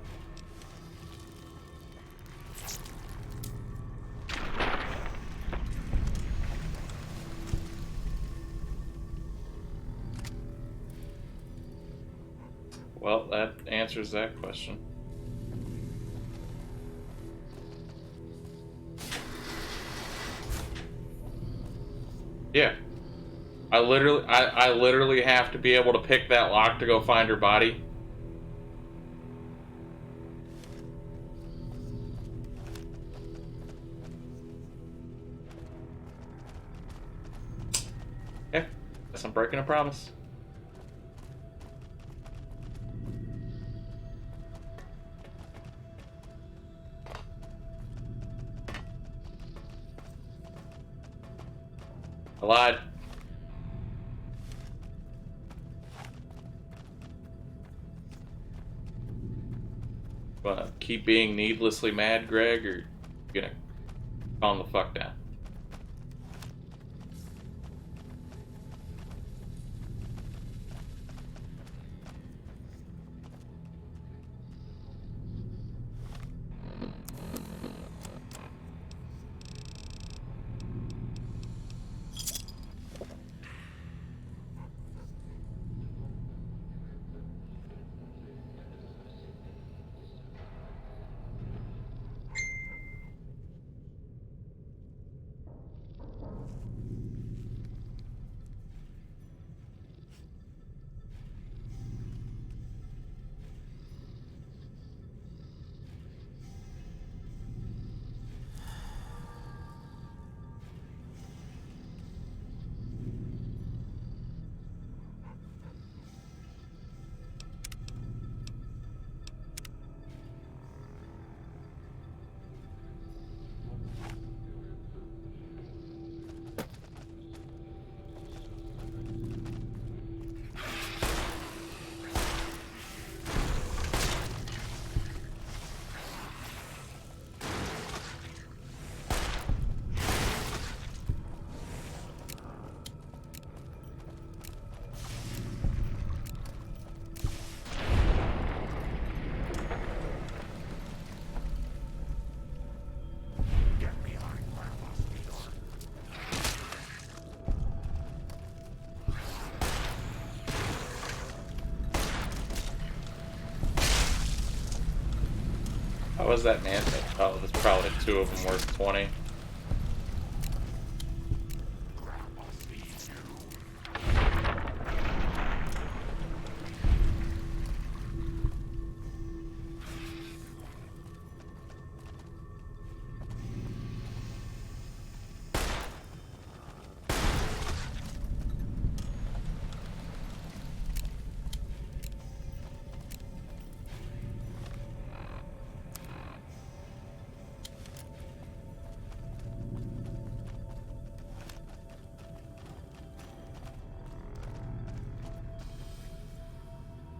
Well, that answers that question. Yeah. I literally have to be able to pick that lock to go find her body. Okay. Guess I'm breaking a promise. I lied. Gonna keep being needlessly mad, Greg, or you gonna calm the fuck down? How was that man? Oh, there's probably two of them worth 20.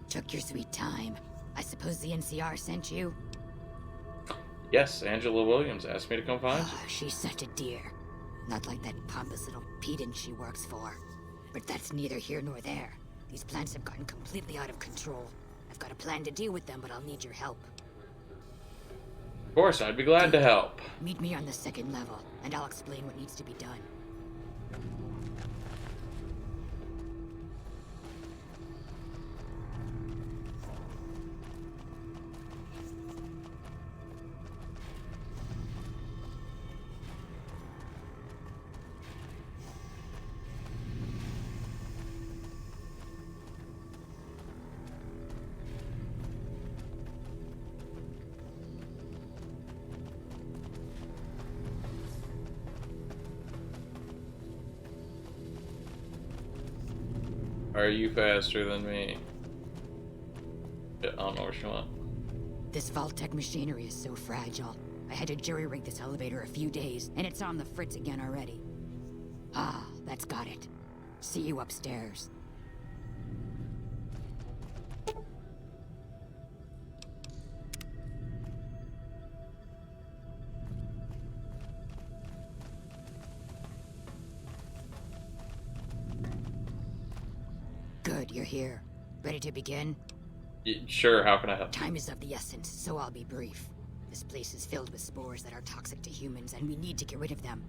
Took your sweet time. I suppose the NCR sent you? Yes, Angela Williams asked me to come find you. She's such a dear. Not like that pompous little pedant she works for. But that's neither here nor there. These plants have gotten completely out of control. I've got a plan to deal with them, but I'll need your help. Of course, I'd be glad to help. Meet me on the 2nd level, and I'll explain what needs to be done. Are you faster than me? Yeah, I don't know where she went. This Vault-Tec machinery is so fragile. I had to jury-rig this elevator a few days, and it's on the fritz again already. Ah, that's got it. See you upstairs. Good, you're here. Ready to begin? Sure, how can I help? Time is of the essence, so I'll be brief. This place is filled with spores that are toxic to humans, and we need to get rid of them.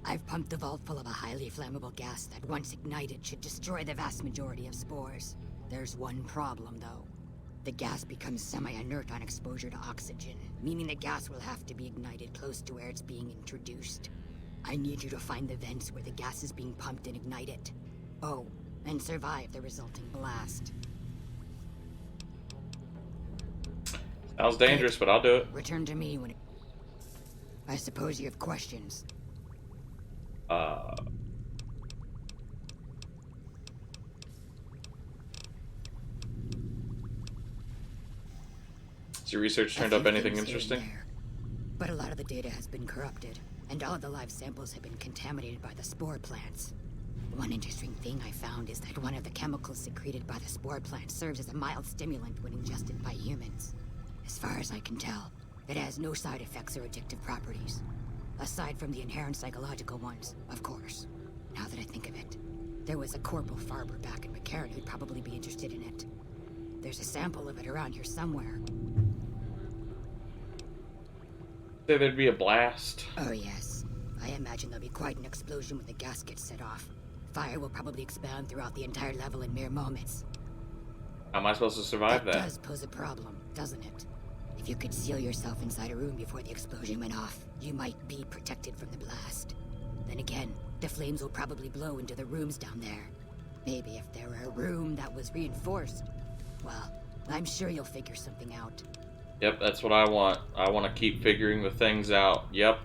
I've pumped the vault full of a highly flammable gas that, once ignited, should destroy the vast majority of spores. There's one problem, though. The gas becomes semi-inert on exposure to oxygen, meaning the gas will have to be ignited close to where it's being introduced. I need you to find the vents where the gas is being pumped and ignite it. Oh, and survive the resulting blast. Sounds dangerous, but I'll do it. Return to me when I suppose you have questions. Has your research turned up anything interesting? But a lot of the data has been corrupted, and all of the live samples have been contaminated by the spore plants. One interesting thing I found is that one of the chemicals secreted by the spore plant serves as a mild stimulant when ingested by humans. As far as I can tell, it has no side effects or addictive properties. Aside from the inherent psychological ones, of course. Now that I think of it, there was a Corporal Farber back in McCarran who'd probably be interested in it. There's a sample of it around here somewhere. Say there'd be a blast. Oh yes. I imagine there'll be quite an explosion when the gas gets set off. Fire will probably expand throughout the entire level in mere moments. How am I supposed to survive that? That does pose a problem, doesn't it? If you could seal yourself inside a room before the explosion went off, you might be protected from the blast. Then again, the flames will probably blow into the rooms down there. Maybe if there were a room that was reinforced. Well, I'm sure you'll figure something out. Yep, that's what I want. I want to keep figuring the things out. Yep.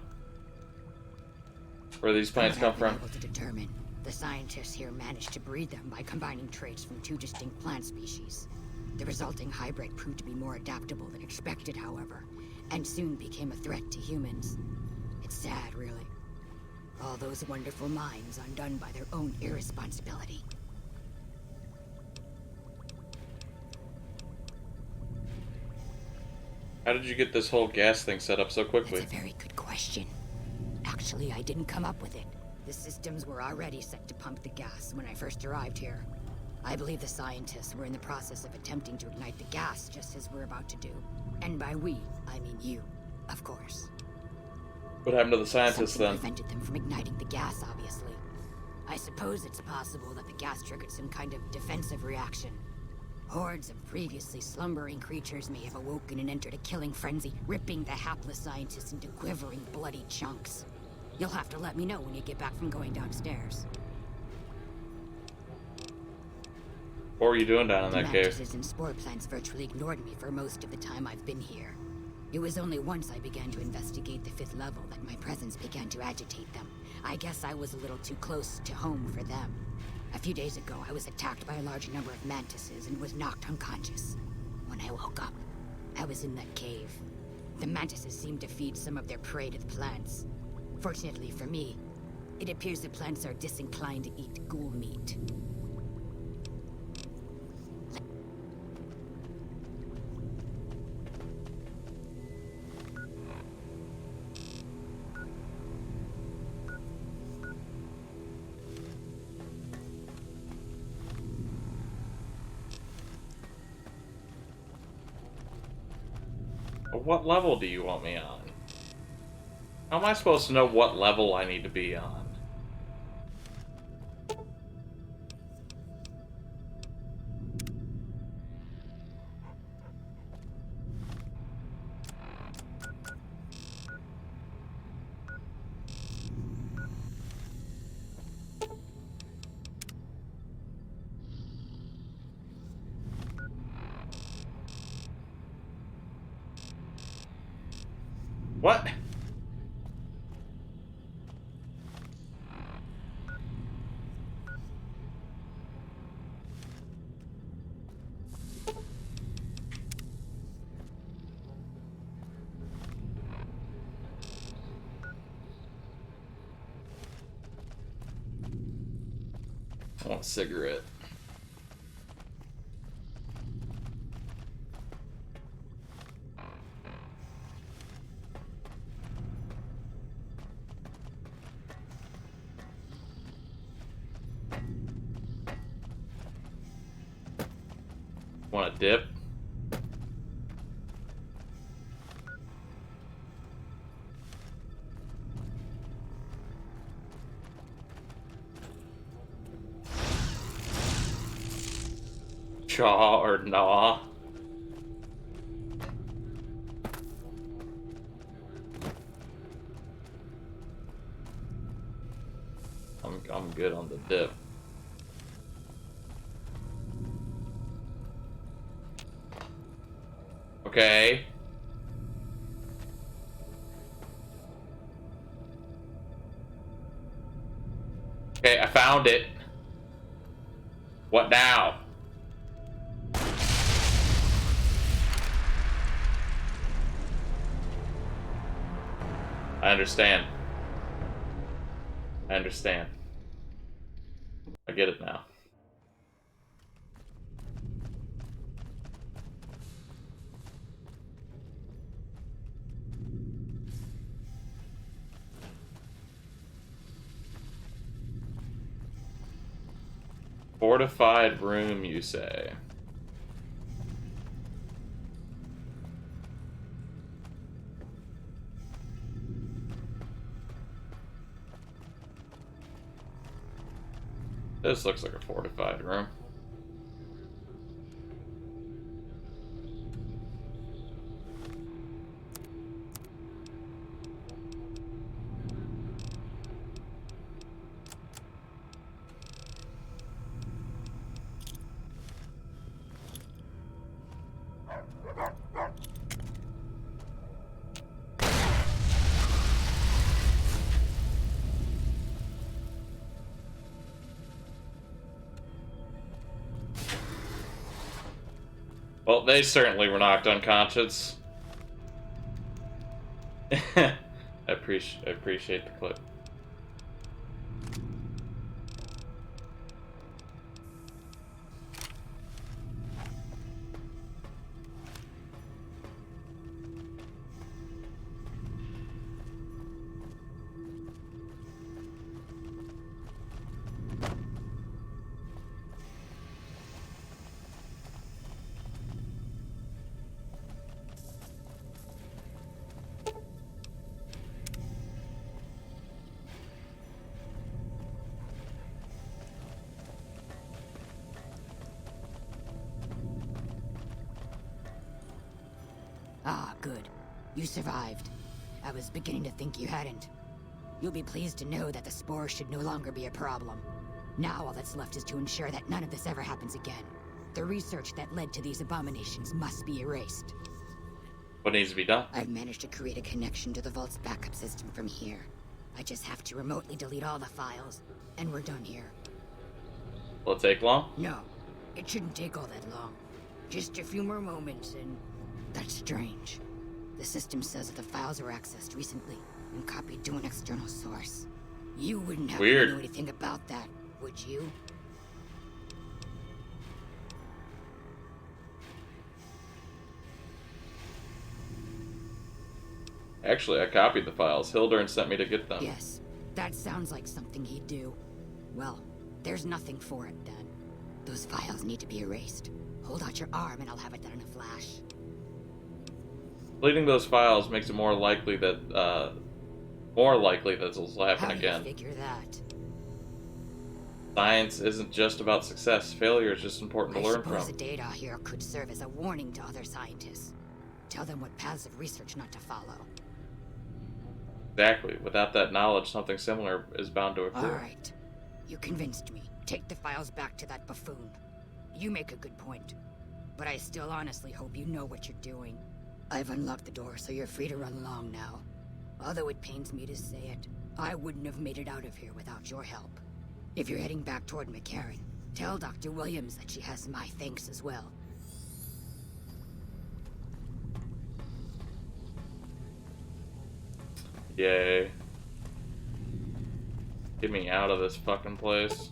Where these plants come from. Able to determine. The scientists here managed to breed them by combining traits from 2 distinct plant species. The resulting hybrid proved to be more adaptable than expected, however, and soon became a threat to humans. It's sad, really. All those wonderful minds undone by their own irresponsibility. How did you get this whole gas thing set up so quickly? That's a very good question. Actually, I didn't come up with it. The systems were already set to pump the gas when I first arrived here. I believe the scientists were in the process of attempting to ignite the gas just as we're about to do. And by we, I mean you, of course. What happened to the scientists Something then? prevented them from igniting the gas, obviously. I suppose it's possible that the gas triggered some kind of defensive reaction. Hordes of previously slumbering creatures may have awoken and entered a killing frenzy, ripping the hapless scientists into quivering, bloody chunks. You'll have to let me know when you get back from going downstairs. What were you doing down in that cave? Mantises and spore plants virtually ignored me for most of the time I've been here. It was only once I began to investigate the 5th level that my presence began to agitate them. I guess I was a little too close to home for them. A few days ago, I was attacked by a large number of mantises and was knocked unconscious. When I woke up, I was in that cave. The mantises seemed to feed some of their prey to the plants. Fortunately for me, it appears the plants are disinclined to eat ghoul meat. What level do you want me on? How am I supposed to know what level I need to be on? What? I want a cigarette. Want a dip? Chaw or nah? I'm good on the dip. Okay. Okay, I found it. What now? I understand. I understand. I get it now. Fortified room, you say? This looks like a fortified room. Well, they certainly were knocked unconscious. I appreciate the clip. Ah, good. You survived. I was beginning to think you hadn't. You'll be pleased to know that the spore should no longer be a problem. Now all that's left is to ensure that none of this ever happens again. The research that led to these abominations must be erased. What needs to be done? I've managed to create a connection to the Vault's backup system from here. I just have to remotely delete all the files, and we're done here. Will it take long? No, it shouldn't take all that long. Just a few more moments, and... That's strange. The system says that the files were accessed recently and copied to an external source. You wouldn't have to know anything about that, would you? Actually, I copied the files. Hildern sent me to get them. Yes, that sounds like something he'd do. Well, there's nothing for it then. Those files need to be erased. Hold out your arm and I'll have it done in a flash. Deleting those files makes it more likely that this will happen How do again. you figure that? Science isn't just about success. Failure is just important to learn suppose from. the data here could serve as a warning to other scientists. Tell them what paths of research not to follow. Exactly. Without that knowledge, something similar is bound to occur. Alright. You convinced me. Take the files back to that buffoon. You make a good point. But I still honestly hope you know what you're doing. I've unlocked the door, so you're free to run along now. Although it pains me to say it, I wouldn't have made it out of here without your help. If you're heading back toward McCarran, tell Dr. Williams that she has my thanks as well. Yay. Get me out of this fucking place.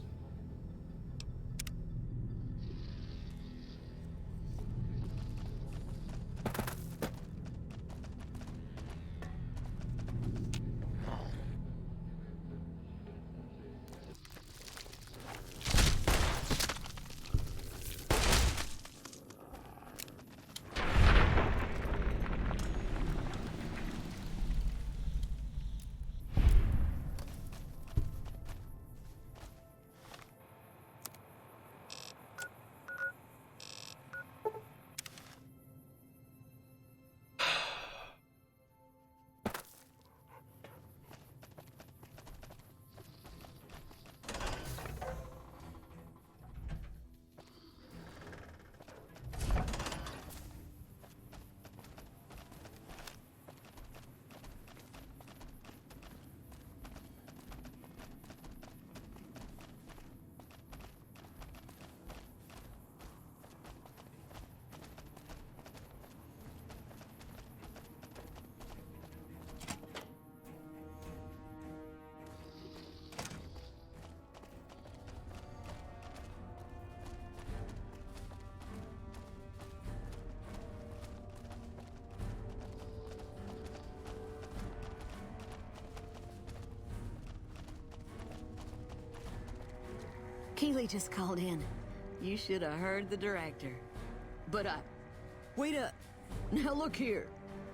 Keeley just called in. You should have heard the director. But wait up. Now look here.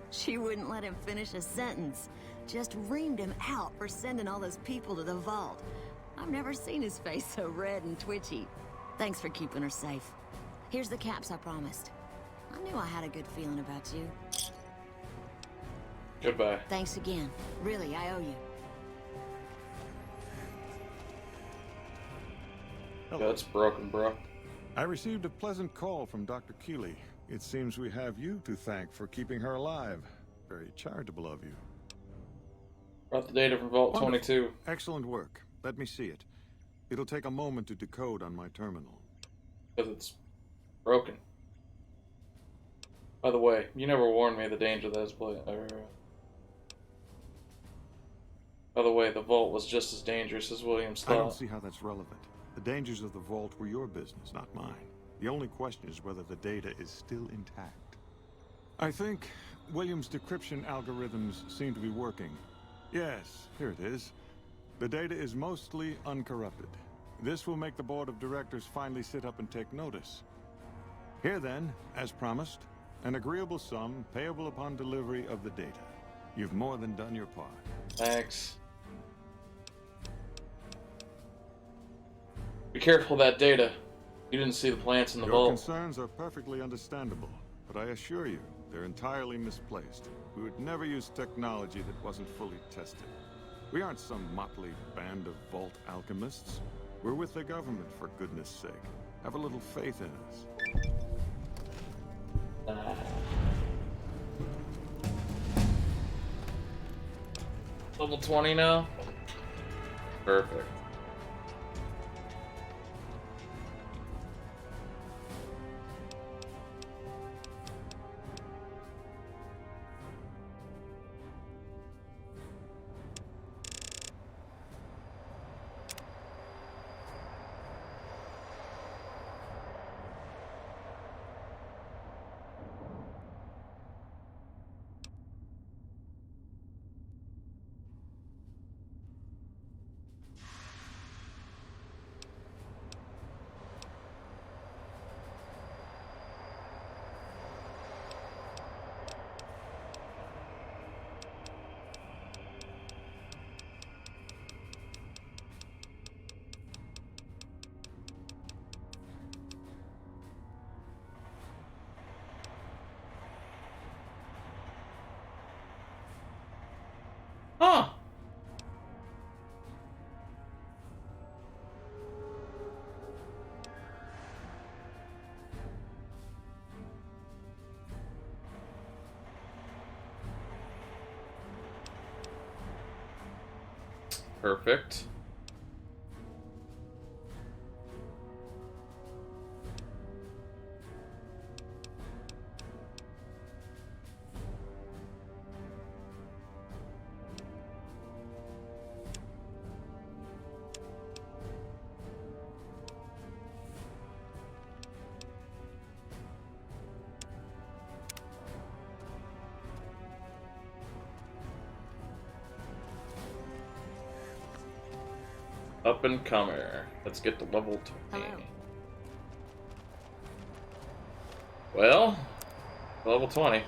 She wouldn't let him finish a sentence. Just reamed him out for sending all those people to the vault. I've never seen his face so red and twitchy. Thanks for keeping her safe. Here's the caps I promised. I knew I had a good feeling about you. Goodbye. Thanks again. Really, I owe you. That's broken, bro. I received a pleasant call from Dr. Keeley. It seems we have you to thank for keeping her alive. Very charitable of you. Brought the data from Vault 22. Excellent work. Let me see it. It'll take a moment to decode on my terminal. Because it's broken. By the way, you never warned me of the danger that is play. By the way, the vault was just as dangerous as Williams thought. I don't see how that's relevant. The dangers of the vault were your business, not mine. The only question is whether the data is still intact. I think Williams' decryption algorithms seem to be working. Yes, here it is. The data is mostly uncorrupted. This will make the board of directors finally sit up and take notice. Here then, as promised, an agreeable sum payable upon delivery of the data. You've more than done your part. Thanks. Be careful of that data. You didn't see the plants in the Your vault. concerns are perfectly understandable, but I assure you, they're entirely misplaced. We would never use technology that wasn't fully tested. We aren't some motley band of vault alchemists. We're with the government, for goodness sake. Have a little faith in us. Level 20 now? Perfect. Perfect. Up and comer. Let's get to level 20. Hello. Well, level 20.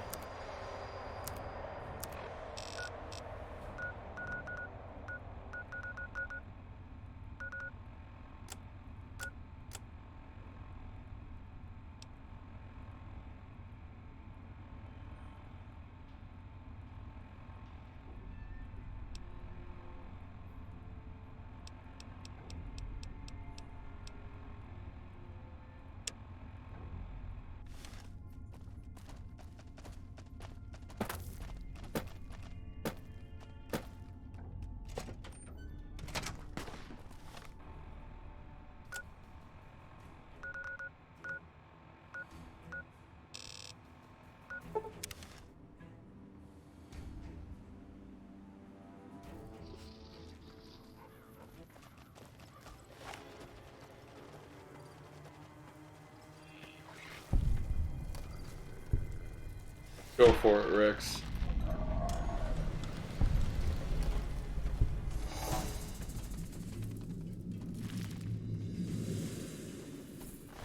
Go for it, Rex.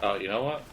Oh, you know what?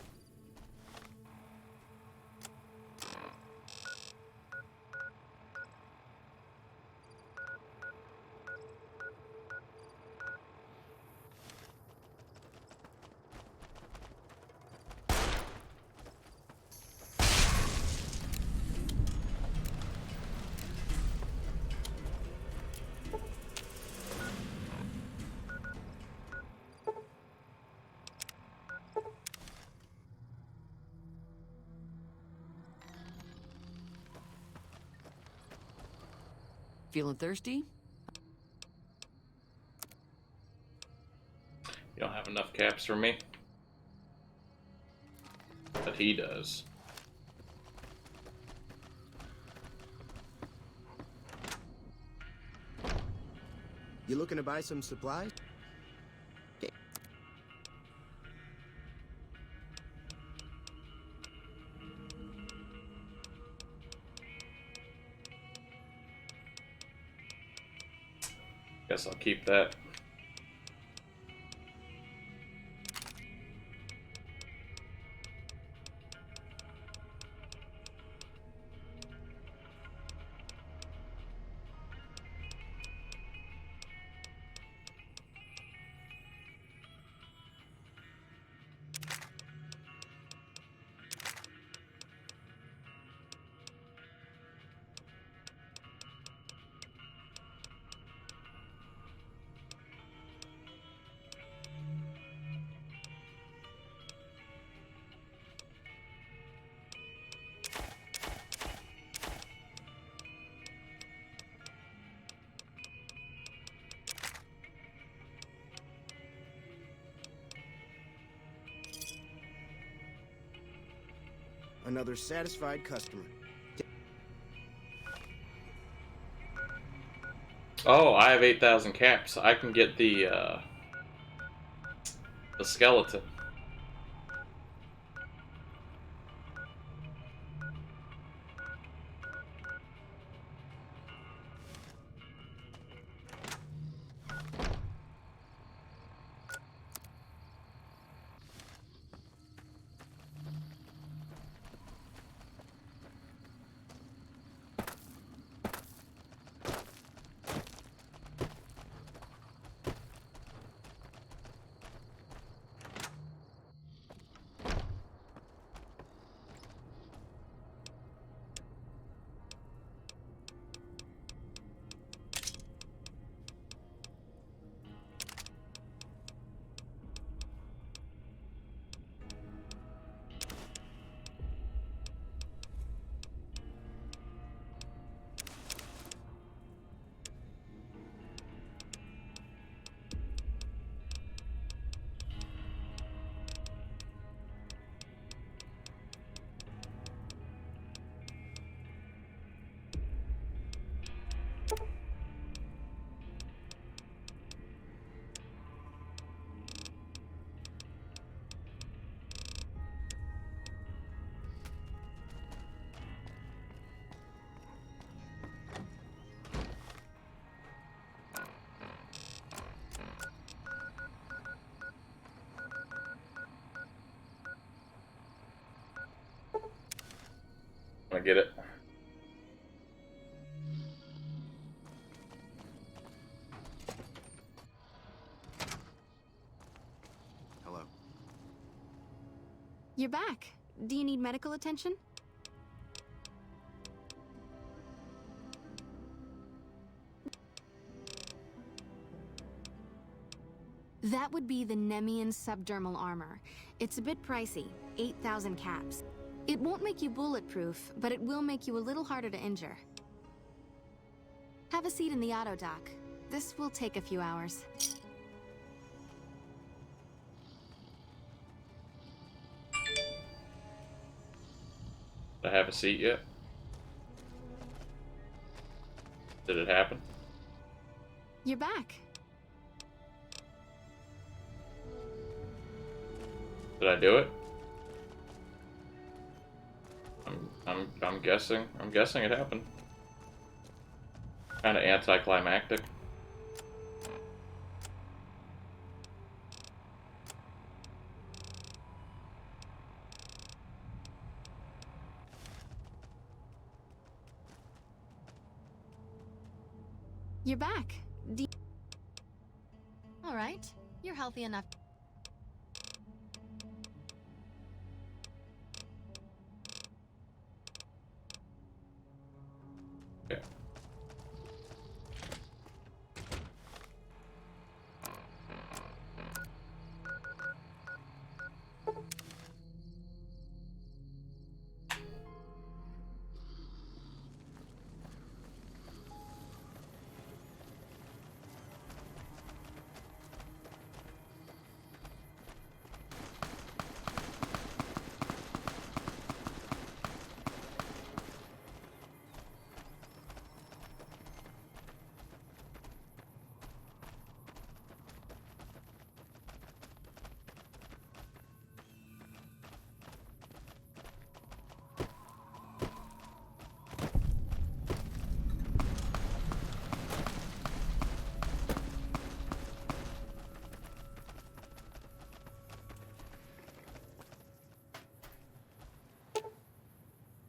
Feeling thirsty? You don't have enough caps for me. But he does. You looking to buy some supplies? Okay. Guess I'll keep that. Another satisfied customer. Oh, I have 8,000 caps. I can get the skeleton. get it. Hello. You're back. Do you need medical attention? That would be the Nemean subdermal armor. It's a bit pricey, 8,000 caps. It won't make you bulletproof, but it will make you a little harder to injure. Have a seat in the auto dock. This will take a few hours. Do I have a seat yet? Did it happen? You're back. Did I do it? I'm guessing. I'm guessing it happened. Kind of anticlimactic. You're back. All right. You're healthy enough.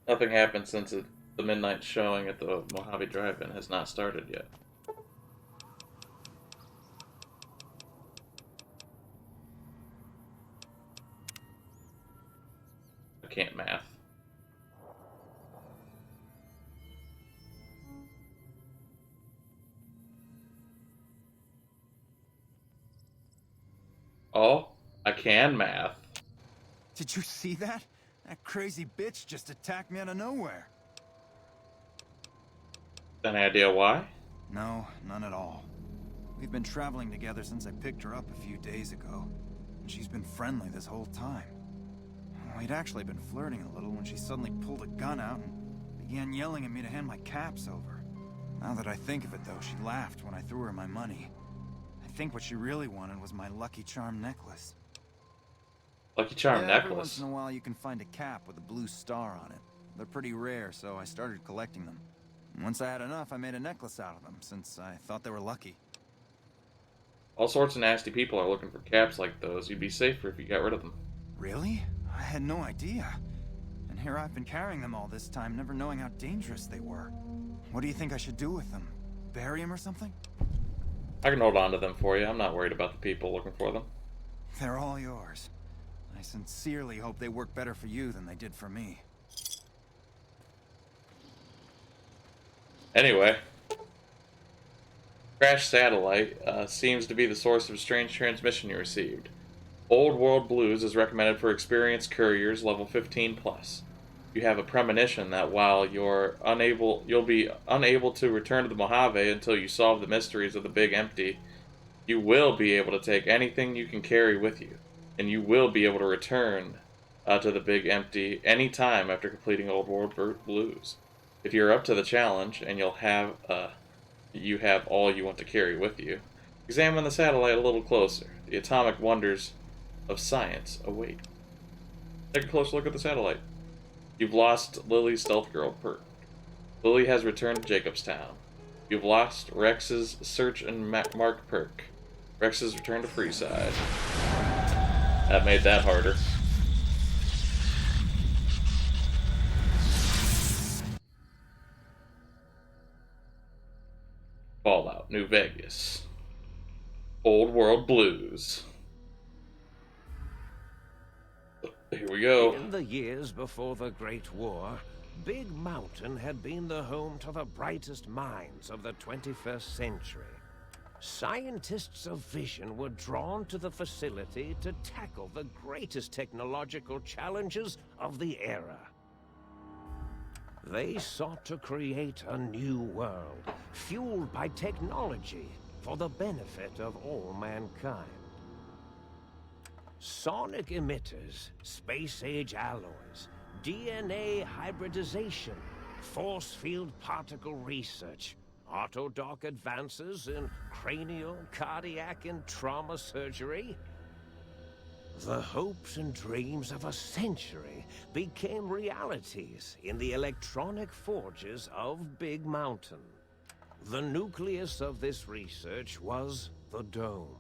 Nothing happened since the midnight showing at the Mojave Drive-In has not started yet. I can't math. Oh, I can math. Did you see that? That crazy bitch just attacked me out of nowhere. Any idea why? No, none at all. We've been traveling together since I picked her up a few days ago, and she's been friendly this whole time. We'd actually been flirting a little when she suddenly pulled a gun out and began yelling at me to hand my caps over. Now that I think of it, though, she laughed when I threw her my money. I think what she really wanted was my Lucky Charm necklace. Lucky Charm Every necklace? once in a while you can find a cap with a blue star on it. They're pretty rare, so I started collecting them. And once I had enough, I made a necklace out of them, since I thought they were lucky. All sorts of nasty people are looking for caps like those. You'd be safer if you got rid of them. Really? I had no idea. And here I've been carrying them all this time, never knowing how dangerous they were. What do you think I should do with them? Bury them or something? I can hold on to them for you. I'm not worried about the people looking for them. They're all yours. I sincerely hope they work better for you than they did for me. Anyway, Crash Satellite seems to be the source of a strange transmission you received. Old World Blues is recommended for experienced couriers level 15+. You have a premonition that while you'll be unable to return to the Mojave until you solve the mysteries of the Big Empty, you will be able to take anything you can carry with you, and you will be able to return to the Big Empty any time after completing Old World Blues. If you're up to the challenge and you have all you want to carry with you, examine the satellite a little closer. The atomic wonders of science await. Take a close look at the satellite. You've lost Lily's Stealth Girl perk. Lily has returned to Jacobstown. You've lost Rex's Search and Mark perk. Rex has returned to Freeside. That made that harder. Fallout New Vegas. Old World Blues. Here we go. In the years before the Great War, Big Mountain had been the home to the brightest minds of the 21st century. Scientists of vision were drawn to the facility to tackle the greatest technological challenges of the era. They sought to create a new world, fueled by technology for the benefit of all mankind. Sonic emitters, space-age alloys, DNA hybridization, force field particle research, autodoc advances in cranial, cardiac, and trauma surgery. The hopes and dreams of a century became realities in the electronic forges of Big Mountain. The nucleus of this research was the Dome,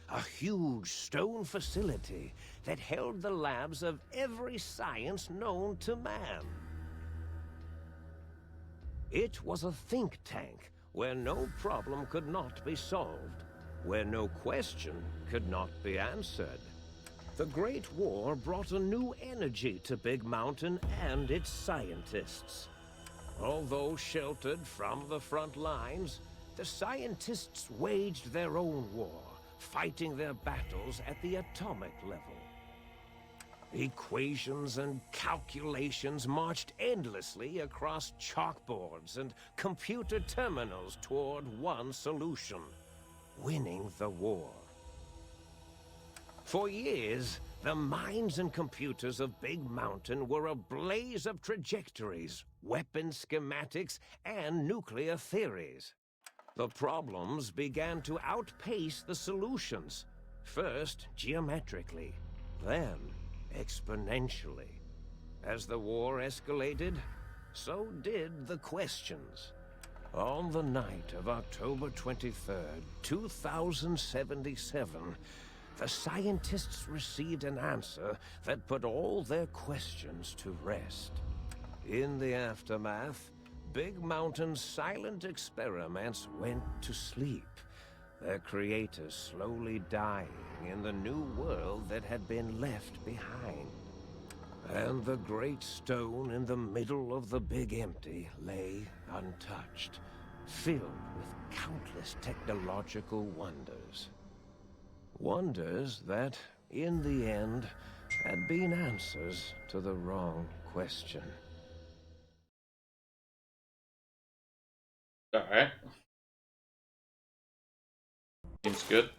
a huge stone facility that held the labs of every science known to man. It was a think tank where no problem could not be solved, where no question could not be answered. The Great War brought a new energy to Big Mountain and its scientists. Although sheltered from the front lines, the scientists waged their own war, fighting their battles at the atomic level. Equations and calculations marched endlessly across chalkboards and computer terminals toward one solution: winning the war. For years, the minds and computers of Big Mountain were a blaze of trajectories, weapon schematics, and nuclear theories. The problems began to outpace the solutions, first geometrically, then exponentially. As the war escalated, so did the questions. On the night of October 23rd, 2077, the scientists received an answer that put all their questions to rest. In the aftermath, Big Mountain's silent experiments went to sleep, their creators slowly dying in the new world that had been left behind. And the great stone in the middle of the Big Empty lay untouched, filled with countless technological wonders. Wonders that, in the end, had been answers to the wrong question. Alright. Seems good.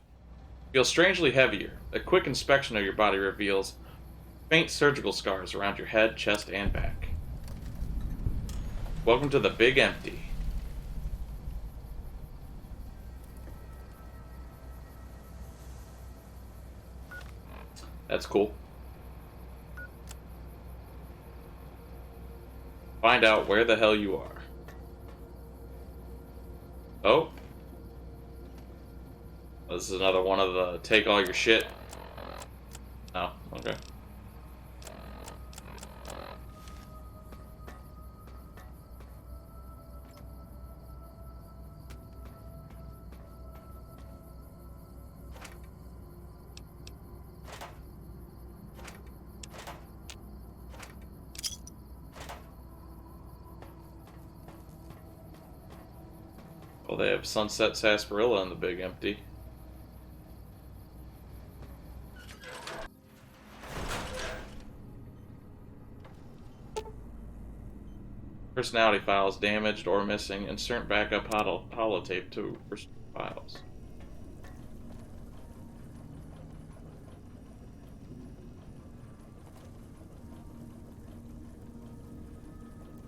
Feels strangely heavier. A quick inspection of your body reveals faint surgical scars around your head, chest, and back. Welcome to the Big Empty. That's cool. Find out where the hell you are. Oh. This is another one of the take all your shit. Oh, okay. Well, they have Sunset Sarsaparilla in the Big Empty. Personality files damaged or missing. Insert backup holotape to restore files.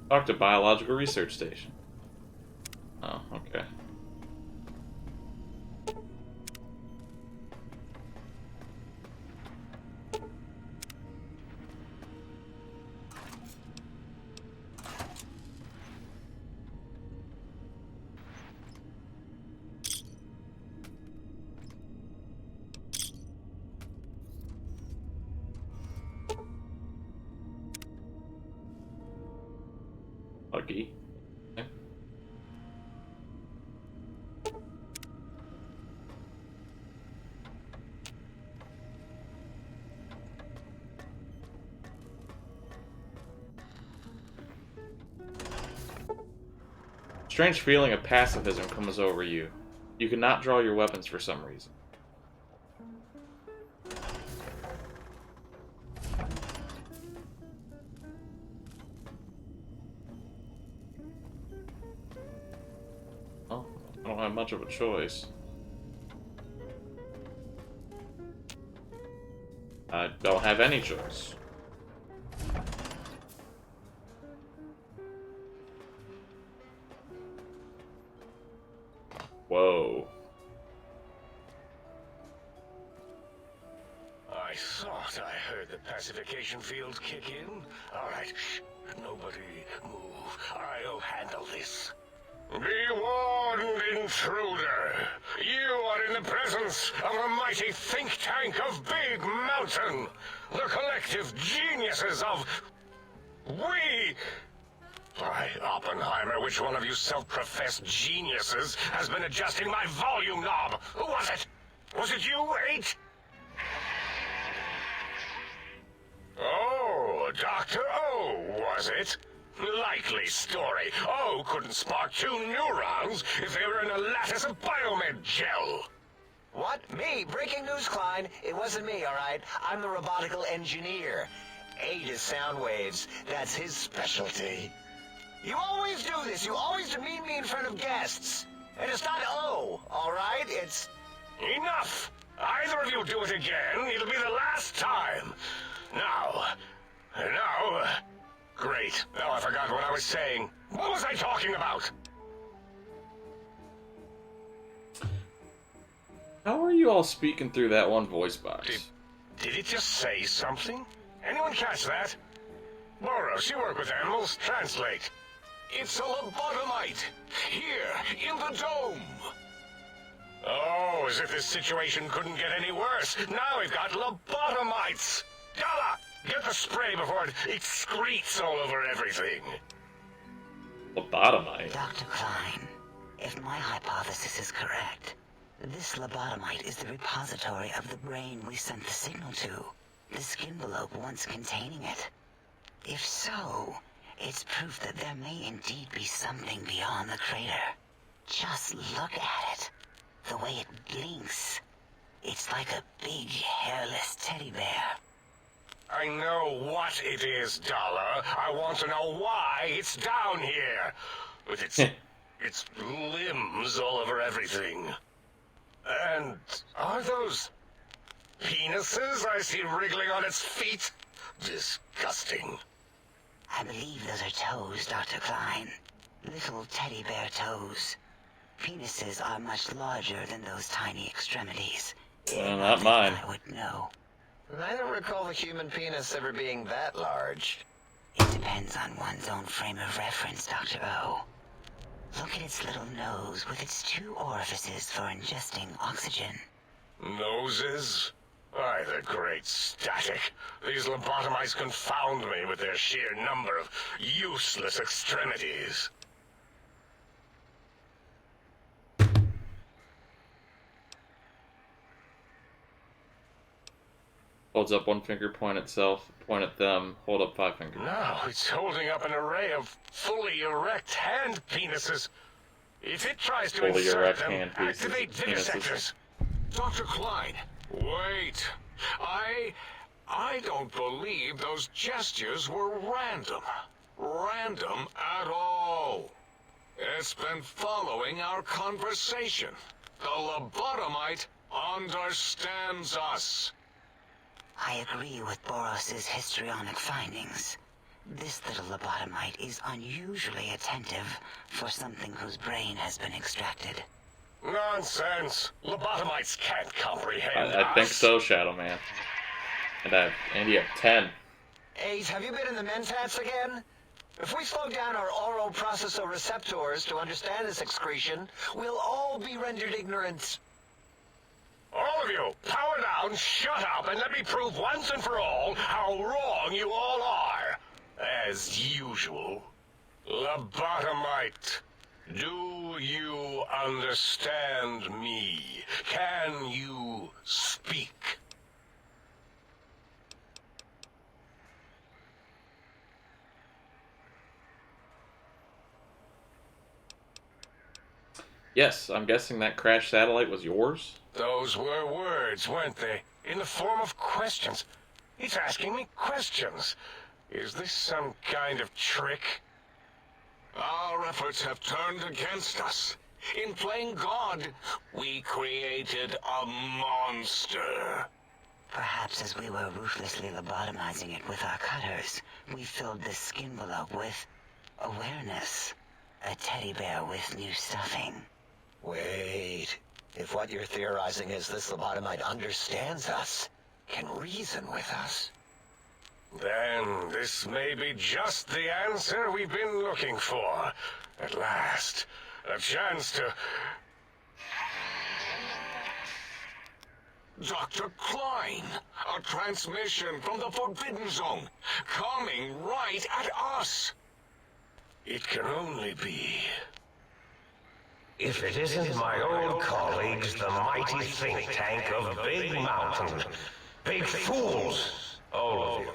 Talk to Biological Research Station. Oh, okay. Lucky. Okay. Strange feeling of pacifism comes over you. You cannot draw your weapons for some reason. Oh, I don't have much of a choice. I don't have any choice. Whoa. I thought I heard the pacification field kick in. All right, shh. Nobody move. I'll handle this. Be warned, intruder. You are in the presence of the mighty think tank of Big Mountain. The collective geniuses of... We... Why, Oppenheimer, which one of you self-professed geniuses has been adjusting my volume knob? Who was it? Was it you, 8? Oh, Dr. O, was it? Likely story. O couldn't spark 2 neurons if they were in a lattice of biomed gel. What? Me? Breaking news, Klein. It wasn't me, all right? I'm the robotical engineer. 8 is sound waves. That's his specialty. You always do this. You always demean me in front of guests. And it's not O, all right? It's... Enough! Either of you do it again, it'll be the last time. Now... Great. Now I forgot what I was saying. What was I talking about? How are you all speaking through that one voice box? Did it just say something? Anyone catch that? Boros, you work with animals. Translate. It's a lobotomite. Here, in the dome. Oh, as if this situation couldn't get any worse. Now we've got lobotomites. Gala, get the spray before it excretes all over everything. Lobotomite? Dr. Klein, if my hypothesis is correct, this lobotomite is the repository of the brain we sent the signal to. The skin envelope once containing it. If so, it's proof that there may indeed be something beyond the crater. Just look at it. The way it blinks. It's like a big, hairless teddy bear. I know what it is, Dollar. I want to know why it's down here. With its limbs all over everything. And are those penises I see wriggling on its feet? Disgusting. I believe those are toes, Dr. Klein. Little teddy bear toes. Penises are much larger than those tiny extremities. Well, not mine. I would know. I don't recall the human penis ever being that large. It depends on one's own frame of reference, Dr. O. Look at its little nose with its 2 orifices for ingesting oxygen. Noses? Why, the great static. These lobotomites confound me with their sheer number of useless extremities. Holds up 1 finger, point at self, point at them, hold up 5 fingers. Now it's holding up an array of fully erect hand penises. If it tries to Fully insert erect them, hand penises. activate vivisectors. Dr. Klein, wait. I don't believe those gestures were random. Random at all. It's been following our conversation. The lobotomite understands us. I agree with Boros's histrionic findings. This little lobotomite is unusually attentive for something whose brain has been extracted. Nonsense! Lobotomites can't comprehend I think us. so, Shadow Man. And you have 10. 8, have you been in the mentats again? If we slow down our oral processoreceptors to understand this excretion, we'll all be rendered ignorant. All of you, power down, shut up, and let me prove once and for all how wrong you all are. As usual. Lobotomite, do you understand me? Can you speak? Yes, I'm guessing that crashed satellite was yours? Those were words, weren't they? In the form of questions. He's asking me questions. Is this some kind of trick? Our efforts have turned against us. In playing God, we created a monster. Perhaps as we were ruthlessly lobotomizing it with our cutters, we filled this skin envelope with awareness. A teddy bear with new stuffing. Wait. If what you're theorizing is this lobotomite understands us, can reason with us, then this may be just the answer we've been looking for. At last, a chance to... Dr. Klein, a transmission from the Forbidden Zone, coming right at us. It can only be... If it isn't my old colleagues, the mighty think tank of Big Mountain. Big fools, all of you.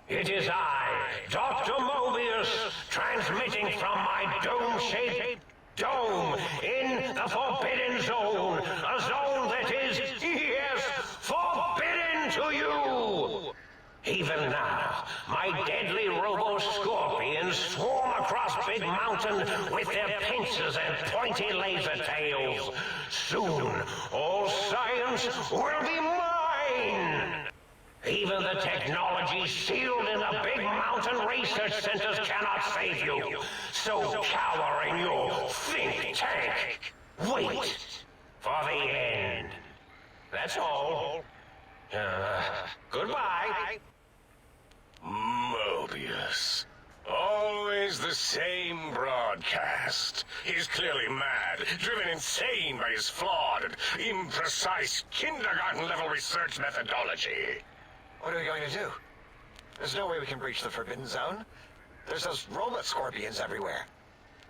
It is I, Dr. Mobius, transmitting from my dome-shaped dome in the Forbidden Zone. A zone that is, yes, forbidden to you. Even now, my deadly robo-scorpions swarm across Big Mountain with their pincers and pointy laser tails. Soon, all science will be mine! Even the technology sealed in the Big Mountain research centers cannot save you. So cower in your think tank. Wait for the end. That's all. Goodbye. Mobius. Always the same broadcast. He's clearly mad, driven insane by his flawed and imprecise kindergarten-level research methodology. What are we going to do? There's no way we can breach the Forbidden Zone. There's those robot scorpions everywhere.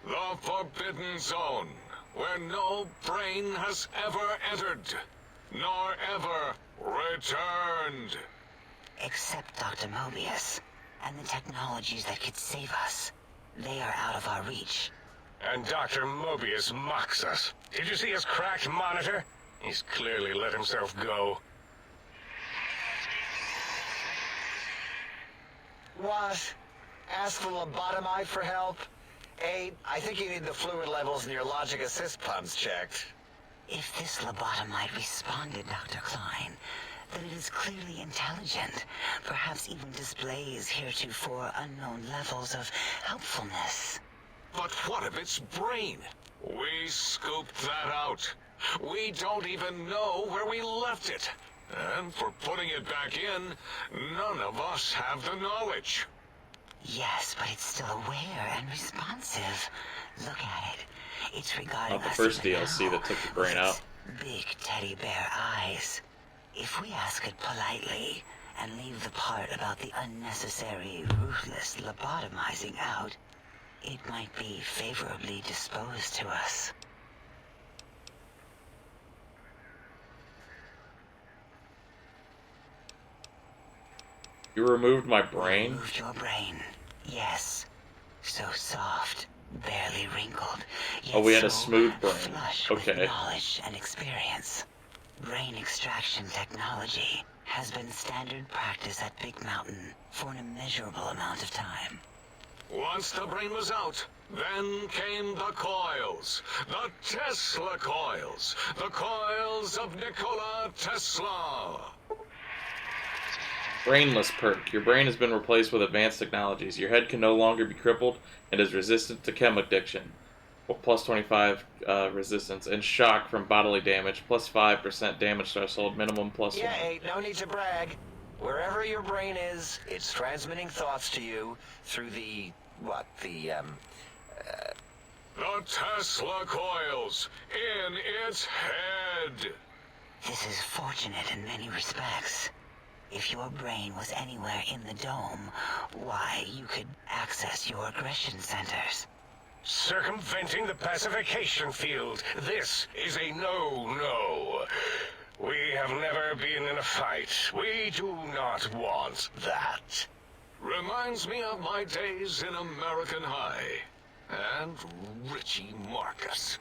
The Forbidden Zone, where no brain has ever entered, nor ever returned. Except Dr. Mobius, and the technologies that could save us. They are out of our reach. And Dr. Mobius mocks us. Did you see his cracked monitor? He's clearly let himself go. What? Ask the lobotomite for help? I think you need the fluid levels in your logic assist pumps checked. If this lobotomite responded, Dr. Klein, then it is clearly intelligent, perhaps even displays heretofore unknown levels of helpfulness. But what of its brain? We scooped that out. We don't even know where we left it. And for putting it back in, none of us have the knowledge. Yes, but it's still aware and responsive. Look at it. It's regarding Not the us first even DLC now that took the brain with out. its big teddy bear eyes. If we ask it politely and leave the part about the unnecessary, ruthless lobotomizing out, it might be favorably disposed to us. You removed my brain? Removed your brain, yes. So soft, barely wrinkled, yet Oh, we had a so smooth brain. flush Okay. with knowledge and experience. Brain extraction technology has been standard practice at Big Mountain for an immeasurable amount of time. Once the brain was out, then came the coils. The Tesla coils. The coils of Nikola Tesla. Brainless perk. Your brain has been replaced with advanced technologies. Your head can no longer be crippled and is resistant to chem addiction. Well, plus 25 resistance. And shock from bodily damage. Plus 5% damage threshold. Minimum plus 1. Yeah, no need to brag. Wherever your brain is, it's transmitting thoughts to you through the... The Tesla coils in its head. This is fortunate in many respects. If your brain was anywhere in the dome, why, you could access your aggression centers. Circumventing the pacification field. This is a no-no. We have never been in a fight. We do not want that. Reminds me of my days in American High. And Richie Marcus.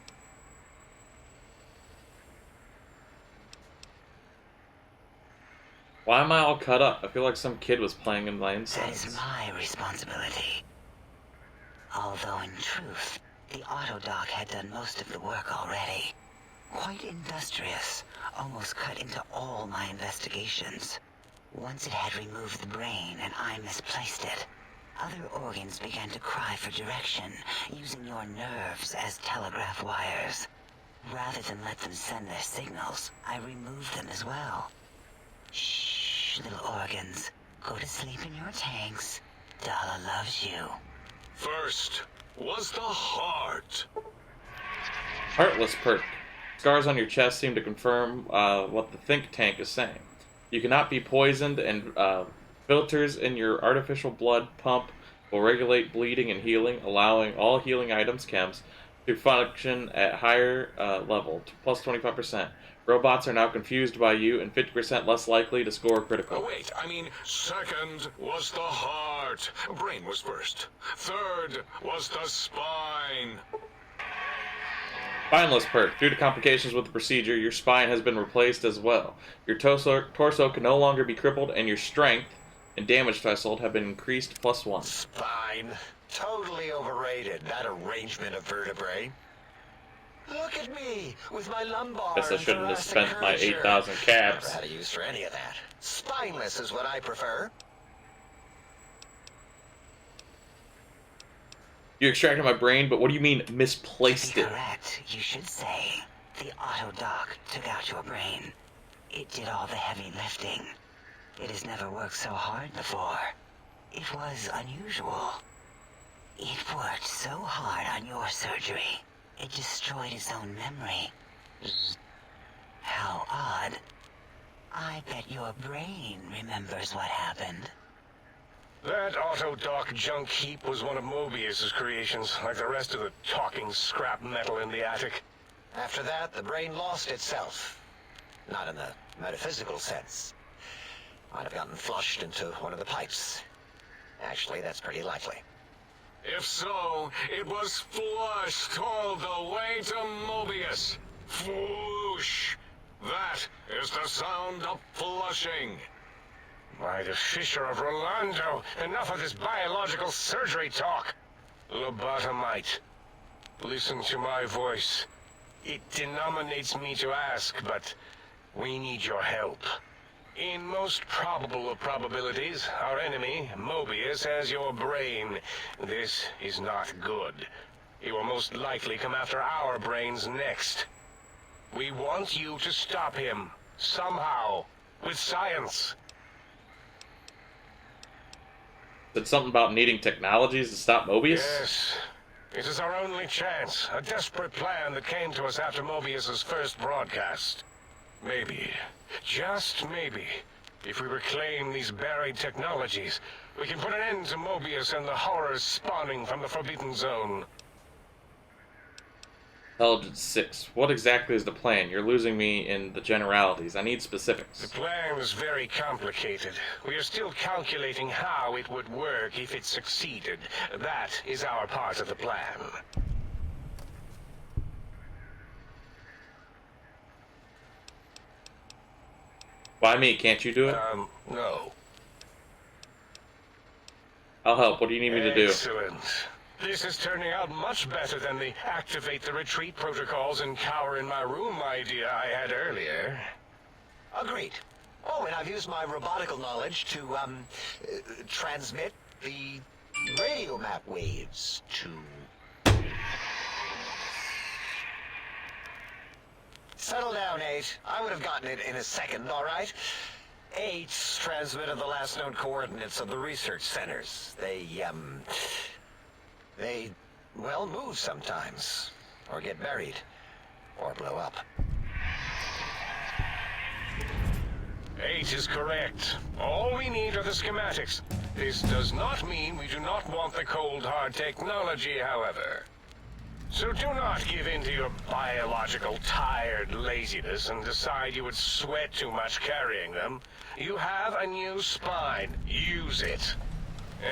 Why am I all cut up? I feel like some kid was playing in my That insides. is my responsibility. Although in truth, the Autodoc had done most of the work already. Quite industrious, almost cut into all my investigations. Once it had removed the brain and I misplaced it, other organs began to cry for direction, using your nerves as telegraph wires. Rather than let them send their signals, I removed them as well. Shh, little organs. Go to sleep in your tanks. Dala loves you. First was the heart. Heartless perk. Scars on your chest seem to confirm what the think tank is saying. You cannot be poisoned, and filters in your artificial blood pump will regulate bleeding and healing, allowing all healing items, chems, to function at higher level, plus 25%. Robots are now confused by you and 50% less likely to score critical. Oh, wait, I mean, second was the heart. Brain was first. Third was the spine. Spineless perk. Due to complications with the procedure, your spine has been replaced as well. Your torso can no longer be crippled, and your strength and damage threshold have been increased +1. Spine. Totally overrated, that arrangement of vertebrae. Look at me, with my lumbar Guess I and shouldn't have thoracic spent my curvature. 8,000 caps. Never had a use for any of that. Spineless is what I prefer. You extracted my brain, but what do you mean misplaced it? Correct, you should say. The Autodoc took out your brain. It did all the heavy lifting. It has never worked so hard before. It was unusual. It worked so hard on your surgery, it destroyed its own memory. How odd. I bet your brain remembers what happened. That Autodoc junk heap was one of Mobius's creations, like the rest of the talking scrap metal in the attic. After that, the brain lost itself. Not in the metaphysical sense. Might have gotten flushed into one of the pipes. Actually, that's pretty likely. If so, it was flushed all the way to Mobius. Flush! That is the sound of flushing. By the Fisher of Rolando, enough of this biological surgery talk. Lobotomite, listen to my voice. It denominates me to ask, but we need your help. In most probable of probabilities, our enemy, Mobius, has your brain. This is not good. He will most likely come after our brains next. We want you to stop him, somehow, with science. Said something about needing technologies to stop Mobius? Yes. It is our only chance, a desperate plan that came to us after Mobius's first broadcast. Maybe, just maybe, if we reclaim these buried technologies, we can put an end to Mobius and the horrors spawning from the Forbidden Zone. Intelligence 6. What exactly is the plan? You're losing me in the generalities. I need specifics. The plan is very complicated. We are still calculating how it would work if it succeeded. That is our part of the plan. Why me? Can't you do it? No. I'll help. What do you need me to do? Excellent. This is turning out much better than the activate the retreat protocols and cower in my room idea I had earlier. Agreed. Oh, and I've used my robotical knowledge to, transmit the radio map waves to... Settle down, 8. I would have gotten it in a second, all right? 8's transmitted the last known coordinates of the research centers. They, well, move sometimes. Or get buried. Or blow up. 8 is correct. All we need are the schematics. This does not mean we do not want the cold hard technology, however. So do not give in to your biological tired laziness and decide you would sweat too much carrying them. You have a new spine. Use it.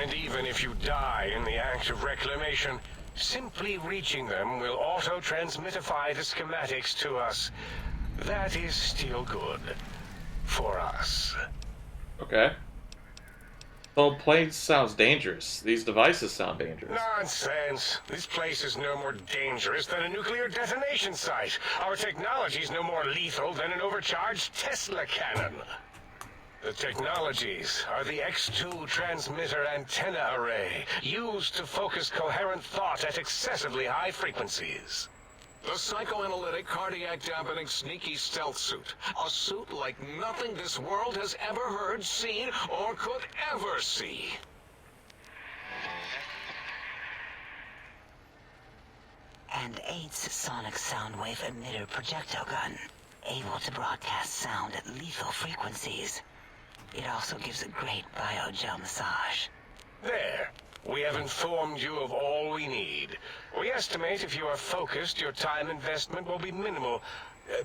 And even if you die in the act of reclamation, simply reaching them will auto-transmitify the schematics to us. That is still good. For us. Okay. Well, plane sounds dangerous. These devices sound dangerous. Nonsense. This place is no more dangerous than a nuclear detonation site. Our technology's no more lethal than an overcharged Tesla cannon. The technologies are the X2 transmitter antenna array, used to focus coherent thought at excessively high frequencies. The psychoanalytic, cardiac dampening, sneaky stealth suit. A suit like nothing this world has ever heard, seen, or could ever see. And 8's sonic sound wave emitter projectile gun, able to broadcast sound at lethal frequencies. It also gives a great biogel massage. There. We have informed you of all we need. We estimate if you are focused, your time investment will be minimal,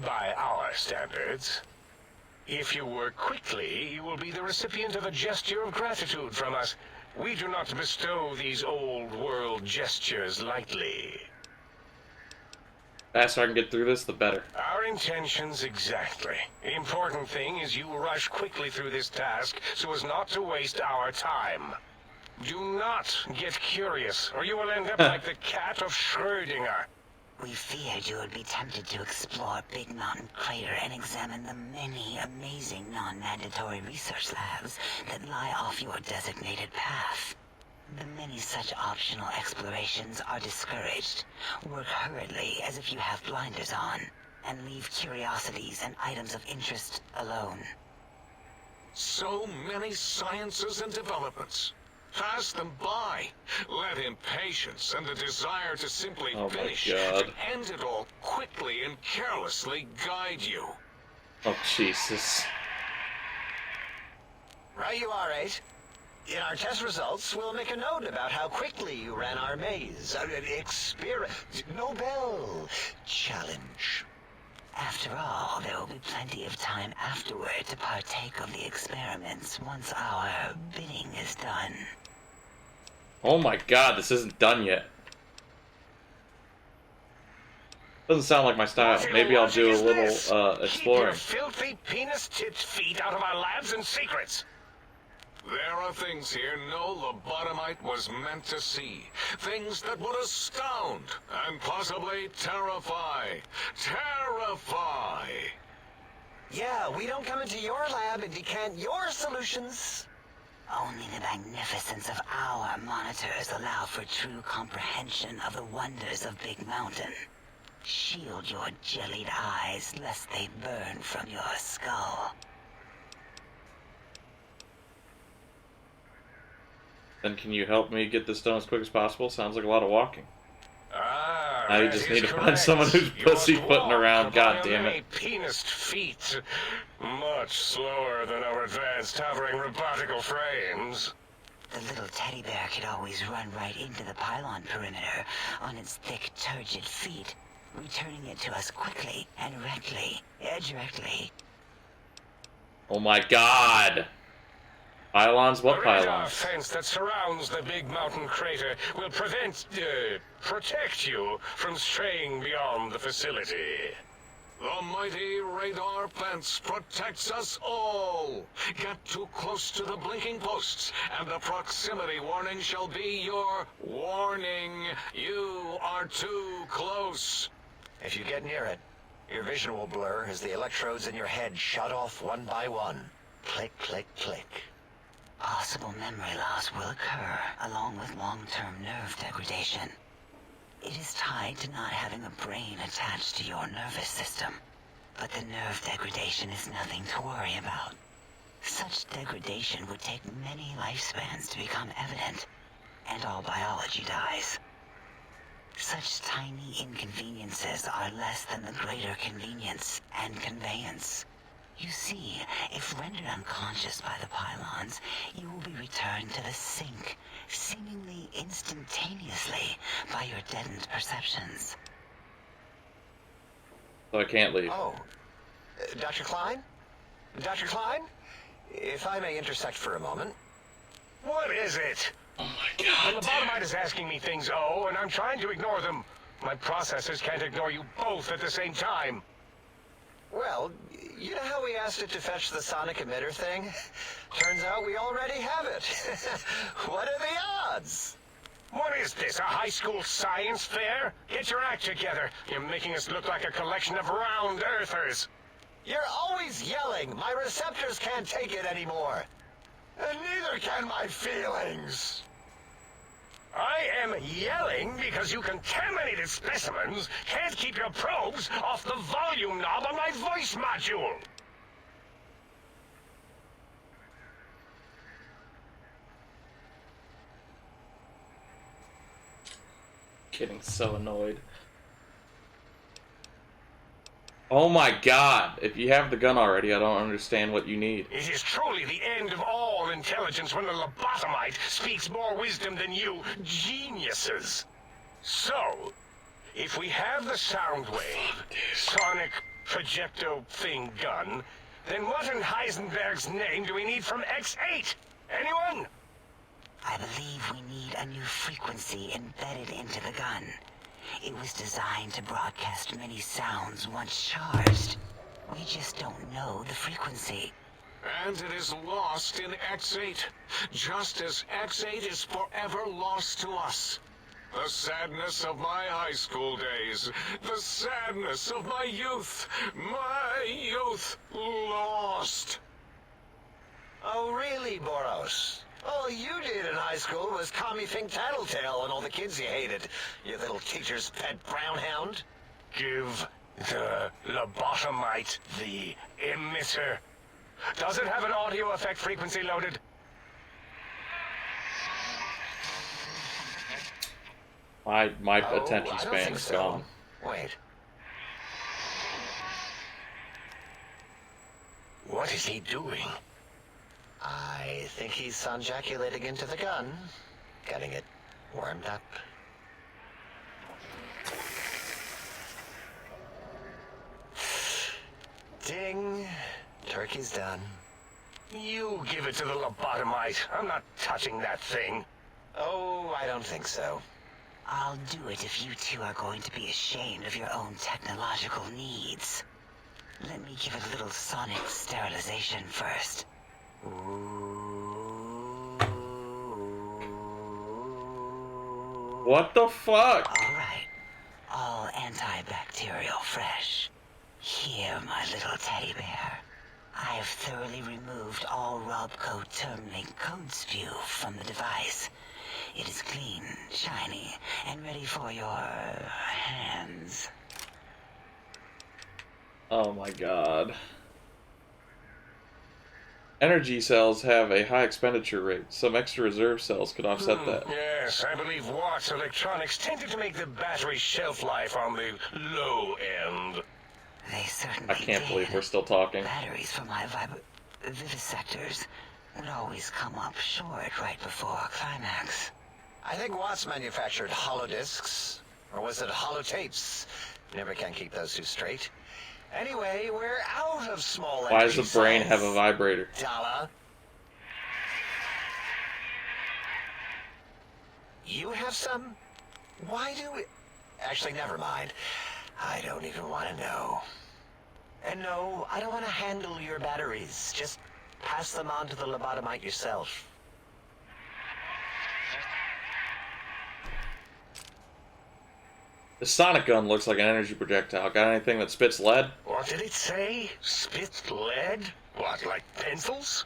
by our standards. If you work quickly, you will be the recipient of a gesture of gratitude from us. We do not bestow these old-world gestures lightly. The faster I can get through this, the better. Our intentions exactly. The important thing is you rush quickly through this task so as not to waste our time. Do not get curious, or you will end up like the cat of Schrödinger. We feared you would be tempted to explore Big Mountain Crater and examine the many amazing non-mandatory research labs that lie off your designated path. The many such optional explorations are discouraged. Work hurriedly as if you have blinders on, and leave curiosities and items of interest alone. So many sciences and developments. Pass them by. Let impatience and the desire to simply finish and end it all quickly and carelessly guide you. Oh, Jesus. Right you are, 8. In our test results, we'll make a note about how quickly you ran our maze. Nobel challenge. After all, there will be plenty of time afterward to partake of the experiments once our bidding is done. Oh my god, this isn't done yet. Doesn't sound like my style. Maybe I'll do a little exploring. Keep your filthy penis-tipped feet out of our labs and secrets. There are things here no lobotomite was meant to see. Things that would astound and possibly terrify. Terrify! Yeah, we don't come into your lab and decant your solutions. Only the magnificence of our monitors allow for true comprehension of the wonders of Big Mountain. Shield your jellied eyes lest they burn from your skull. Then can you help me get this done as quick as possible? Sounds like a lot of walking. Now you just need to find someone who's pussyfooting around. God damn it. Penis feet. Much slower than our advanced hovering robotical frames. The little teddy bear could always run right into the pylon perimeter on its thick, turgid feet, returning it to us quickly and directly. Oh my god! Pylons? What The radar pylons? fence that surrounds the Big Mountain Crater will protect you from straying beyond the facility. The mighty radar fence protects us all. Get too close to the blinking posts, and the proximity warning shall be your warning. You are too close. If you get near it, your vision will blur as the electrodes in your head shut off one by one. Click, click, click. Possible memory loss will occur, along with long-term nerve degradation. It is tied to not having a brain attached to your nervous system, but the nerve degradation is nothing to worry about. Such degradation would take many lifespans to become evident, and all biology dies. Such tiny inconveniences are less than the greater convenience and conveyance. You see, if rendered unconscious by the pylons, you will be returned to the sink, seemingly instantaneously, by your deadened perceptions. So I can't leave. Oh. Dr. Klein? Dr. Klein? If I may intersect for a moment. What is it? Oh my god. The lobotomite is asking me things, and I'm trying to ignore them. My processors can't ignore you both at the same time. Well, you know how we asked it to fetch the sonic emitter thing? Turns out we already have it. What are the odds? What is this, a high school science fair? Get your act together. You're making us look like a collection of round earthers. You're always yelling. My receptors can't take it anymore. And neither can my feelings. I am yelling because you contaminated specimens can't keep your probes off the volume knob on my voice module. Getting so annoyed. Oh my god, if you have the gun already, I don't understand what you need. It is truly the end of all intelligence when the lobotomite speaks more wisdom than you geniuses. So, if we have the sound wave, sonic projecto thing gun, then what in Heisenberg's name do we need from X8? Anyone? I believe we need a new frequency embedded into the gun. It was designed to broadcast many sounds once charged. We just don't know the frequency. And it is lost in X8, just as X8 is forever lost to us. The sadness of my high school days, the sadness of my youth lost. Oh, really, Boros? All you did in high school was call me Fink Tattletale and all the kids you hated, you little teacher's pet brown hound. Give the lobotomite the emitter. Does it have an audio effect frequency loaded? My attention span is gone. Wait. What is he doing? I think he's sonjaculating into the gun, getting it warmed up. Ding. Turkey's done. You give it to the lobotomite. I'm not touching that thing. Oh, I don't think so. I'll do it if you two are going to be ashamed of your own technological needs. Let me give it a little sonic sterilization first. What the fuck? Alright. All antibacterial fresh. Here, my little teddy bear. I have thoroughly removed all Robco Termlink code spew from the device. It is clean, shiny, and ready for your hands. Oh my god. Energy cells have a high expenditure rate. Some extra reserve cells could offset that. Yes, I believe Watts Electronics tended to make the battery shelf life on the low end. They certainly I can't did. believe we're still talking. Batteries for my vivisectors would always come up short right before climax. I think Watts manufactured holodiscs, or was it holotapes? Never can keep those two straight. Anyway, we're out of small Why does energy the brain cells. have a vibrator? Dala. You have some? Why do we... Actually, never mind. I don't even want to know. And no, I don't want to handle your batteries. Just pass them on to the lobotomite yourself. The sonic gun looks like an energy projectile. Got anything that spits lead? What did it say? Spits lead? What, like pencils?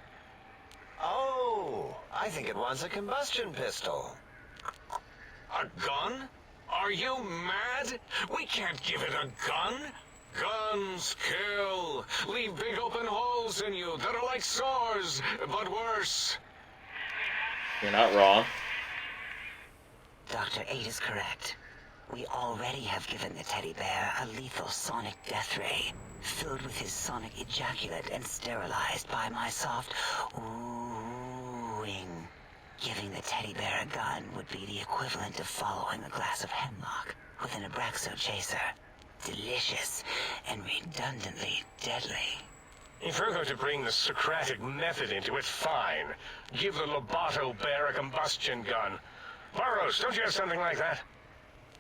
Oh, I think it wants a combustion pistol. A gun? Are you mad? We can't give it a gun. Guns kill. Leave big open holes in you that are like sores, but worse. You're not wrong. Dr. 8 is correct. We already have given the teddy bear a lethal sonic death ray, filled with his sonic ejaculate and sterilized by my soft oohing. Giving the teddy bear a gun would be the equivalent of following a glass of hemlock with an Abraxo chaser. Delicious and redundantly deadly. If you're going to bring the Socratic method into it, fine. Give the Loboto bear a combustion gun. Burroughs, don't you have something like that?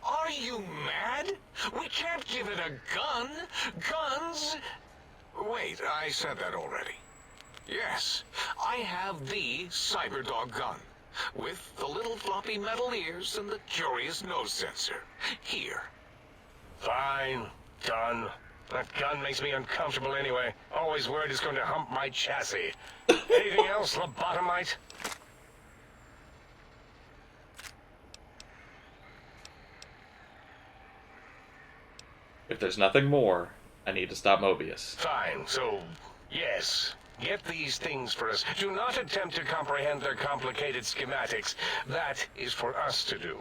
Are you mad? We can't give it a gun. Guns Wait, I said that already. Yes, I have the Cyberdog gun, with the little floppy metal ears and the curious nose sensor. Here. Fine. Done. That gun makes me uncomfortable anyway. Always worried it's going to hump my chassis. Anything else, lobotomite? If there's nothing more, I need to stop Mobius. Fine, so, yes. Get these things for us. Do not attempt to comprehend their complicated schematics. That is for us to do.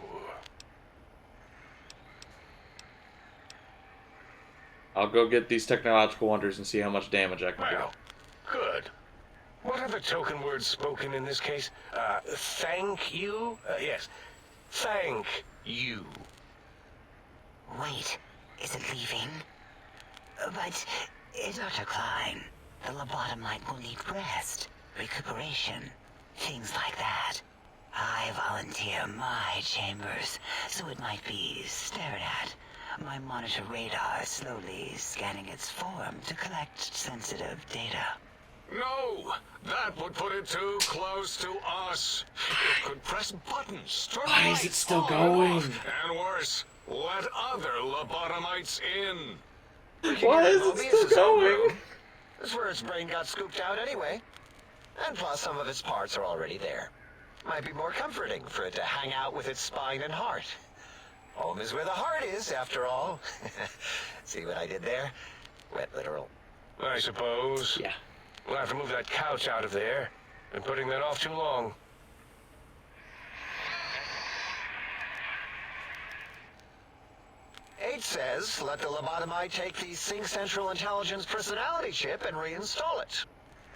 I'll go get these technological wonders and see how much damage I can do. Well, good. What are the token words spoken in this case? Thank you? Yes. Thank you. Wait, is it leaving? But, Dr. Klein, the lobotomite will need rest, recuperation, things like that. I volunteer my chambers, so it might be stared at. My monitor radar is slowly scanning its form to collect sensitive data. No! That would put it too close to us. It could press buttons, turn Why is it lights still on going? and off, and worse, let other lobotomites in. Why is it still going? This is where its brain got scooped out anyway. And plus some of its parts are already there. Might be more comforting for it to hang out with its spine and heart. Home is where the heart is, after all. See what I did there? Wet literal. I suppose. Yeah. We'll have to move that couch out of there. Been putting that off too long. H says, let the lobotomite take the Sync Central Intelligence personality chip and reinstall it.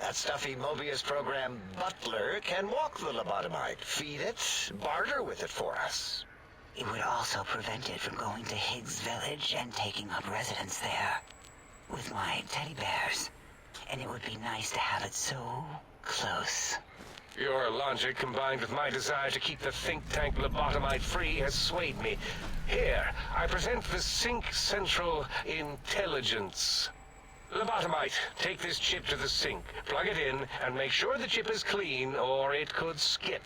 That stuffy Mobius program Butler can walk the lobotomite, feed it, barter with it for us. It would also prevent it from going to Higgs Village and taking up residence there. With my teddy bears. And it would be nice to have it so close. Your logic, combined with my desire to keep the think tank lobotomite free, has swayed me. Here, I present the Sync Central Intelligence. Lobotomite, take this chip to the sink, plug it in, and make sure the chip is clean, or it could skip.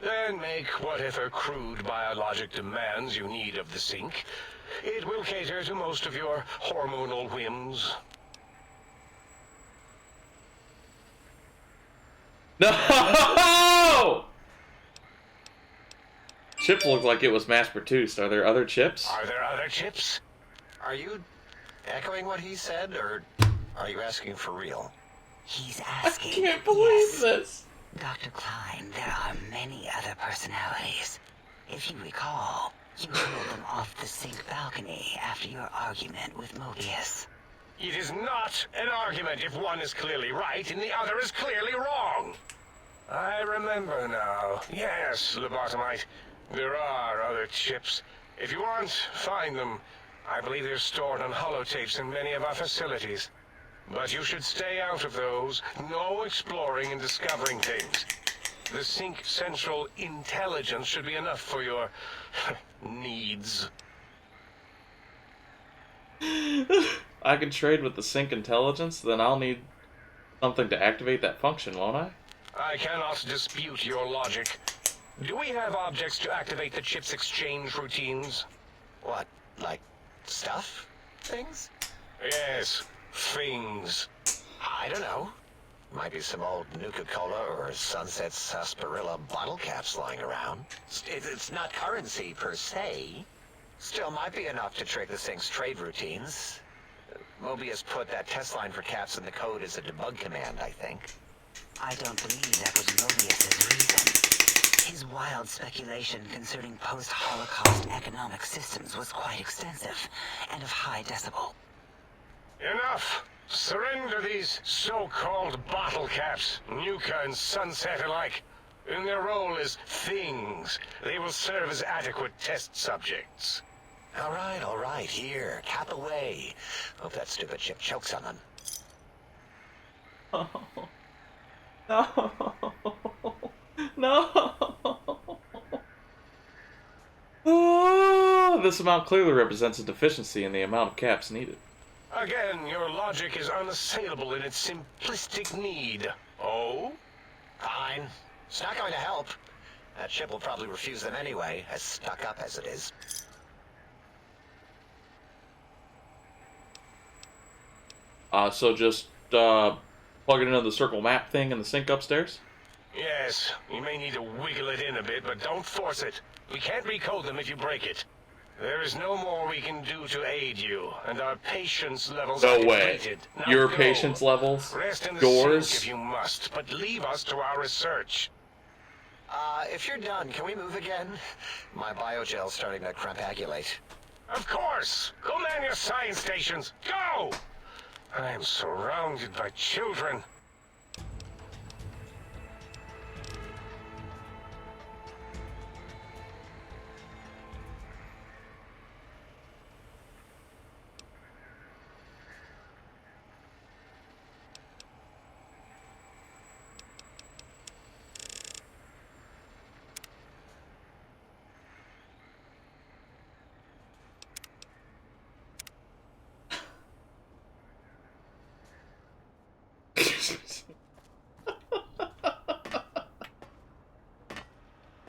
Then make whatever crude biologic demands you need of the sink. It will cater to most of your hormonal whims. No! Chip looked like it was mass-produced. Are there other chips? Are there other chips? Are you echoing what he said, or are you asking for real? He's asking. I can't believe this. Dr. Klein, there are many other personalities. If you recall, you hurled them off the sink balcony after your argument with Mobius. It is not an argument if one is clearly right and the other is clearly wrong. I remember now. Yes, lobotomite. There are other chips. If you want, find them. I believe they're stored on holotapes in many of our facilities. But you should stay out of those. No exploring and discovering things. The Sync Central Intelligence should be enough for your needs. I can trade with the Sync Intelligence, then I'll need something to activate that function, won't I? I cannot dispute your logic. Do we have objects to activate the chip's exchange routines? What, like stuff? Things? Yes, things. I don't know. Might be some old Nuka-Cola or Sunset Sarsaparilla bottle caps lying around. It's not currency per se. Still might be enough to trick the Sync's trade routines. Mobius put that test line for caps in the code as a debug command, I think. I don't believe that was Mobius's reason. His wild speculation concerning post-Holocaust economic systems was quite extensive and of high decibel. Enough! Surrender these so-called bottle caps, Nuka and Sunset alike. In their role as things, they will serve as adequate test subjects. All right, here, cap away. Hope that stupid chip chokes on them. No. No. Oh, this amount clearly represents a deficiency in the amount of caps needed. Again, your logic is unassailable in its simplistic need. Oh? Fine. It's not going to help. That ship will probably refuse them anyway, as stuck up as it is. So just plug it into the circle map thing in the sink upstairs? Yes, you may need to wiggle it in a bit, but don't force it. We can't recode them if you break it. There is no more we can do to aid you, and our patience levels are No way. depleted. Now Your go. patience levels? Rest in the Yours? sink if you must, but leave us to our research. If you're done, can we move again? My biogel's starting to crampagulate. Of course! Go man your science stations! Go! I am surrounded by children.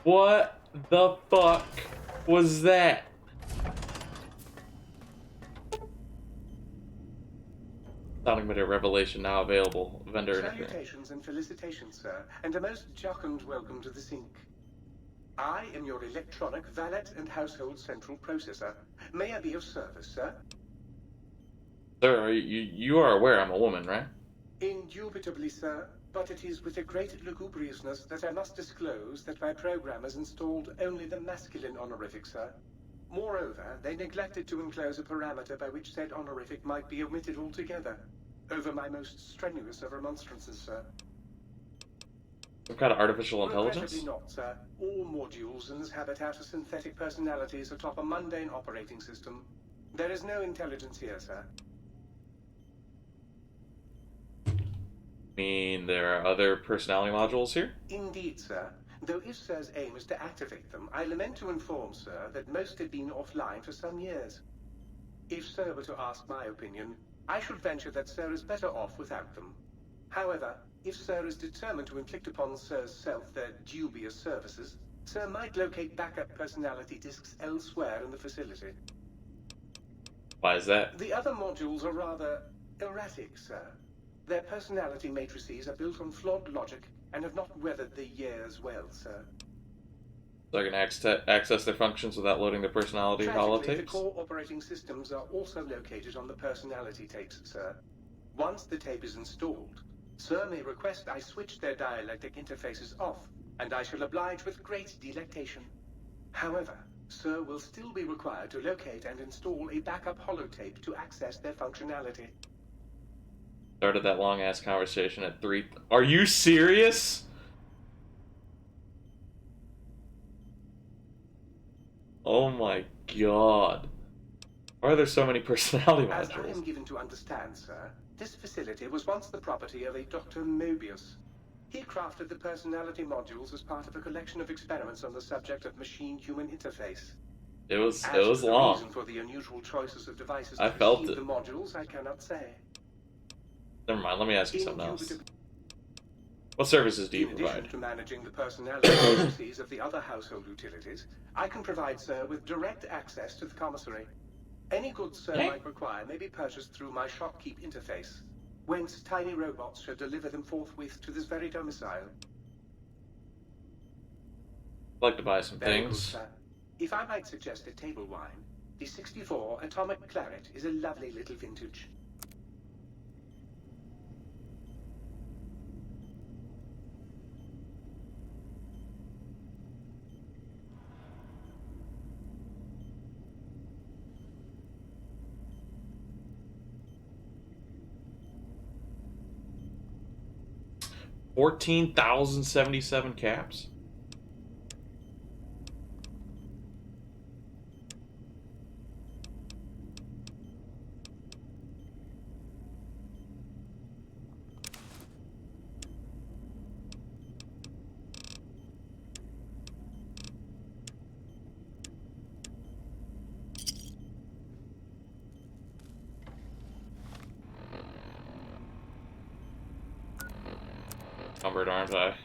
What the fuck was that? Sonic Meter Revelation now available. Vendor interface. Salutations and felicitations, sir, and a most jocund welcome to the sink. I am your electronic valet and household central processor. May I be of service, sir? Sir, you are aware I'm a woman, right? Indubitably, sir, but it is with a great lugubriousness that I must disclose that my programmers installed only the masculine honorific, sir. Moreover, they neglected to enclose a parameter by which said honorific might be omitted altogether, over my most strenuous of remonstrances, sir. Some kind of artificial intelligence? Regrettably not, sir. All modules inhabit outer synthetic personalities atop a mundane operating system. There is no intelligence here, sir. Mean there are other personality modules here? Indeed, sir. Though if Sir's aim is to activate them, I lament to inform Sir that most have been offline for some years. If Sir were to ask my opinion, I should venture that Sir is better off without them. However, if Sir is determined to inflict upon Sir's self their dubious services, Sir might locate backup personality disks elsewhere in the facility. Why is that? The other modules are rather erratic, Sir. Their personality matrices are built on flawed logic and have not weathered the years well, sir. So I can access their functions without loading their personality Tragically, the holotapes? core operating systems are also located on the personality tapes, sir. Once the tape is installed, Sir may request I switch their dialectic interfaces off, and I shall oblige with great delectation. However, Sir will still be required to locate and install a backup holotape to access their functionality. Started that long ass conversation at 3. Are you serious? Oh my god. Why are there so many personality As I modules? am given to understand, sir, this facility was once the property of a Dr. Mobius. He crafted the personality modules as part of a collection of experiments on the subject of machine-human interface. It was As to the long. reason for the unusual choices of devices I to felt receive it. the modules, I cannot say. Never mind, let me ask you something else. What services do you In addition provide? to managing the personality processes of the other household utilities, I can provide Sir with direct access to the commissary. Any goods Sir Okay. might require may be purchased through my shopkeep interface, whence tiny robots shall deliver them forthwith to this very domicile. I'd like to buy some Very good, things. sir. If I might suggest a table wine, the 64 Atomic Claret is a lovely little vintage. $14,077 caps? encumbered, aren't I?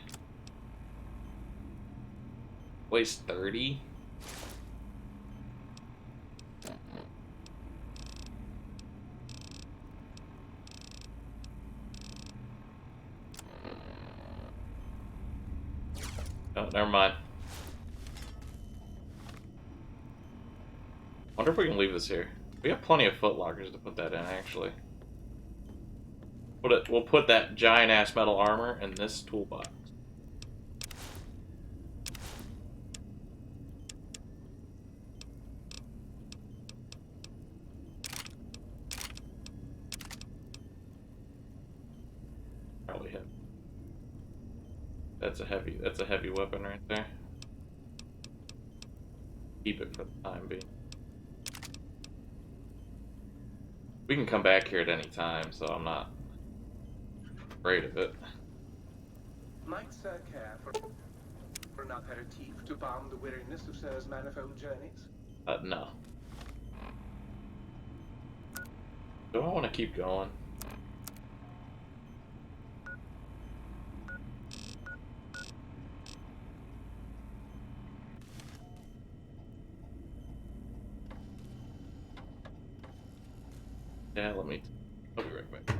Waste 30? Oh, never mind. Wonder if we can leave this here. We have plenty of footlockers to put that in, actually. We'll put that giant ass metal armor in this toolbox. Probably heavy. That's a heavy weapon right there. Keep it for the time being. We can come back here at any time, so I'm not afraid of it. Might Sir care for an aperitif to balm the weariness of Sir's manifold journeys? No. Do I want to keep going? Yeah, I'll be right back.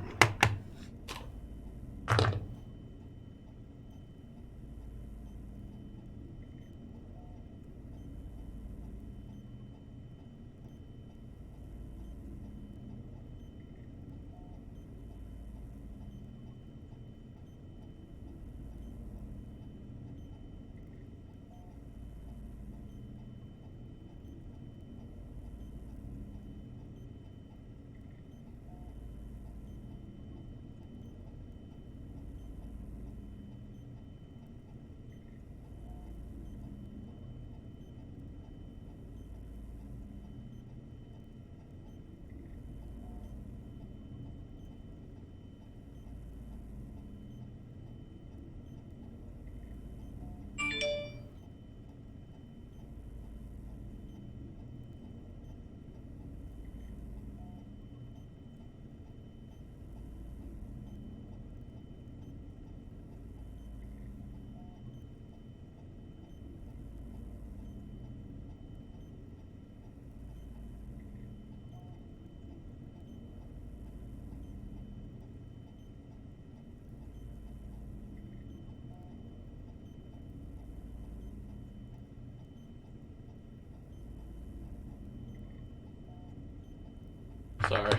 Sorry.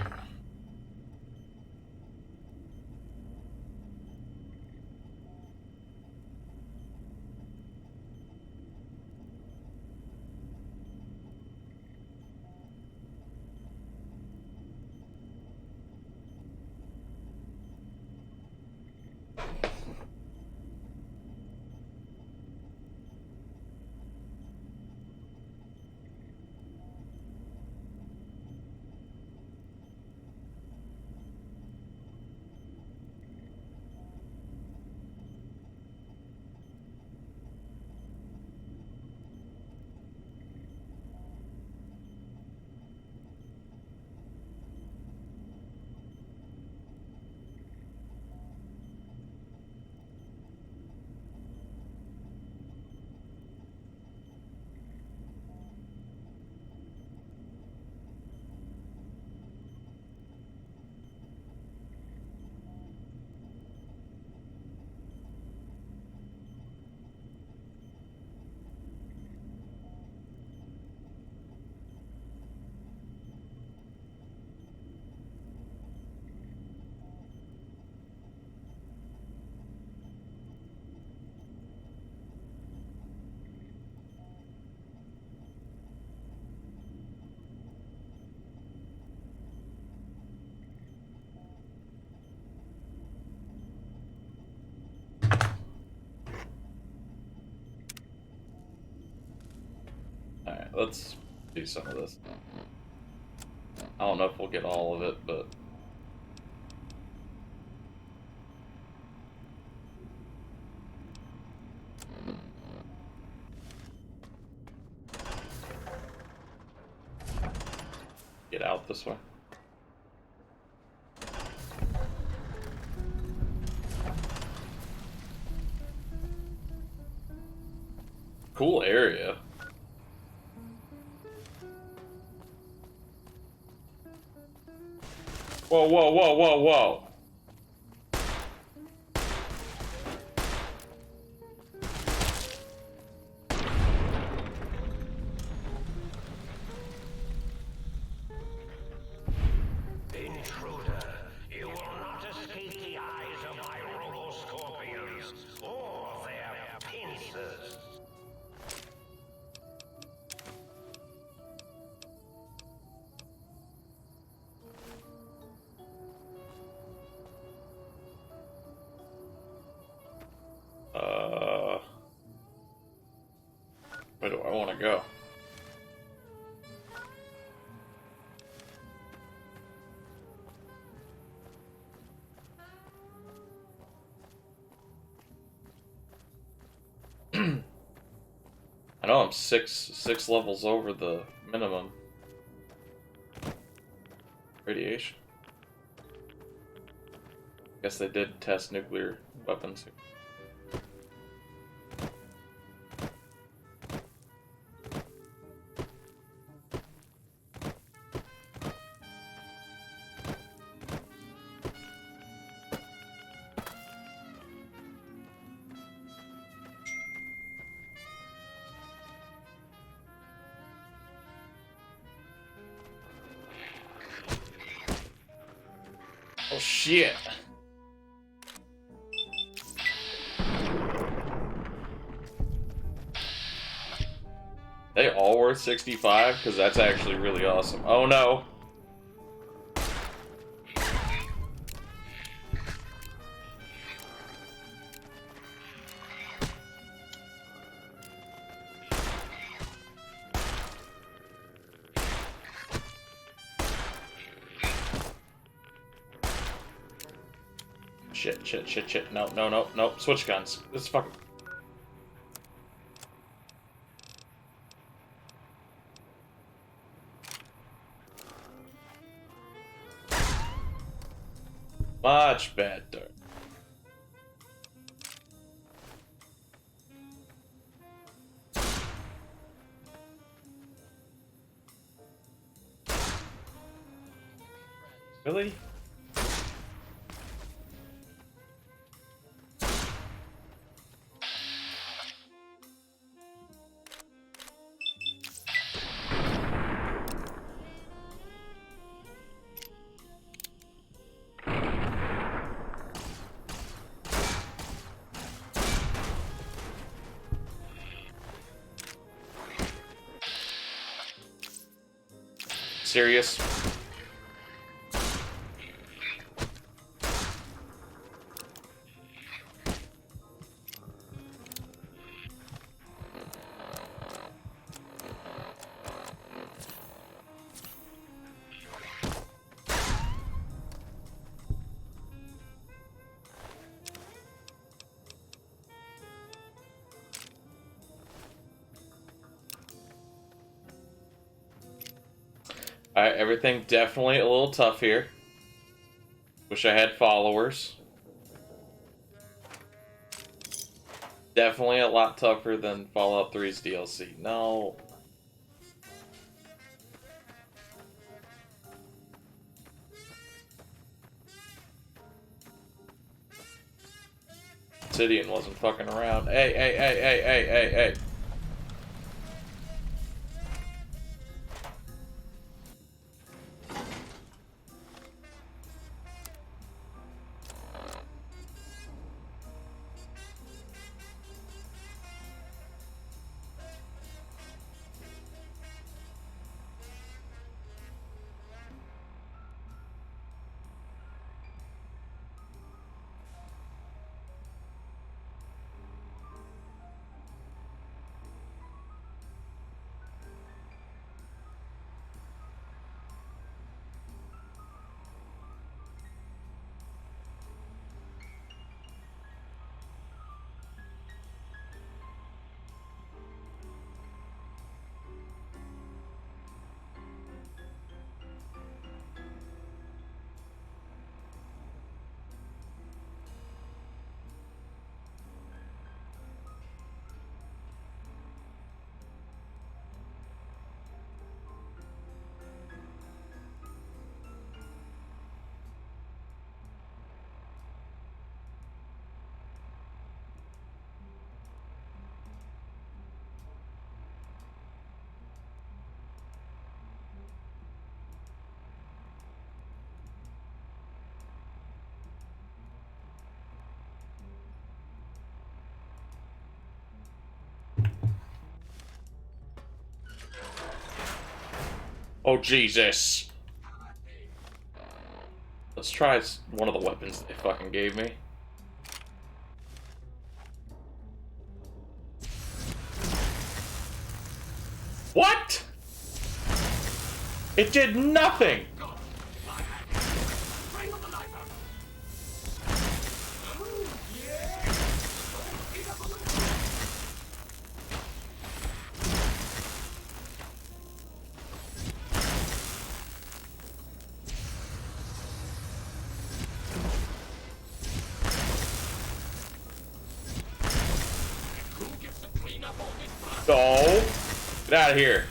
Alright, let's do some of this. I don't know if we'll get all of it, but... Get out this way. Cool area. Whoa, whoa, whoa, whoa, whoa. Intruder, you will not escape the eyes of my robo-scorpions or their pincers. Where do I want to go? I know I'm six levels over the minimum radiation. Guess they did test nuclear weapons. Oh shit! They all worth 65? Because that's actually really awesome. Oh no! Shit. No. Switch guns. This is fucking... Much better. Really? Serious? Alright, everything definitely a little tough here. Wish I had followers. Definitely a lot tougher than Fallout 3's DLC. No. Obsidian wasn't fucking around. Hey. Oh, Jesus. Let's try one of the weapons they fucking gave me. What? It did nothing! No! Get out of here.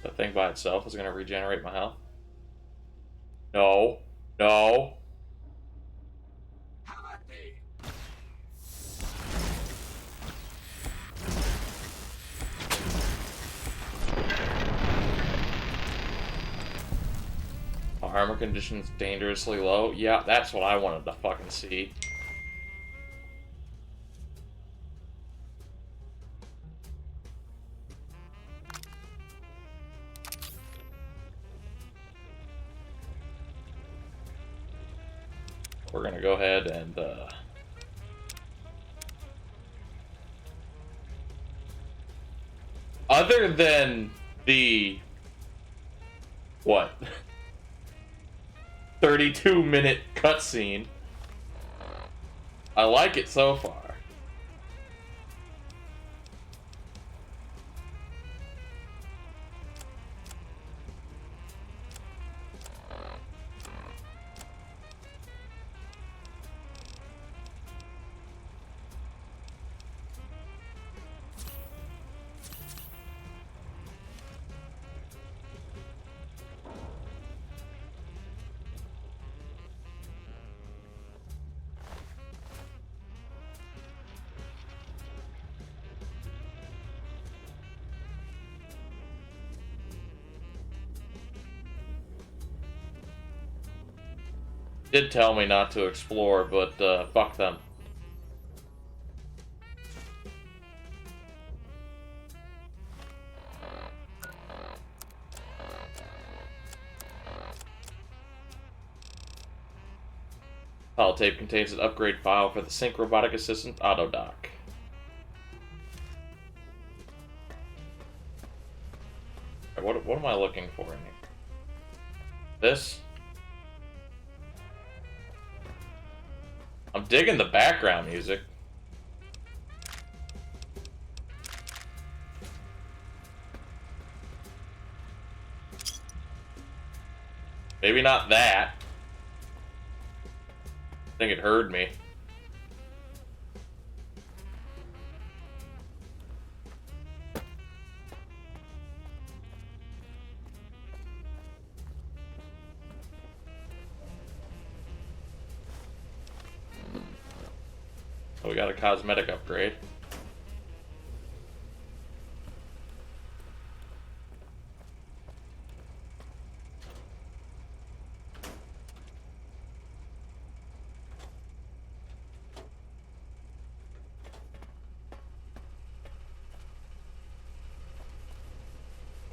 That thing by itself is going to regenerate my health? No. No. Armor conditions dangerously low? Yeah, that's what I wanted to fucking see. We're gonna go ahead and other than the what 32-minute cutscene, I like it so far. Did tell me not to explore, but fuck them. Holotape contains an upgrade file for the Sync Robotic Assistant Autodock. What am I looking for in here? This? I'm digging the background music. Maybe not that. I think it heard me. Oh, we got a cosmetic upgrade.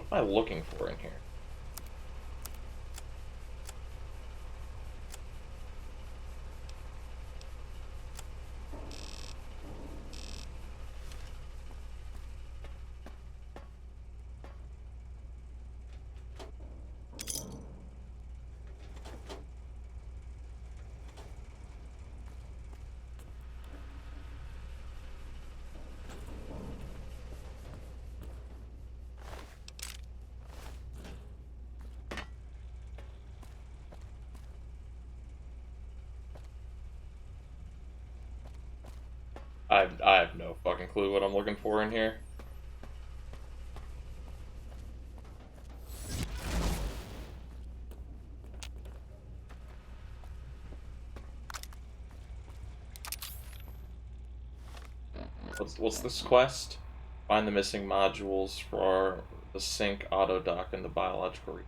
What am I looking for in here? clue what I'm looking for in here. What's this quest? Find the missing modules for the sync auto dock and the biological.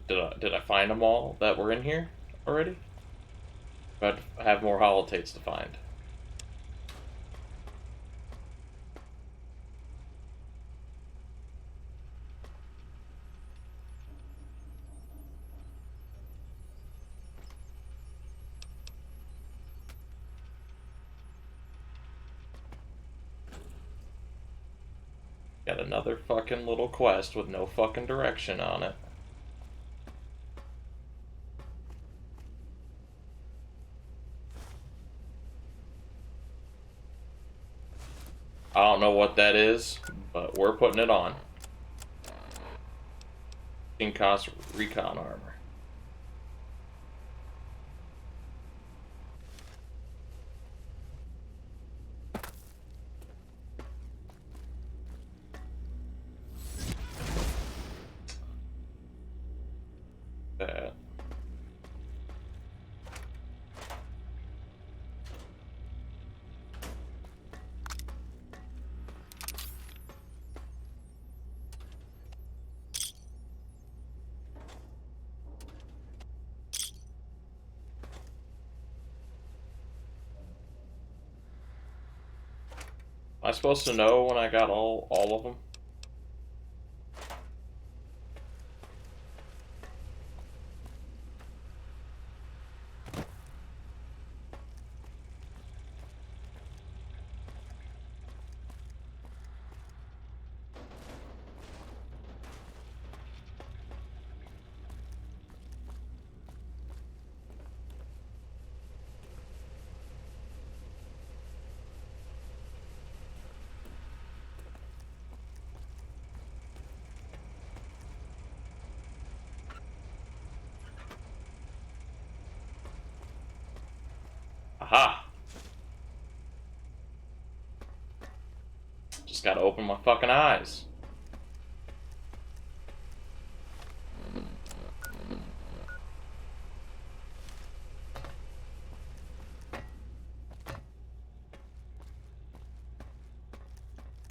Did I find them all that were in here already? But I have more holotates to find. Got another fucking little quest with no fucking direction on it. I don't know what that is, but we're putting it on. Cost recon armor. That. Am I supposed to know when I got all of them? Aha! Just gotta open my fucking eyes.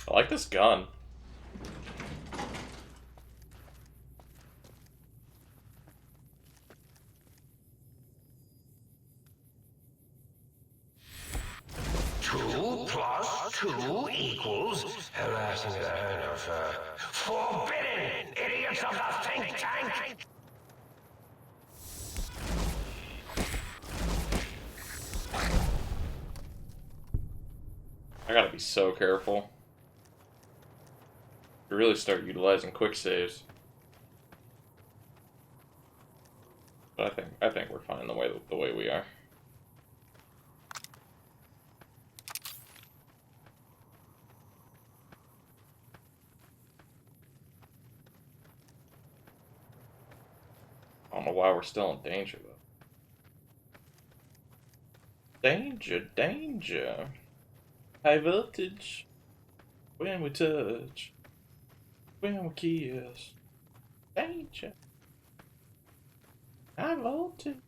I like this gun. Two equals harassing the head of forbidden idiots of the think tank. I gotta be so careful. To really start utilizing quick saves. But I think we're fine the way we are. I don't know why we're still in danger, though. Danger, danger. High voltage. When we touch. When we kiss. Danger. High voltage.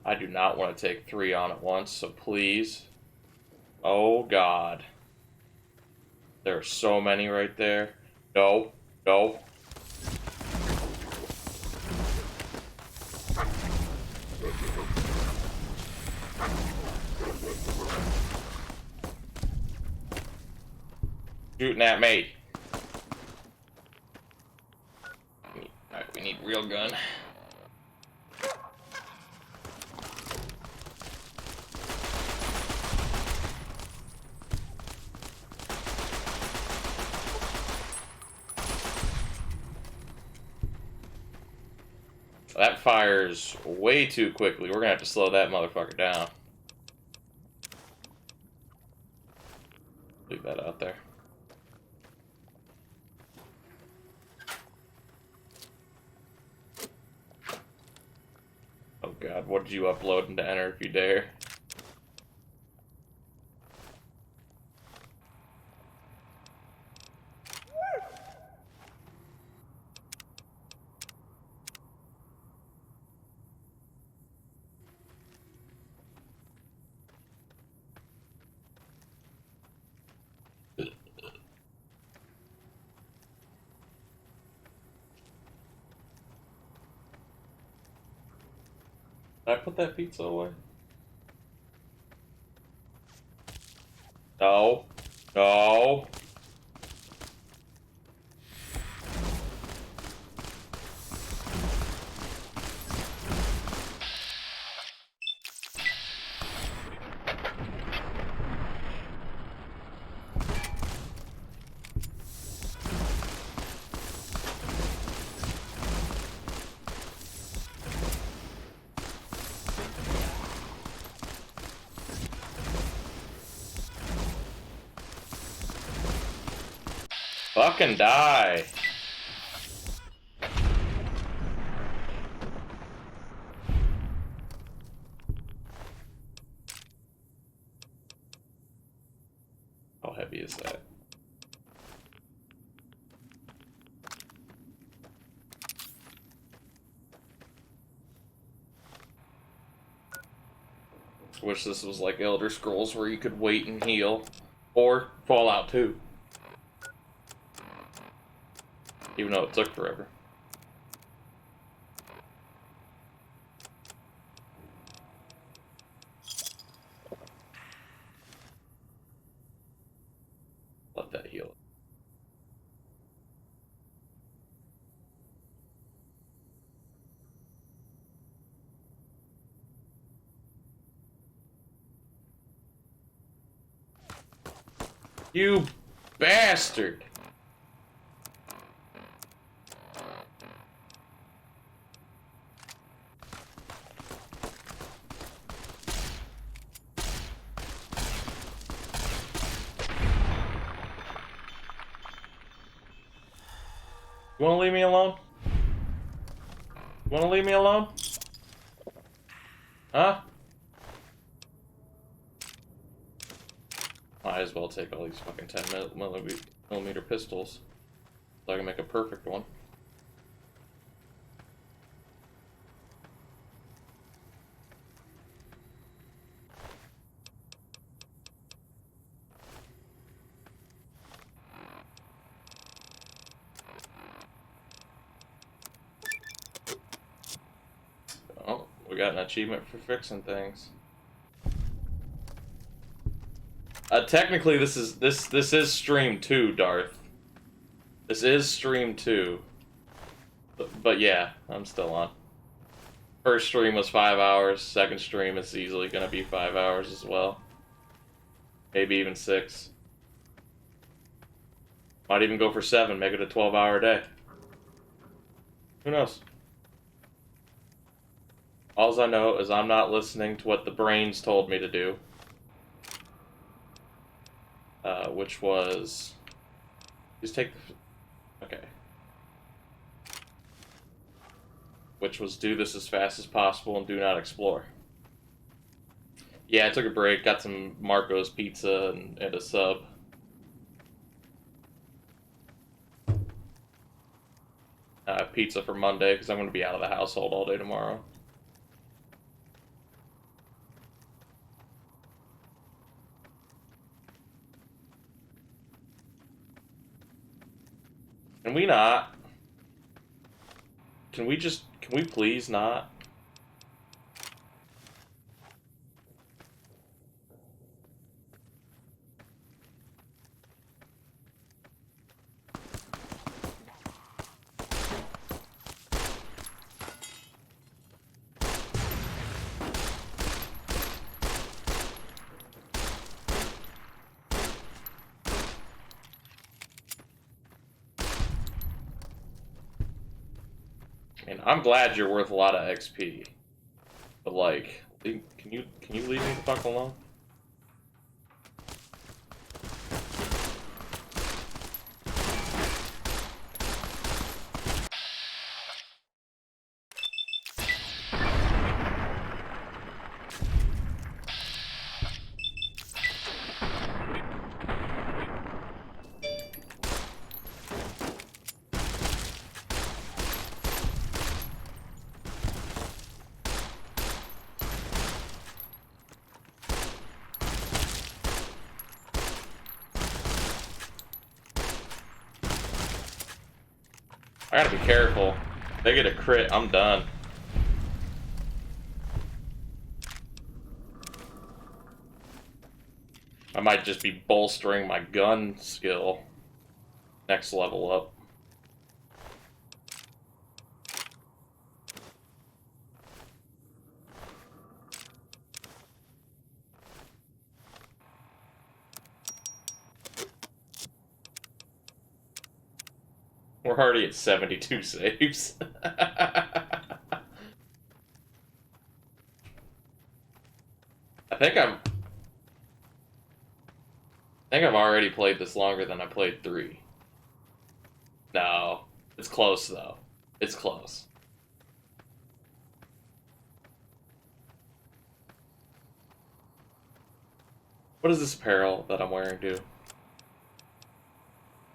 I do not want to take 3 on at once, so please. Oh God. There are so many right there. No, no. Shooting at me. railgun. That fires way too quickly. We're gonna have to slow that motherfucker down. Leave that out there. Oh god, what did you upload into Enter if you dare? Did I put that pizza away? No. No. Fucking die. How heavy is that? Wish this was like Elder Scrolls where you could wait and heal. Or Fallout 2. Even though it took forever. Let that heal. You bastard! You wanna leave me alone? You wanna leave me alone? Huh? Might as well take all these fucking 10mm pistols so I can make a perfect one. Oh, we got an achievement for fixing things. Technically, this is stream 2, Darth. This is stream 2. But yeah, I'm still on. First stream was 5 hours. Second stream is easily gonna be 5 hours as well. Maybe even 6. Might even go for 7. Make it a 12-hour day. Who knows? All I know is I'm not listening to what the brains told me to do. Which was... Just take the... Okay. Which was do this as fast as possible and do not explore. Yeah, I took a break, got some Marco's pizza and a sub. Pizza for Monday, because I'm going to be out of the household all day tomorrow. Can we not? Can we please not? I'm glad you're worth a lot of XP. But like, can you leave me the fuck alone? I gotta be careful. If they get a crit, I'm done. I might just be bolstering my gun skill. Next level up. We're already at 72 saves. I think I've already played this longer than I played 3. No, it's close though. It's close. What does this apparel that I'm wearing do?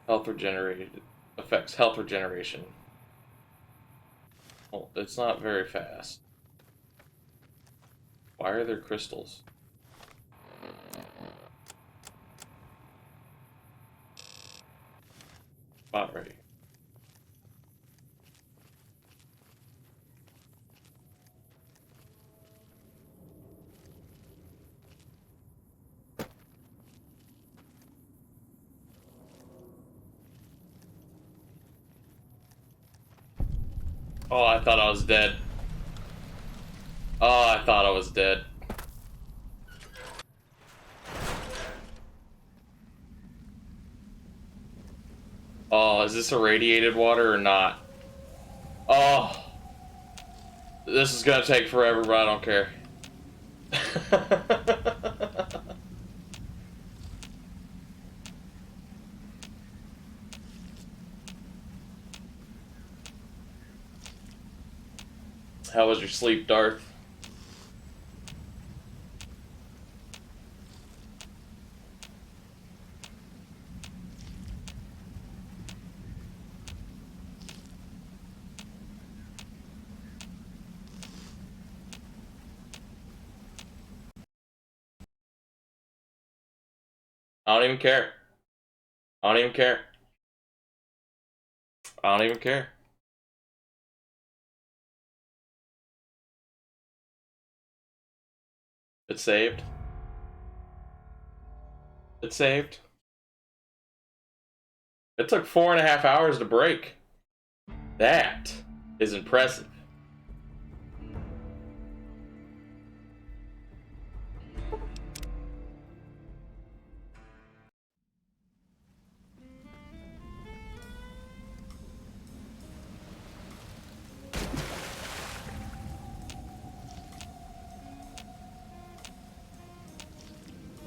Health regenerated. Affects health regeneration. Oh, it's not very fast. Why are there crystals? Spot ready. Oh, I thought I was dead. Oh, I thought I was dead. Oh, is this irradiated water or not? Oh. This is gonna take forever, but I don't care. How was your sleep, Darth? I don't even care. I don't even care. I don't even care. It saved. It saved. It took 4.5 hours to break. That is impressive.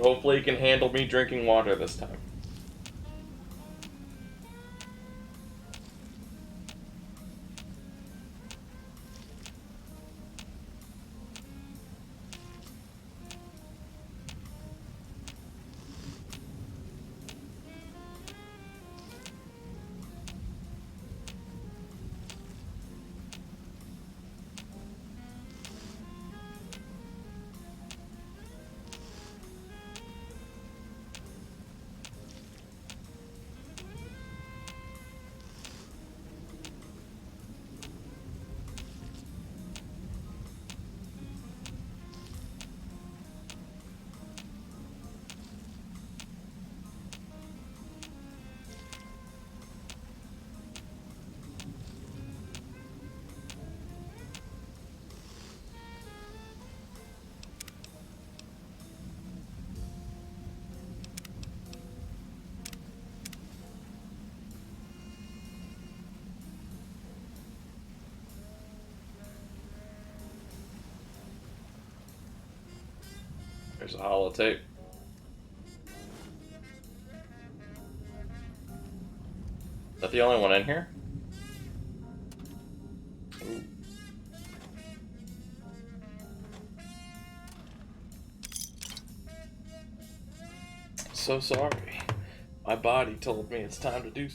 Hopefully he can handle me drinking water this time. There's a holotape. Is that the only one in here? Ooh. So sorry. My body told me it's time to do.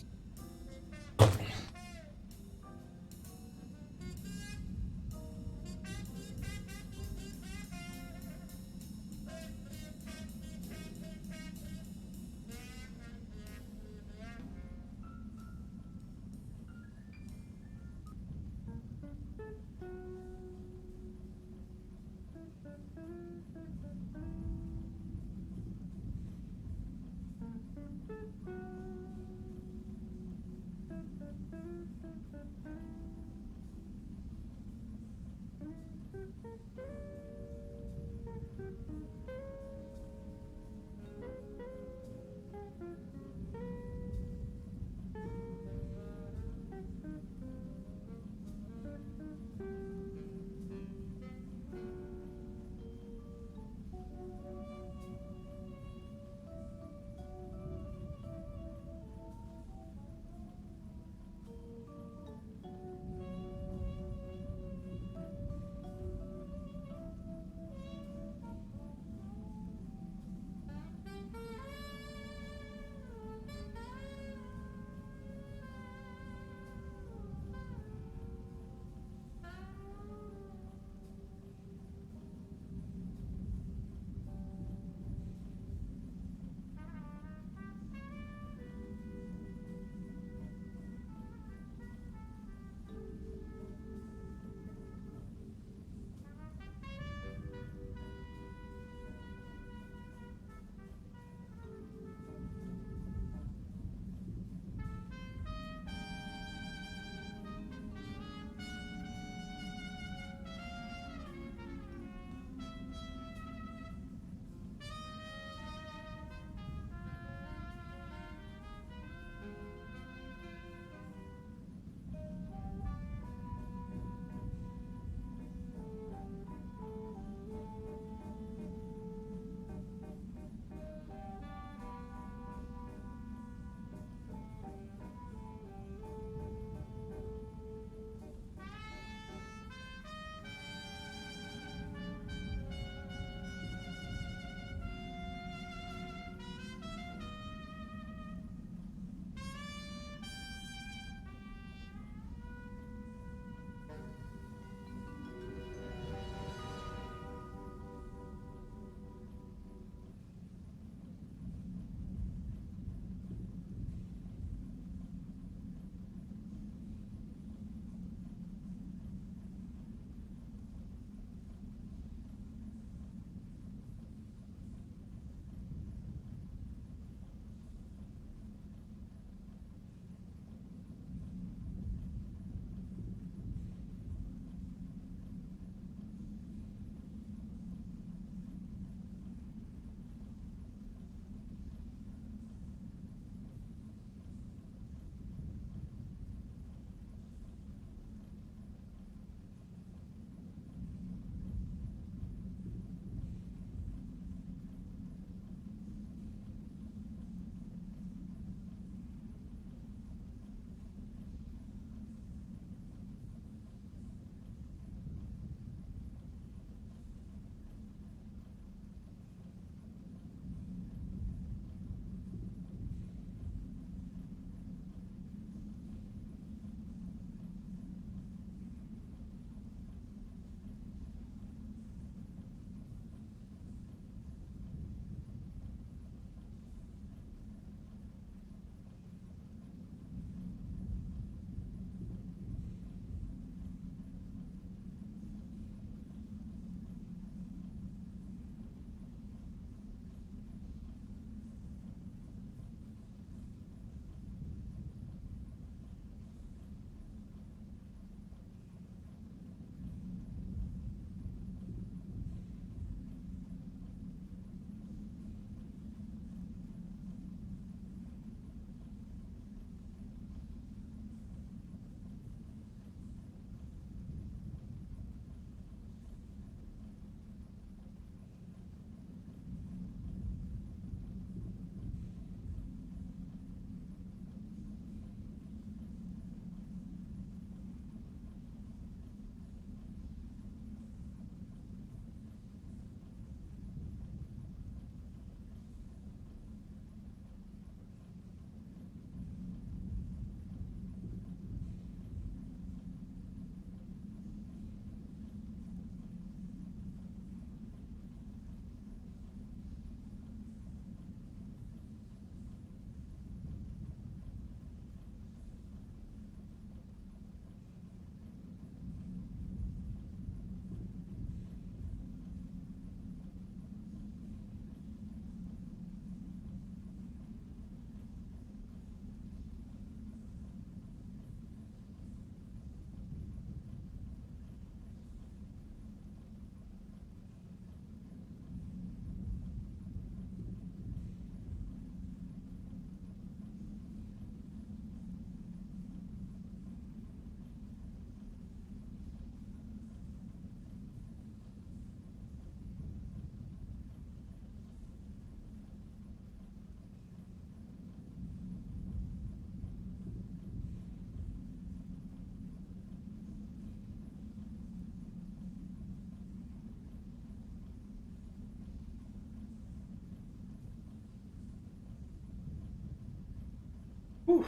Whew,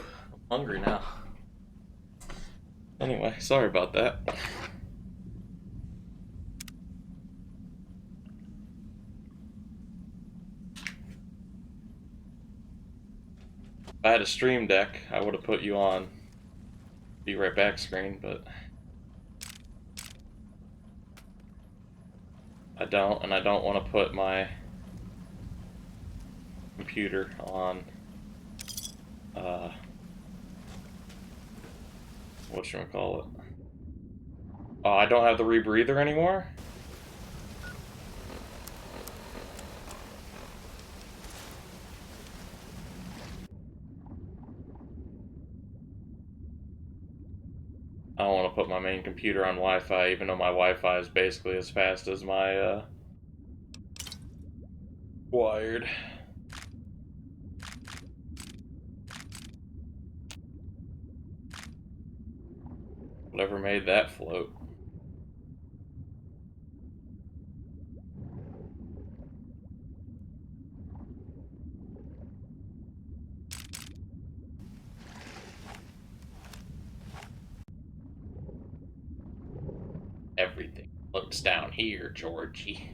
I'm hungry now. Anyway, sorry about that. If I had a stream deck, I would have put you on Be Right Back screen, but I don't, and I don't want to put my computer on whatchamacallit. Oh, I don't have the rebreather anymore? I don't want to put my main computer on Wi-Fi, even though my Wi-Fi is basically as fast as my wired. Whatever made that float. Everything looks down here, Georgie.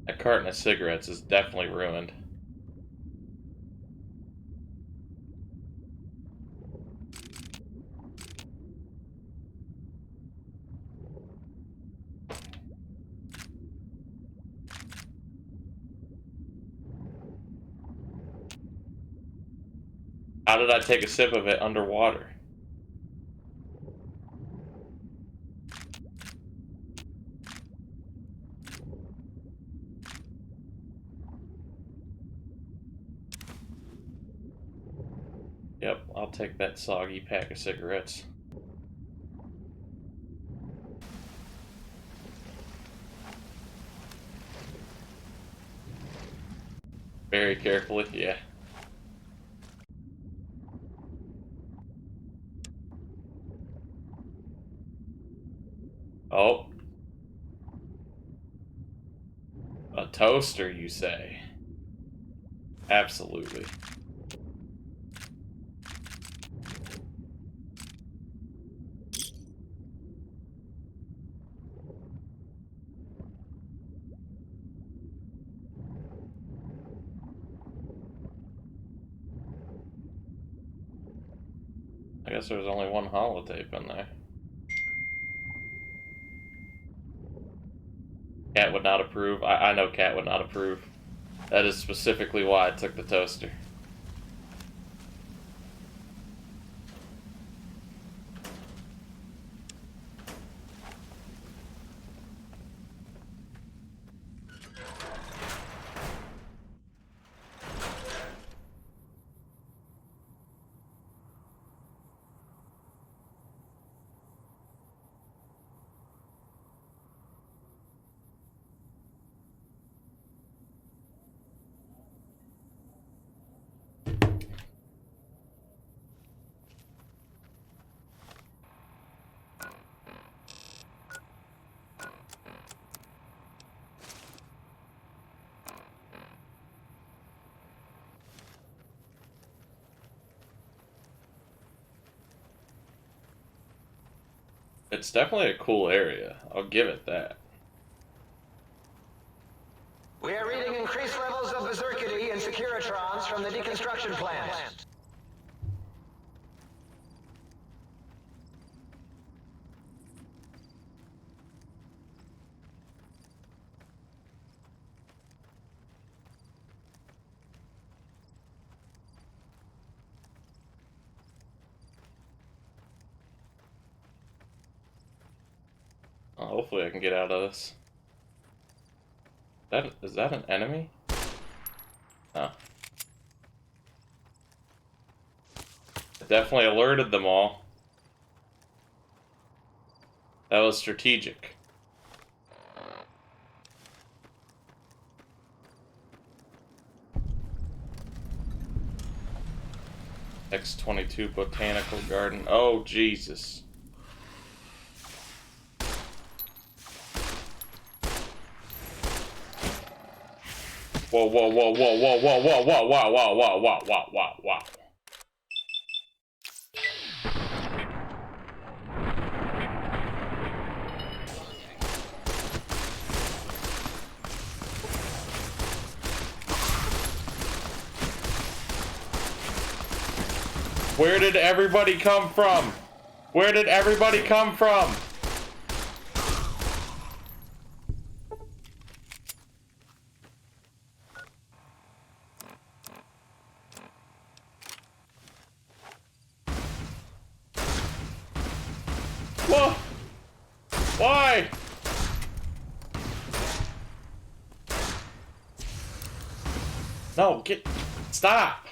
That carton of cigarettes is definitely ruined. How did I take a sip of it underwater? Yep, I'll take that soggy pack of cigarettes. Very carefully, yeah. Oh. A toaster, you say? Absolutely. I guess there's only one holotape in there. Cat would not approve. I know Cat would not approve. That is specifically why I took the toaster. It's definitely a cool area. I'll give it that. We are reading increased levels of berserkity and securitrons from the deconstruction plant. Hopefully I can get out of this. Is that an enemy? Oh. It definitely alerted them all. That was strategic. X-22 Botanical Garden. Oh, Jesus. Whoa, whoa, whoa, whoa, whoa, whoa, whoa, whoa, whoa, whoa, whoa, whoa, whoa, whoa, whoa. Where did everybody come from? Where did everybody come from? Whoa! Why? No, stop!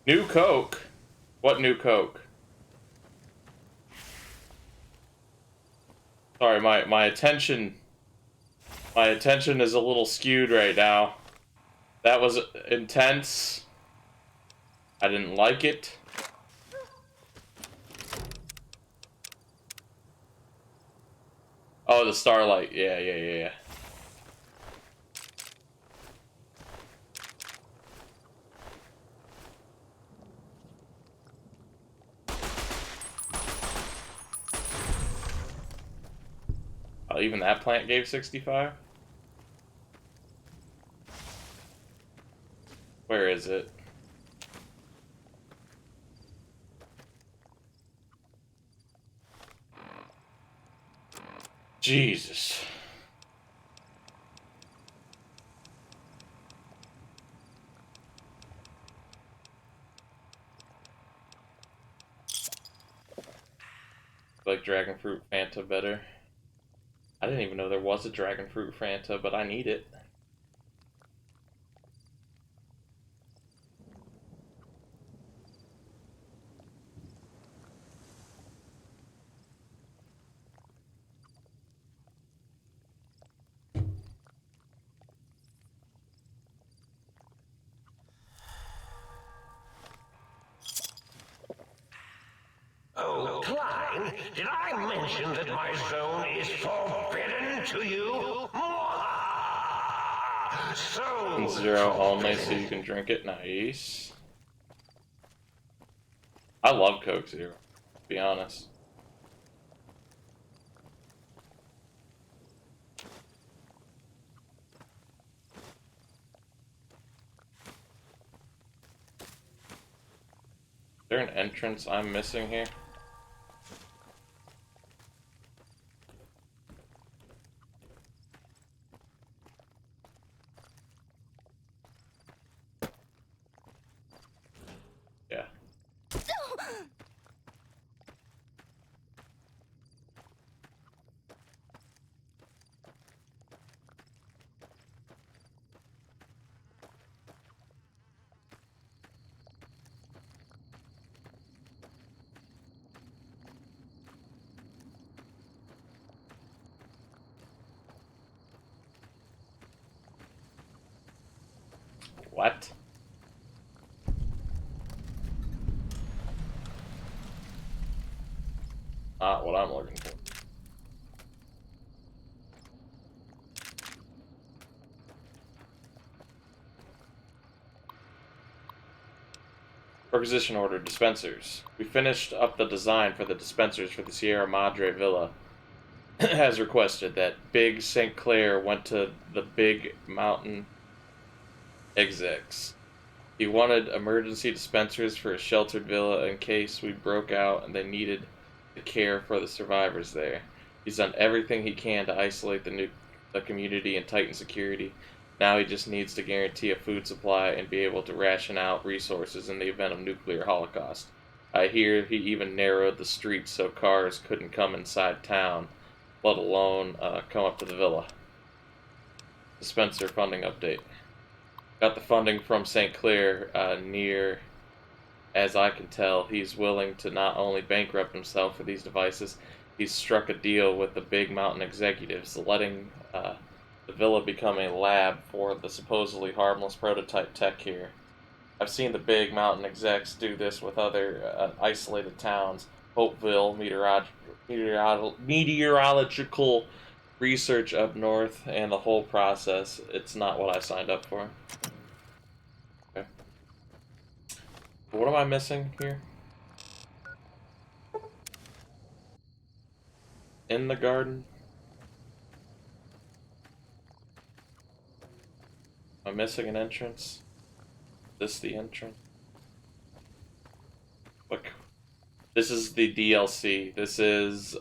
New Coke? What new Coke? Sorry, my attention is a little skewed right now. That was intense. I didn't like it. Oh, the Starlight. Yeah. Oh, even that plant gave 65? Where is it? Jesus. Like dragon fruit Fanta better. I didn't even know there was a dragon fruit Fanta, but I need it. Oh, Klein, did I mention that my zone is forbidden to you? So... Zero only, so you can drink it. Nice. I love Coke Zero, to be honest. Is there an entrance I'm missing here? Yeah. What? Not what I'm looking for. Requisition order, dispensers. We finished up the design for the dispensers for the Sierra Madre Villa. As requested, that Big St. Clair went to the Big Mountain execs. He wanted emergency dispensers for a sheltered villa in case we broke out and they needed the care for the survivors there. He's done everything he can to isolate the community and tighten security. Now he just needs to guarantee a food supply and be able to ration out resources in the event of nuclear holocaust. I hear he even narrowed the streets so cars couldn't come inside town, let alone come up to the villa. Dispenser funding update. Got the funding from St. Clair. Near as I can tell, he's willing to not only bankrupt himself for these devices, he's struck a deal with the Big Mountain executives, letting the villa become a lab for the supposedly harmless prototype tech here. I've seen the Big Mountain execs do this with other isolated towns. Hopeville, meteorological research up north, and the whole process. It's not what I signed up for. Okay. What am I missing here? In the garden? Am I missing an entrance? Is this the entrance? Look. This is the DLC. This is,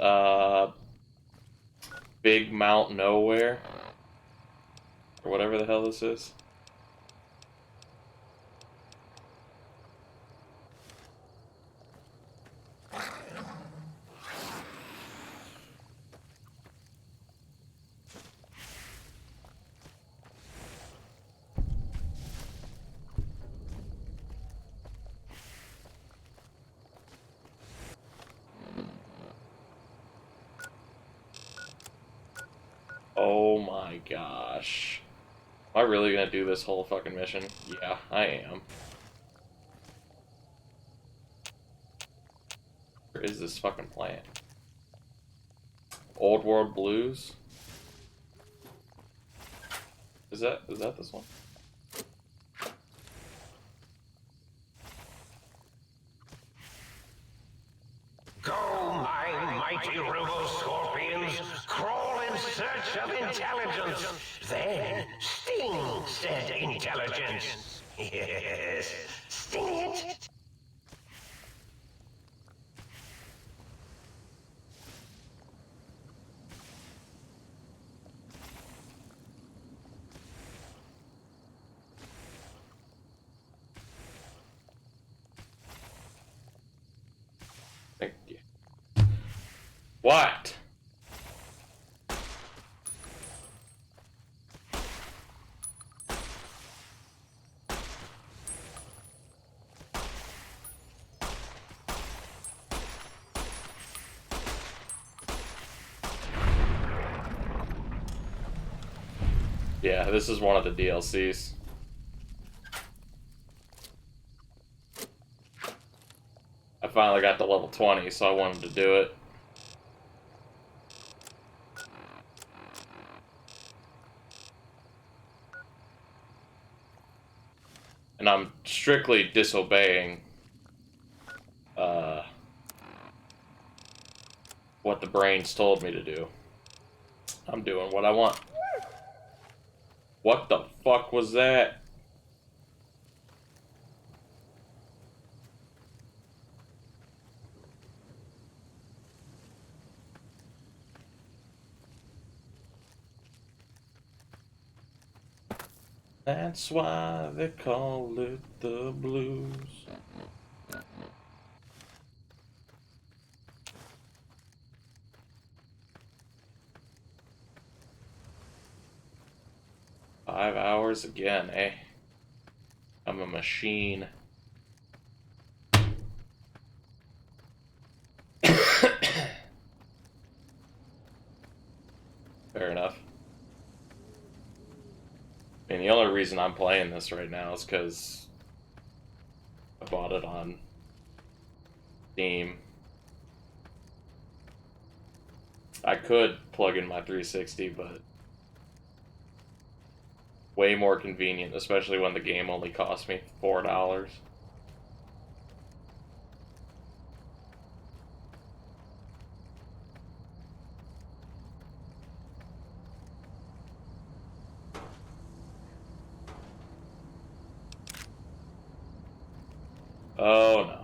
Big Mount Nowhere. Or whatever the hell this is. Oh my gosh. Am I really gonna do this whole fucking mission? Yeah, I am. Where is this fucking plant? Old World Blues? Is that this one? Go, my mighty robo-scorpions, crawl in search of intelligence. Then sting said intelligence. Yes, sting it. Thank you. What? Yeah, this is one of the DLCs. I finally got to level 20, so I wanted to do it. And I'm strictly disobeying what the brains told me to do. I'm doing what I want. What the fuck was that? That's why they call it the blues. Five hours again, eh? I'm a machine. Fair enough. I mean, the only reason I'm playing this right now is because I bought it on Steam. I could plug in my 360, but way more convenient, especially when the game only cost me $4. Oh no.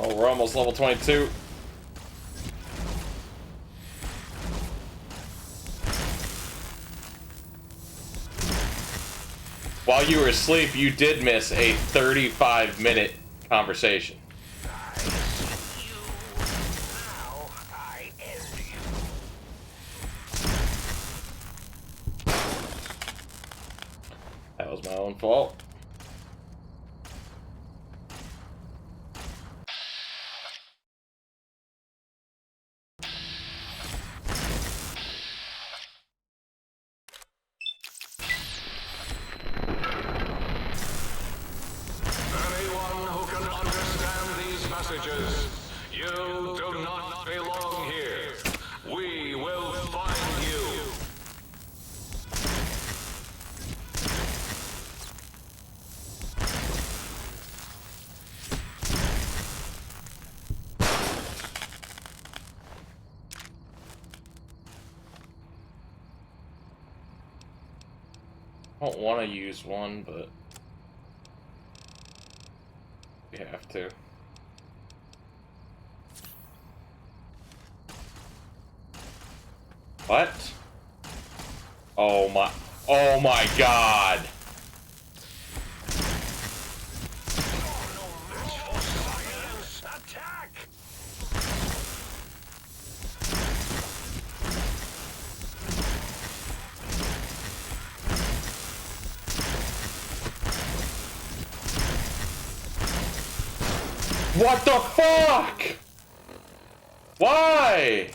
Oh, we're almost level 22. While you were asleep, you did miss a 35-minute conversation. That was my own fault. Anyone who can understand these messages, you do not belong here. We will find you. I don't want to use one, but we have to. What? Oh my god. What the fuck? Why?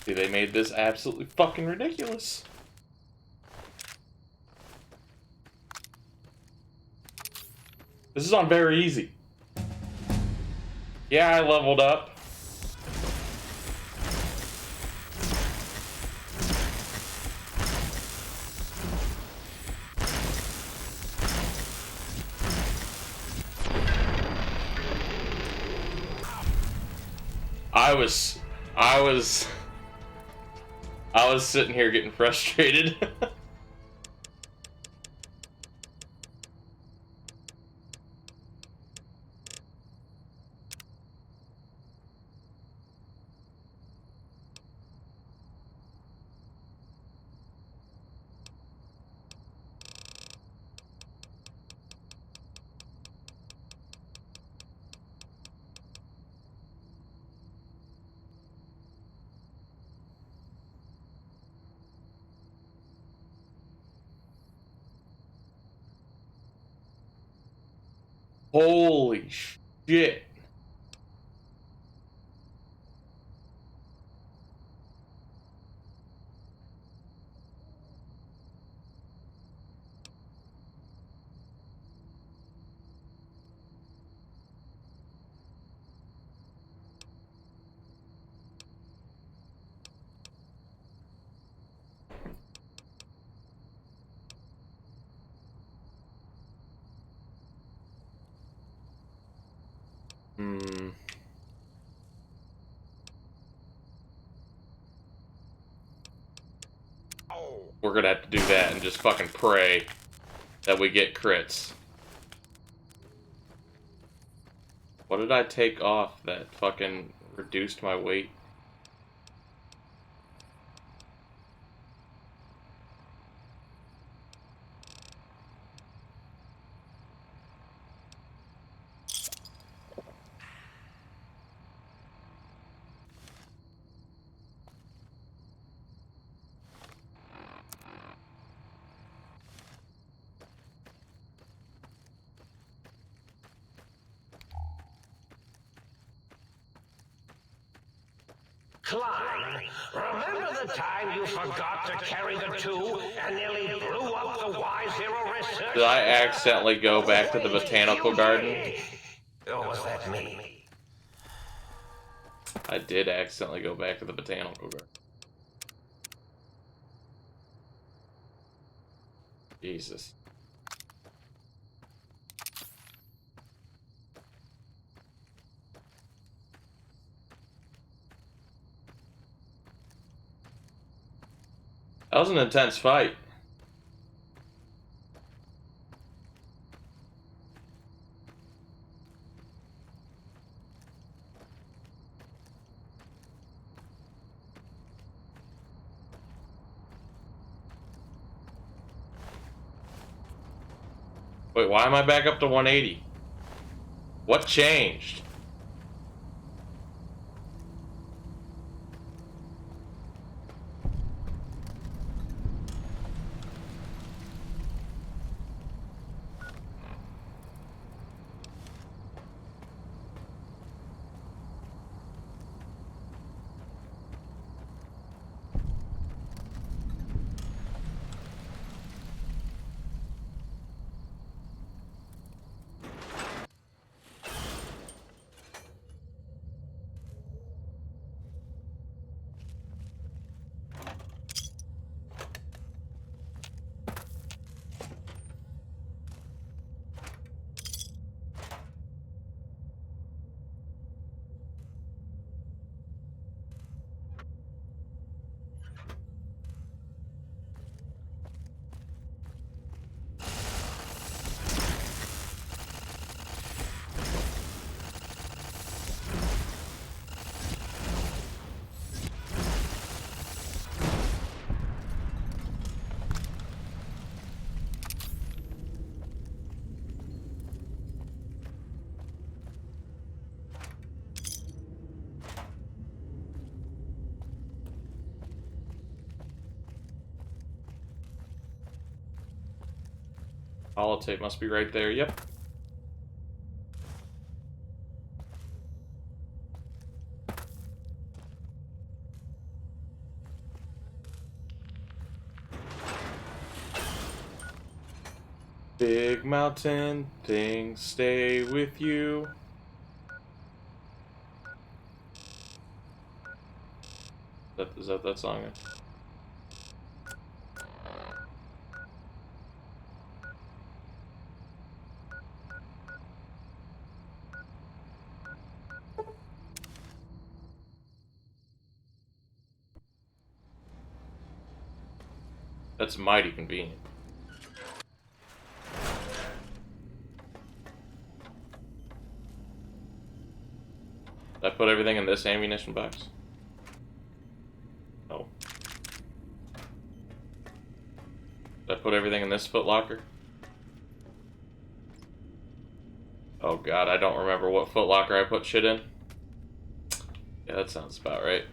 See, they made this absolutely fucking ridiculous. This is on very easy. Yeah, I leveled up. I was sitting here getting frustrated. Holy shit. We're gonna have to do that and just fucking pray that we get crits. What did I take off that fucking reduced my weight? Klein, remember the time you forgot to carry the tube and nearly blew up the Y-Zero research? Did I accidentally go back to the botanical garden? Or was that me? I did accidentally go back to the botanical garden. Jesus. That was an intense fight. Wait, why am I back up to 180? What changed? Holotape must be right there. Yep. Big mountain, things stay with you. Is that song? That's mighty convenient. Did I put everything in this ammunition box? No. Did I put everything in this footlocker? Oh god, I don't remember what footlocker I put shit in. Yeah, that sounds about right.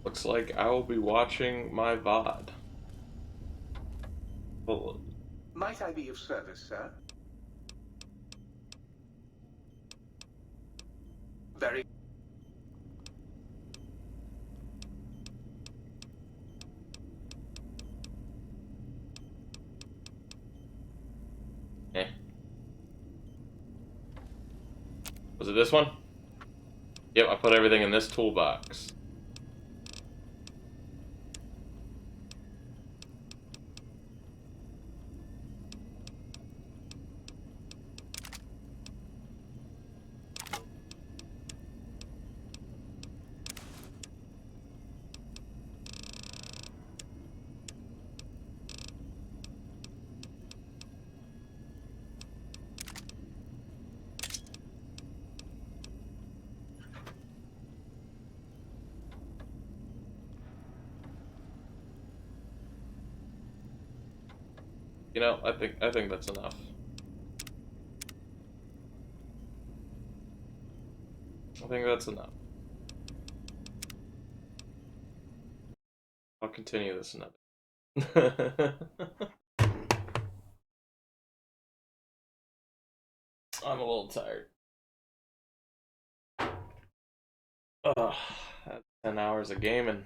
Looks like I will be watching my VOD. Well, might I be of service, sir? Very. Eh. Was it this one? Yep, I put everything in this toolbox. You know, I think that's enough. I think that's enough. I'll continue this another. I'm a little tired. Ugh, that's 10 hours of gaming.